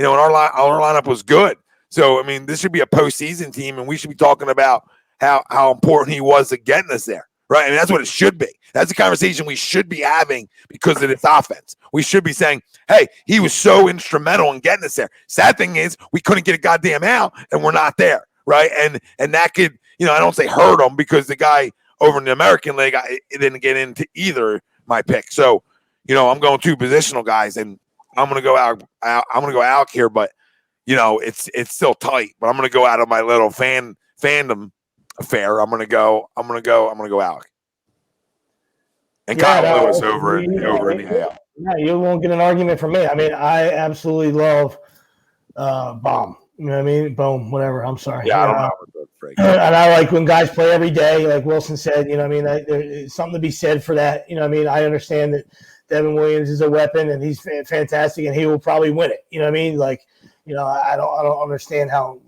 our lineup was good. So this should be a postseason team, and we should be talking about how important he was to getting us there, right? That's what it should be. That's the conversation we should be having because of this offense. We should be saying, "Hey, he was so instrumental in getting us there." Sad thing is, we couldn't get a goddamn out, and we're not there, right? And that could, I don't say hurt him because the guy over in the American League, it didn't get into either my pick. So, I'm going 2 positional guys, and I'm going to go out. I'm going to go Alec here, but it's still tight. But I'm going to go out of my little fandom affair. I'm going to go Alec. And Kyle Lewis over in the AL. Yeah, you won't get an argument from me. I absolutely love Bomb. You know what I mean? Boom, whatever. I'm sorry. Yeah, I don't know. And I like when guys play every day, like Wilson said. You know what I mean? There's something to be said for that. You know what I mean? I understand Devin Williams is a weapon, and he's fantastic, and he will probably win it. You know what I mean? Like, I don't understand how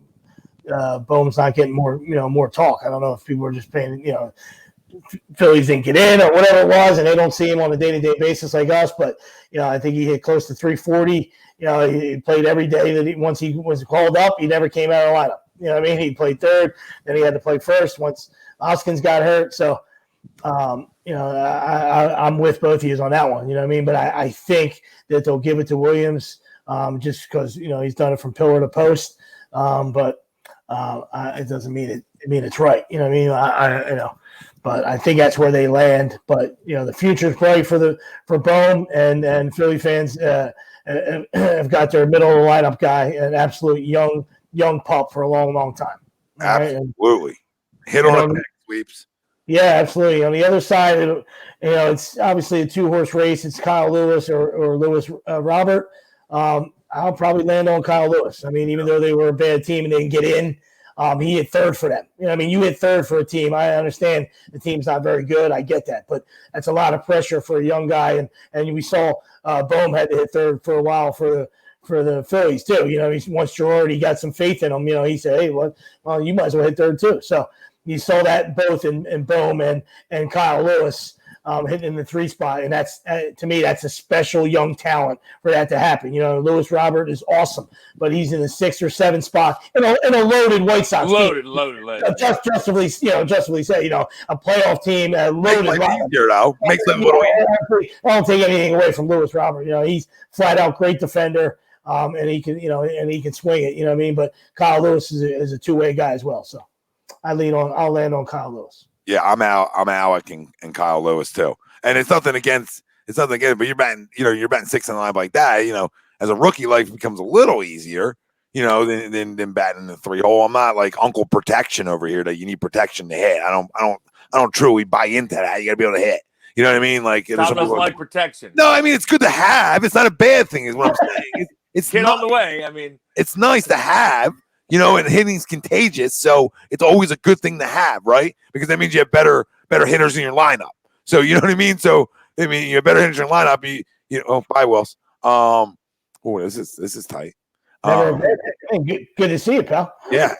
Bohm's not getting more talk. I don't know if people are just paying, Phillies didn't get in or whatever it was, and they don't see him on a day-to-day basis like us. But I think he hit close to 340. He played every day that once he was called up, he never came out of the lineup. You know what I mean? He played third, then he had to play first once Hoskins got hurt. So, I'm with both of you on that one. You know what I mean? But I think that they'll give it to Williams just because he's done it from pillar to post. But it doesn't mean it's right. You know what I mean? But I think that's where they land. But the future is bright for Bohm, and Philly fans have got their middle of the lineup guy, an absolute young pup for a long, long time. Absolutely. Hit on the sweeps. Yeah, absolutely. On the other side, it's obviously a 2-horse race. It's Kyle Lewis or Lewis Robert. I'll probably land on Kyle Lewis. I mean, even though they were a bad team and they didn't get in, he hit third for them. You hit third for a team. I understand the team's not very good. I get that. But that's a lot of pressure for a young guy. And we saw Bohm had to hit third for a while for the Phillies too. Once Girardi got some faith in him, he said, hey, well, you might as well hit third too. So you saw that both in Bohm and Kyle Lewis hitting in the 3 spot. And that's, to me, that's a special young talent for that to happen. Lewis Robert is awesome, but he's in the 6 or 7 spot in a loaded White Sox loaded. team. Justly say, a playoff team, loaded. Makes them little easier. I don't take anything away from Lewis Robert. He's flat out great defender. And he can, and he can swing it, you know what I mean? But Kyle Lewis is a two-way guy as well. So I'll land on Kyle Lewis. Yeah, I'm Alec and Kyle Lewis too. And it's nothing against, but you're batting 6 and 9 like that, as a rookie, life becomes a little easier, than batting in the 3 hole. I'm not like Uncle Protection over here that you need protection to hit. I don't truly buy into that. You gotta be able to hit. You know what I mean? Like, doesn't like protection. No, I mean, it's good to have. It's not a bad thing, is what I'm saying. It's get on the way. I mean, it's nice to have, and hitting's contagious. So it's always a good thing to have, right? Because that means you have better hitters in your lineup. So you know what I mean? So I mean, you have better hitters in your lineup. Bye, Wills. This is tight. Good to see you, pal. Yeah.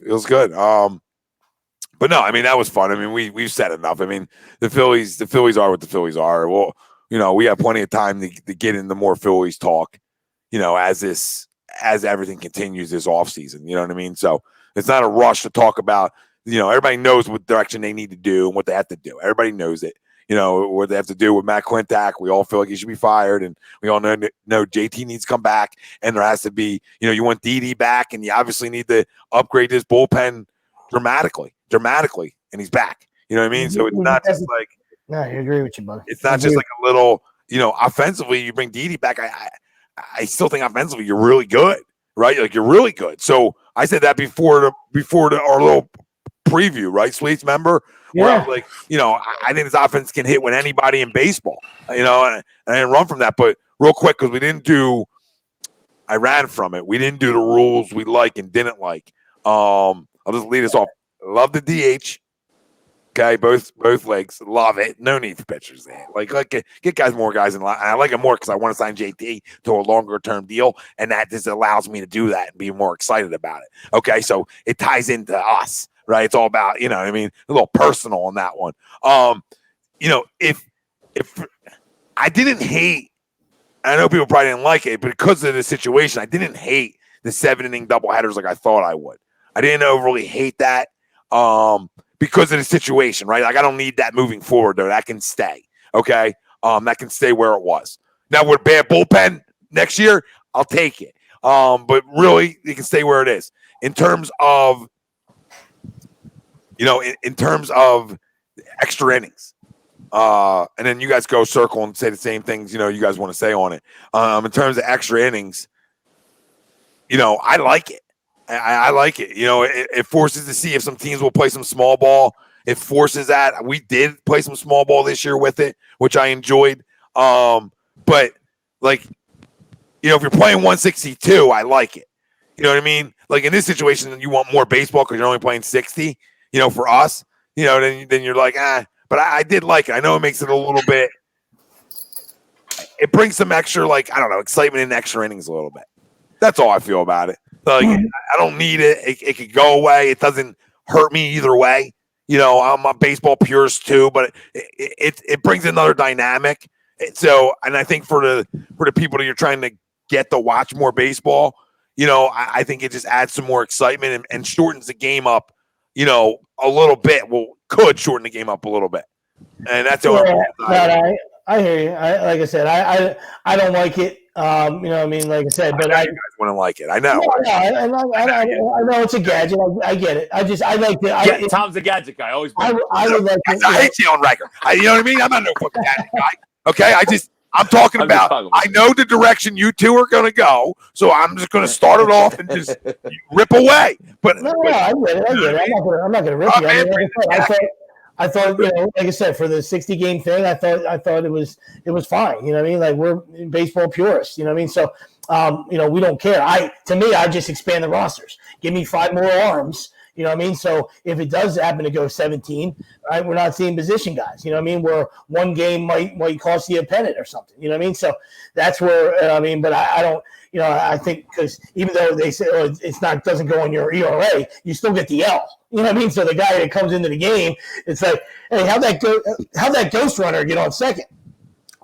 Feels good. But no, I mean, that was fun. I mean, we've said enough. I mean, the Phillies are what the Phillies are. Well, we have plenty of time to get into more Phillies talk, as everything continues this offseason. You know what I mean? So it's not a rush to talk about, everybody knows what direction they need to do and what they have to do. Everybody knows it. What they have to do with Matt Quintak. We all feel like he should be fired, and we all know JT needs to come back, and there has to be, you want Didi back, and you obviously need to upgrade this bullpen dramatically, and he's back. You know what I mean? So it's not just like, no, I agree with you, buddy. It's not just like a little, offensively, you bring Didi back. I still think offensively you're really good, right? Like, you're really good. So I said that before our little preview, right? Sweets, remember? Yeah. Where I think this offense can hit with anybody in baseball, and I didn't run from that. But real quick, because I ran from it. We didn't do the rules we like and didn't like. I'll just lead us off. Love the DH. Okay, both legs, love it. No need for pitchers there. Like get more guys in line. I like it more because I want to sign JT to a longer term deal, and that just allows me to do that and be more excited about it. Okay, so it ties into us, right? It's all about, a little personal on that one. If I didn't hate, I know people probably didn't like it, but because of the situation, I didn't hate the 7-inning doubleheaders like I thought I would. I didn't overly hate that. Because of the situation, right? Like, I don't need that moving forward, though. That can stay, okay? That can stay where it was. Now, with bad bullpen next year, I'll take it. But really, it can stay where it is. In terms of, in terms of extra innings, and then you guys go circle and say the same things, you guys want to say on it. In terms of extra innings, I like it. I like it. It forces to see if some teams will play some small ball. It forces that. We did play some small ball this year with it, which I enjoyed. But like, if you're playing 162, I like it. You know what I mean? Like, in this situation, you want more baseball because you're only playing 60. For us, then you're like, But I did like it. I know it makes it a little bit it brings some extra, like, I don't know, excitement in extra innings a little bit. That's all I feel about it. Like, I don't need it. It could go away. It doesn't hurt me either way. You know, I'm a baseball purist too, but it brings another dynamic. So, and I think for the people that you're trying to get to watch more baseball, you know, I think it just adds some more excitement and shortens the game up, you know, a little bit. Well, could shorten the game up a little bit. And that's the only I hear you. Like I said, I don't like it. You know what I mean? Like I said, but you guys wouldn't like it. I know. I know it's a gadget. I get it. I like it. Tom's a gadget guy. Always. I would like it. I hate you on record. You know what I mean? I'm not no fucking gadget guy. Okay, I'm talking about. I know the direction you two are going to go, so I'm just going to start it off and just rip away. But no, I get it. I'm not going to rip you. I thought, you know, like I said, for the 60-game thing, I thought it was fine. You know what I mean? Like, we're baseball purists. You know what I mean? So, you know, we don't care. To me, I just expand the rosters. Give me 5 more arms. You know what I mean? So if it does happen to go 17, right, we're not seeing position guys. You know what I mean? Where one game might cost you a pennant or something. You know what I mean? So that's where I mean. But I don't. You know, I think because even though they say doesn't go on your ERA, you still get the L. You know what I mean? So the guy that comes into the game, it's like, hey, how'd that ghost runner get on second?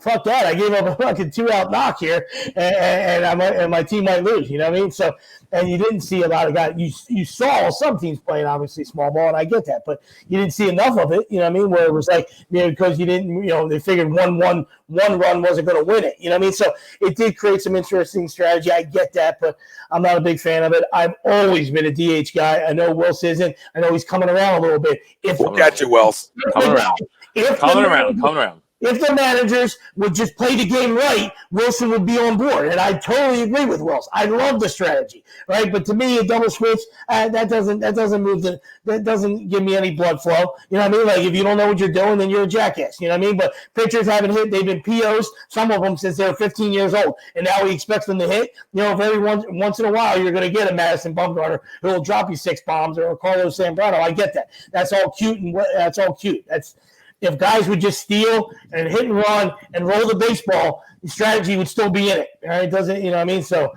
Fuck that! I gave up a fucking 2-out knock here, and my team might lose. You know what I mean? So, and you didn't see a lot of guys. You saw some teams playing obviously small ball, and I get that, but you didn't see enough of it. You know what I mean? Where it was like, you know, because you didn't, you know, they figured one run wasn't going to win it. You know what I mean? So it did create some interesting strategy. I get that, but I'm not a big fan of it. I've always been a DH guy. I know Wills isn't. I know he's coming around a little bit. We'll get you, Wells. Coming around. If the managers would just play the game right, Wilson would be on board. And I totally agree with Wilson. I love the strategy, right? But to me, a double switch, that doesn't give me any blood flow. You know what I mean? Like, if you don't know what you're doing, then you're a jackass. You know what I mean? But pitchers haven't hit. They've been POs, some of them since they're 15 years old. And now he expects them to hit. You know, if every once in a while you're going to get a Madison Bumgarner who will drop you 6 bombs, or a Carlos Zambrano. I get that. That's all cute. If guys would just steal and hit and run and roll the baseball, the strategy would still be in it. Right? It doesn't, you know what I mean? So,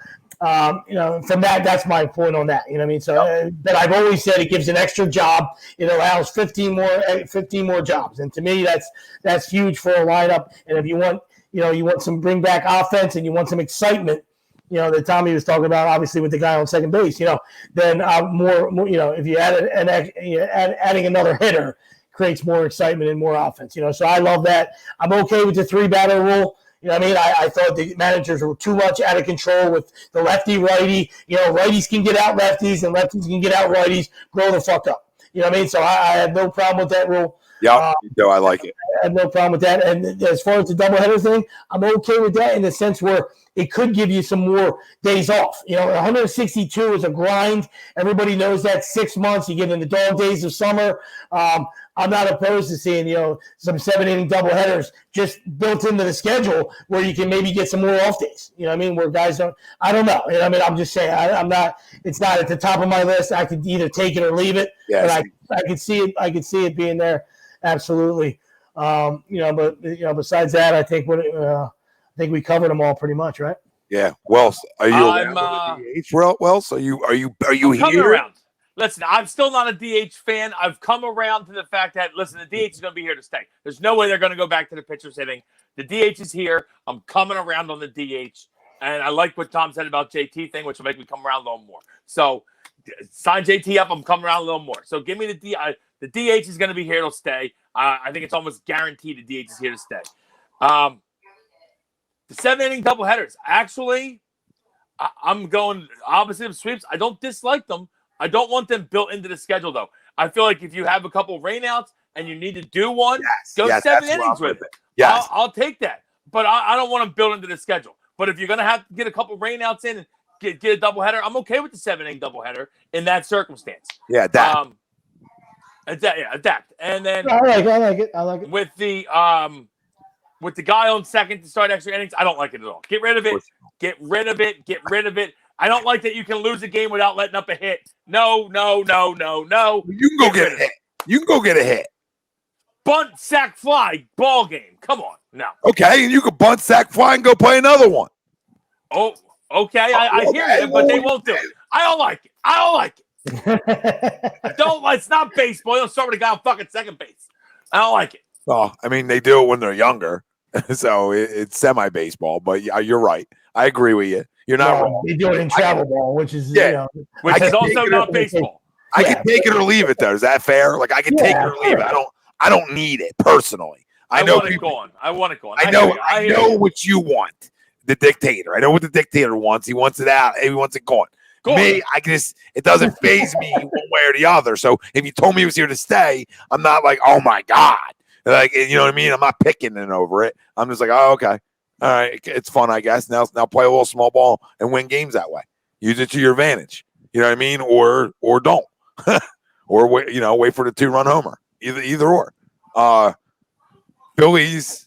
you know, from that's my point on that. You know what I mean? So, but I've always said it gives an extra job. It allows 15 more jobs, and to me, that's huge for a lineup. And if you want some bring back offense and you want some excitement, you know, that Tommy was talking about, obviously with the guy on second base, you know, then more, you know, if you adding another hitter creates more excitement and more offense, you know. So I love that. I'm okay with the 3-batter rule. You know what I mean? I thought the managers were too much out of control with the lefty-righty. You know, righties can get out lefties and lefties can get out righties. Grow the fuck up. You know what I mean? So I have no problem with that rule. Yeah, I like it. I have no problem with that. And as far as the doubleheader thing, I'm okay with that in the sense where it could give you some more days off. You know, 162 is a grind. Everybody knows that. 6 months, you get in the dog days of summer. I'm not opposed to seeing, you know, some 7-inning doubleheaders just built into the schedule where you can maybe get some more off days. You know what I mean? Where guys don't. I don't know. You know what I mean? I'm just saying. I'm not. It's not at the top of my list. I could either take it or leave it. Yes. But I could see it. I could see it being there. Absolutely. You know, but you know, besides that, I think we covered them all pretty much, right? Yeah. Wells, are you around the DH? Wells, are you here? Around. Listen, I'm still not a DH fan. I've come around to the fact that, listen, the DH is going to be here to stay. There's no way they're going to go back to the pitcher's hitting. The DH is here. I'm coming around on the DH. And I like what Tom said about JT thing, which will make me come around a little more. So sign JT up. I'm coming around a little more. So give me the DH. The DH is going to be here to stay. I think it's almost guaranteed the DH is here to stay. The 7-inning doubleheaders. Actually, I'm going opposite of sweeps. I don't dislike them. I don't want them built into the schedule, though. I feel like if you have a couple rainouts and you need to do one, go 7 innings with it. Yes. I'll take that. But I don't want them built into the schedule. But if you're going to have to get a couple rainouts in and get a doubleheader, I'm okay with the 7-inning doubleheader in that circumstance. Yeah, adapt. Adapt. And then I like it. With the guy on second to start extra innings, I don't like it at all. Get rid of it. Get rid of it. I don't like that you can lose a game without letting up a hit. No. You can go get a hit. Bunt, sack, fly, ball game. Come on. No. Okay, and you can bunt, sack, fly, and go play another one. Oh, okay. I hear you, but they won't do it. I don't like it. It's not baseball. You don't start with a guy on fucking second base. I don't like it. Well, I mean, they do it when they're younger, so it's semi-baseball. But you're right. I agree with you. You're not wrong. They do it in travel ball, which is which is also not baseball. I can take it or leave it, though. Is that fair? Like, I can take it or leave it. I don't need it personally. I know want it gone. I want it gone. I know what you want. The dictator. I know what the dictator wants. He wants it out. He wants it gone. Me, it doesn't faze me one way or the other. So if you told me it was here to stay, I'm not like, oh my God. Like, you know what I mean? I'm not picking it over it. I'm just like, oh, okay. All right. It's fun, I guess. Now play a little small ball and win games that way. Use it to your advantage. You know what I mean? Or don't. Or wait for the 2-run homer. Either or. Phillies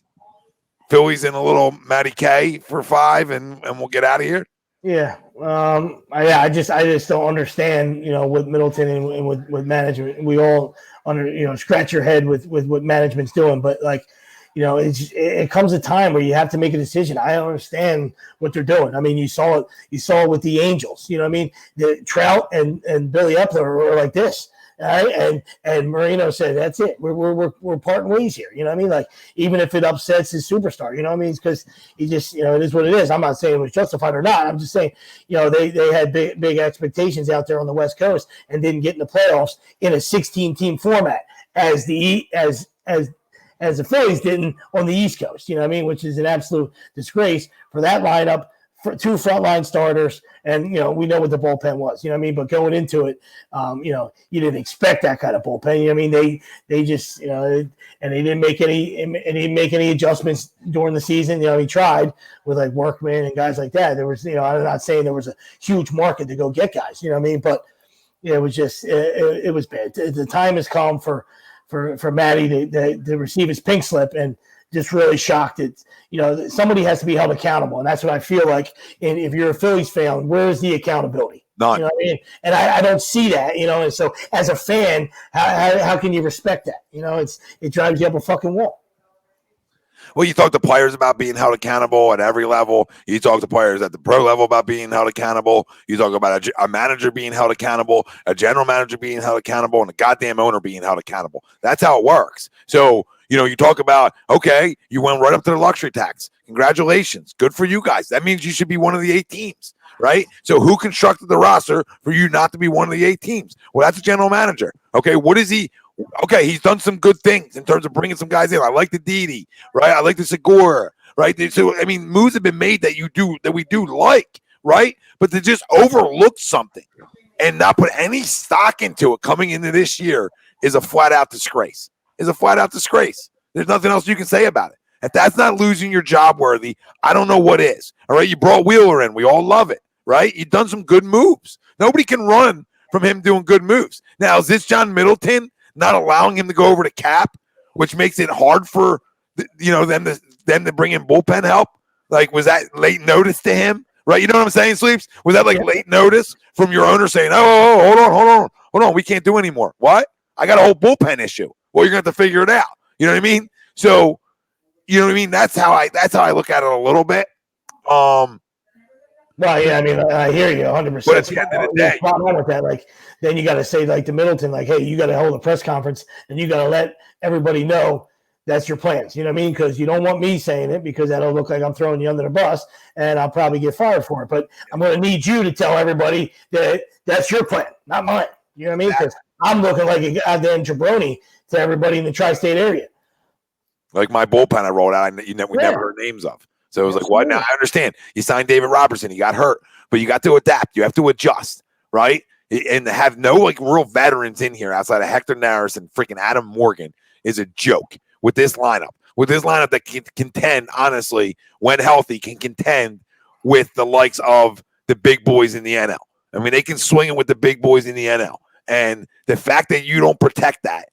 in a little Matty K for 5 and we'll get out of here. Yeah. I just don't understand, with Middleton and with management. We all scratch your head with what management's doing, but it comes a time where you have to make a decision. I don't understand what they're doing. I mean, you saw it with the Angels, you know what I mean? The Trout and Billy Epler are like this. All right, and Marino said, "That's it. We're parting ways here." You know what I mean? Like, even if it upsets his superstar, you know what I mean? It's because he just, it is what it is. I'm not saying it was justified or not. I'm just saying, they had big expectations out there on the West Coast and didn't get in the playoffs in a 16-team format as the Phillies didn't on the East Coast. You know what I mean? Which is an absolute disgrace for that lineup. For 2 frontline starters, and we know what the bullpen was, you know what I mean. But going into it, you didn't expect that kind of bullpen. You know what I mean? They just, and they didn't make any adjustments during the season. He tried with like Workman and guys like that. There was, I'm not saying there was a huge market to go get guys, you know what I mean. But it was just, it was bad. The time has come for Matty to receive his pink slip and just really shocked. Somebody has to be held accountable, and that's what I feel like. And if you're a Phillies fan, where is the accountability? None. You know what I mean? And I don't see that. And so as a fan, how can you respect that? It drives you up a fucking wall. Well, you talk to players about being held accountable at every level. You talk to players at the pro level about being held accountable. You talk about a manager being held accountable, a general manager being held accountable, and a goddamn owner being held accountable. That's how it works. So, you talk about, okay, you went right up to the luxury tax. Congratulations. Good for you guys. That means you should be one of the 8 teams, right? So who constructed the roster for you not to be one of the 8 teams? Well, that's a general manager. Okay, what is he? Okay, he's done some good things in terms of bringing some guys in. I like the Didi, right? I like the Segura, right? So, I mean, moves have been made that we do like, right? But to just overlook something and not put any stock into it coming into this year is a flat-out disgrace. There's nothing else you can say about it. If that's not losing your job worthy, I don't know what is. All right, you brought Wheeler in. We all love it, right? You've done some good moves. Nobody can run from him doing good moves. Now, is this John Middleton not allowing him to go over to Cap, which makes it hard for them to bring in bullpen help? Like, was that late notice to him? Right? You know what I'm saying, Sleeps? Was that like late notice from your owner saying, oh, hold on, we can't do anymore? What? I got a whole bullpen issue. Well, you're going to have to figure it out. You know what I mean? So, you know what I mean? That's how I look at it a little bit. Well, yeah, I mean, I hear you 100%. But at the end of the day, with that, like, then you got to say, like, to Middleton, like, hey, you got to hold a press conference and you got to let everybody know that's your plans. You know what I mean? Because you don't want me saying it because that'll look like I'm throwing you under the bus and I'll probably get fired for it. But I'm going to need you to tell everybody that that's your plan, not mine. You know what I mean? Because I'm looking like a goddamn jabroni to everybody in the tri-state area. Like my bullpen I rolled out, we never heard names of. So it was like, what? Now I understand. You signed David Robertson. He got hurt. But you got to adapt. You have to adjust, right? And to have no, like, real veterans in here outside of Hector Neris and freaking Adam Morgan is a joke with this lineup. With this lineup that can contend, honestly, when healthy, can contend with the likes of the big boys in the NL. I mean, they can swing it with the big boys in the NL. And the fact that you don't protect that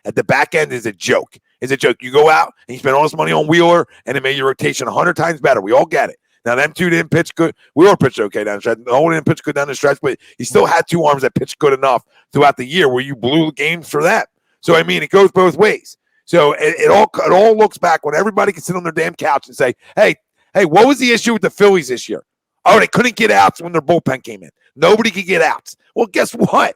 at the back end is a joke. It's a joke. You go out and you spend all this money on Wheeler, and it made your rotation 100 times better. We all get it. Now, them two didn't pitch good. Wheeler pitched okay down the stretch. No one didn't pitch good down the stretch, but he still had 2 arms that pitched good enough throughout the year where you blew games for them. So, I mean, it goes both ways. So it all looks back when everybody can sit on their damn couch and say, hey, what was the issue with the Phillies this year? Oh, they couldn't get outs when their bullpen came in. Nobody could get outs. Well, guess what?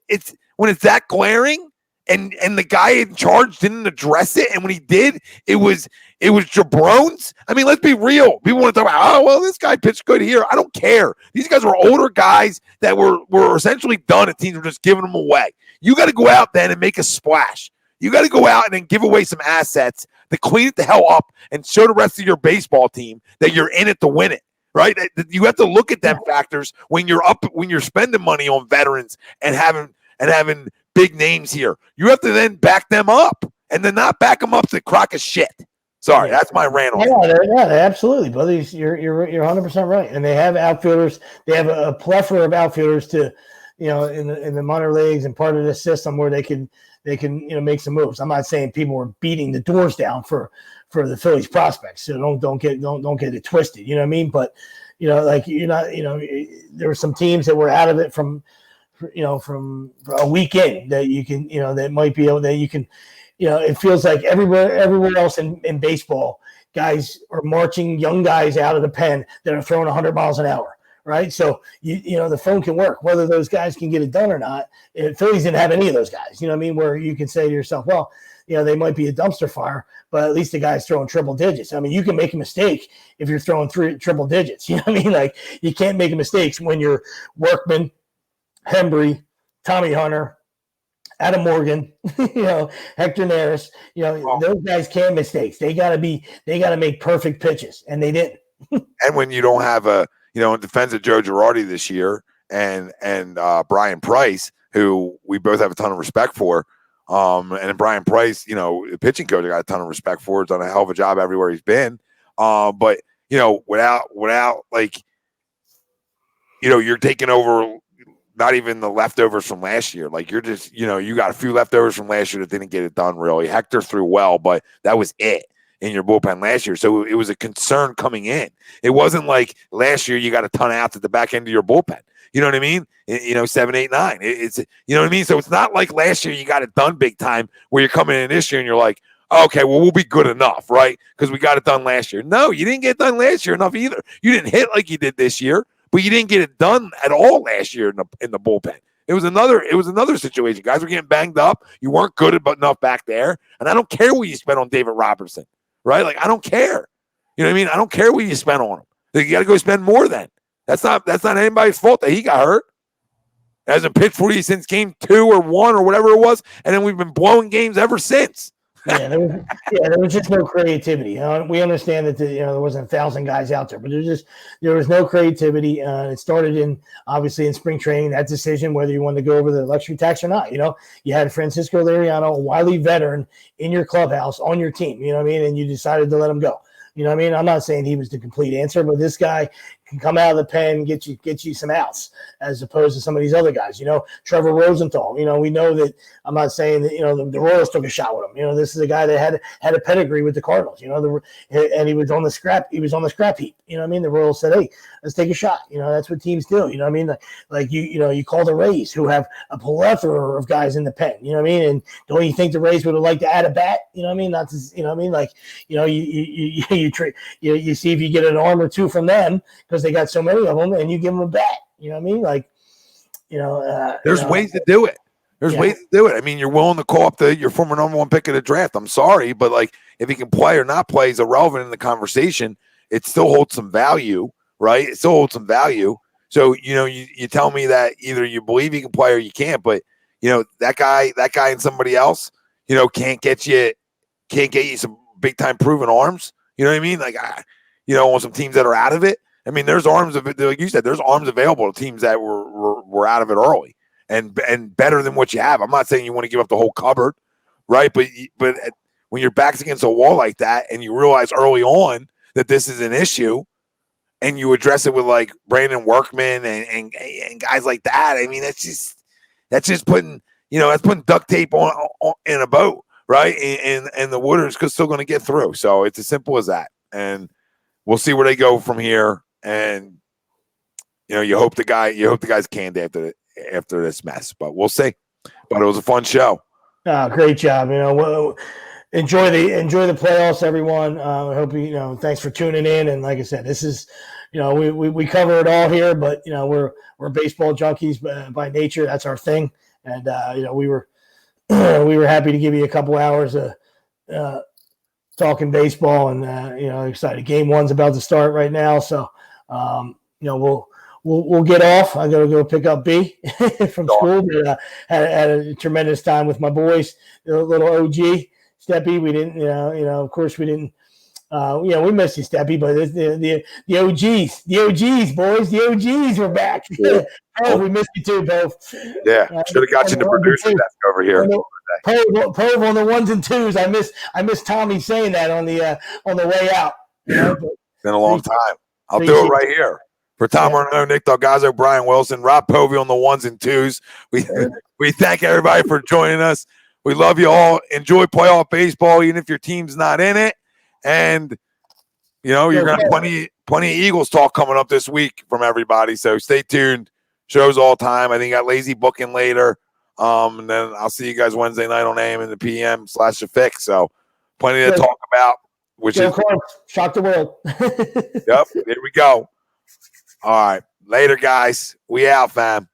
It's when it's that glaring and the guy in charge didn't address it, and when he did, it was jabrones. I mean, let's be real. People want to talk about, oh, well, this guy pitched good here. I don't care. These guys were older guys that were essentially done, and teams were just giving them away. You got to go out then and make a splash. You got to go out and then give away some assets to clean it the hell up and show the rest of your baseball team that you're in it to win it, right? You have to look at them factors when you're spending money on veterans and having big names here. You have to then back them up and then not back them up to crock of shit. Sorry, that's my rant on it. Yeah, absolutely, brother. You're 100% right. And they have outfielders. They have a plethora of outfielders to, in the minor leagues and part of the system where they can make some moves. I'm not saying people were beating the doors down for the Phillies prospects. So don't get it twisted. You know what I mean? But there were some teams that were out of it from a weekend that you can that might be able that you can it feels like everywhere else in baseball, guys are marching young guys out of the pen that are throwing 100 miles an hour. Right. So, the phone can work, whether those guys can get it done or not. Phillies didn't have any of those guys, where you can say to yourself, well, they might be a dumpster fire, but at least the guy's throwing triple digits. I mean, you can make a mistake if you're throwing triple digits. You know what I mean? Like, you can't make mistakes when you're Workman, Hembry, Tommy Hunter, Adam Morgan, Hector Neris. Those guys can't mistakes. They got to make perfect pitches, and they didn't. And when you don't have in defense of Joe Girardi this year and Brian Price, who we both have a ton of respect for. And Brian Price, the pitching coach, I got a ton of respect for. He's done a hell of a job everywhere he's been. But without like, you're taking over not even the leftovers from last year. Like, you're just, you got a few leftovers from last year that didn't get it done really. Hector threw well, but that was it in your bullpen last year. So it was a concern coming in. It wasn't like last year you got a ton of outs at the back end of your bullpen. You know what I mean? 7, 8, 9. It's you know what I mean? So it's not like last year you got it done big time where you're coming in this year and you're like, okay, well, we'll be good enough, right? Because we got it done last year. No, you didn't get it done last year enough either. You didn't hit like you did this year, but you didn't get it done at all last year in the bullpen. It was another situation. Guys were getting banged up. You weren't good enough back there. And I don't care what you spent on David Robertson. Right? Like, I don't care. You know what I mean? I don't care what you spent on him. You got to go spend more then. That's not anybody's fault that he got hurt. Hasn't pitched for you since game 2 or 1 or whatever it was. And then we've been blowing games ever since. There was just no creativity. We understand that there wasn't 1,000 guys out there, but there was no creativity. It started obviously in spring training, that decision whether you wanted to go over the luxury tax or not. You had Francisco Liriano, a wily veteran, in your clubhouse on your team. You know what I mean? And you decided to let him go. You know what I mean? I'm not saying he was the complete answer, but this guy can come out of the pen and get you some outs as opposed to some of these other guys. Trevor Rosenthal. We know that. I'm not saying that the Royals took a shot with him. This is a guy that had a pedigree with the Cardinals. And he was on the scrap. He was on the scrap heap. You know what I mean? The Royals said, "Hey, let's take a shot." That's what teams do. You know what I mean? Like you call the Rays, who have a plethora of guys in the pen. You know what I mean? And don't you think the Rays would have liked to add a bat? You know what I mean? Not to, you know what I mean? Like you see if you get an arm or two from them because they got so many of them, and you give them a bat. You know what I mean? Like, there's ways to do it. There's ways to do it. I mean, you're willing to call up your former number 1 pick of the draft. I'm sorry, but like, if he can play or not play is irrelevant in the conversation. It still holds some value, right? It still holds some value. So, you tell me that either you believe he can play or you can't, but that guy and somebody else, can't get you some big time proven arms. You know what I mean? Like, on some teams that are out of it. I mean, there's arms of it, like you said, there's arms available to teams that were out of it early and better than what you have. I'm not saying you want to give up the whole cupboard, right? But when your back's against a wall like that and you realize early on that this is an issue and you address it with like Brandon Workman and guys like that, I mean, that's just putting, that's putting duct tape on in a boat, right? And the water's still going to get through. So it's as simple as that. And we'll see where they go from here. And you hope the guy's canned after this mess, but we'll see. But it was a fun show. Great job. Enjoy the playoffs, everyone. I hope thanks for tuning in. And like I said, this is, we cover it all here, but we're baseball junkies by nature. That's our thing. And we were happy to give you a couple hours of talking baseball, and excited. Game 1's about to start right now, so we'll get off. I got to go pick up B from school. But, had a tremendous time with my boys. The little OG Steppy. We didn't, of course we didn't. We missed you, Steppy, but the OGs, boys, the OGs were back. Oh, we missed you too, both. Yeah, should have got you the producer desk over here. Pove on the 1s and 2s. I miss Tommy saying that on the way out. Been a long time. I'll do it right here. For Tom Arno, Nick Delgazzo, Brian Wilson, Rob Povey on the 1s and 2s. We thank everybody for joining us. We love you all. Enjoy playoff baseball, even if your team's not in it. And you're gonna have plenty of Eagles talk coming up this week from everybody. So stay tuned. Shows all time. I think got lazy booking later. And then I'll see you guys Wednesday night on AM and the PM/The Fix. So plenty to talk about. Shock the world. Yep. Here we go. All right. Later, guys. We out, fam.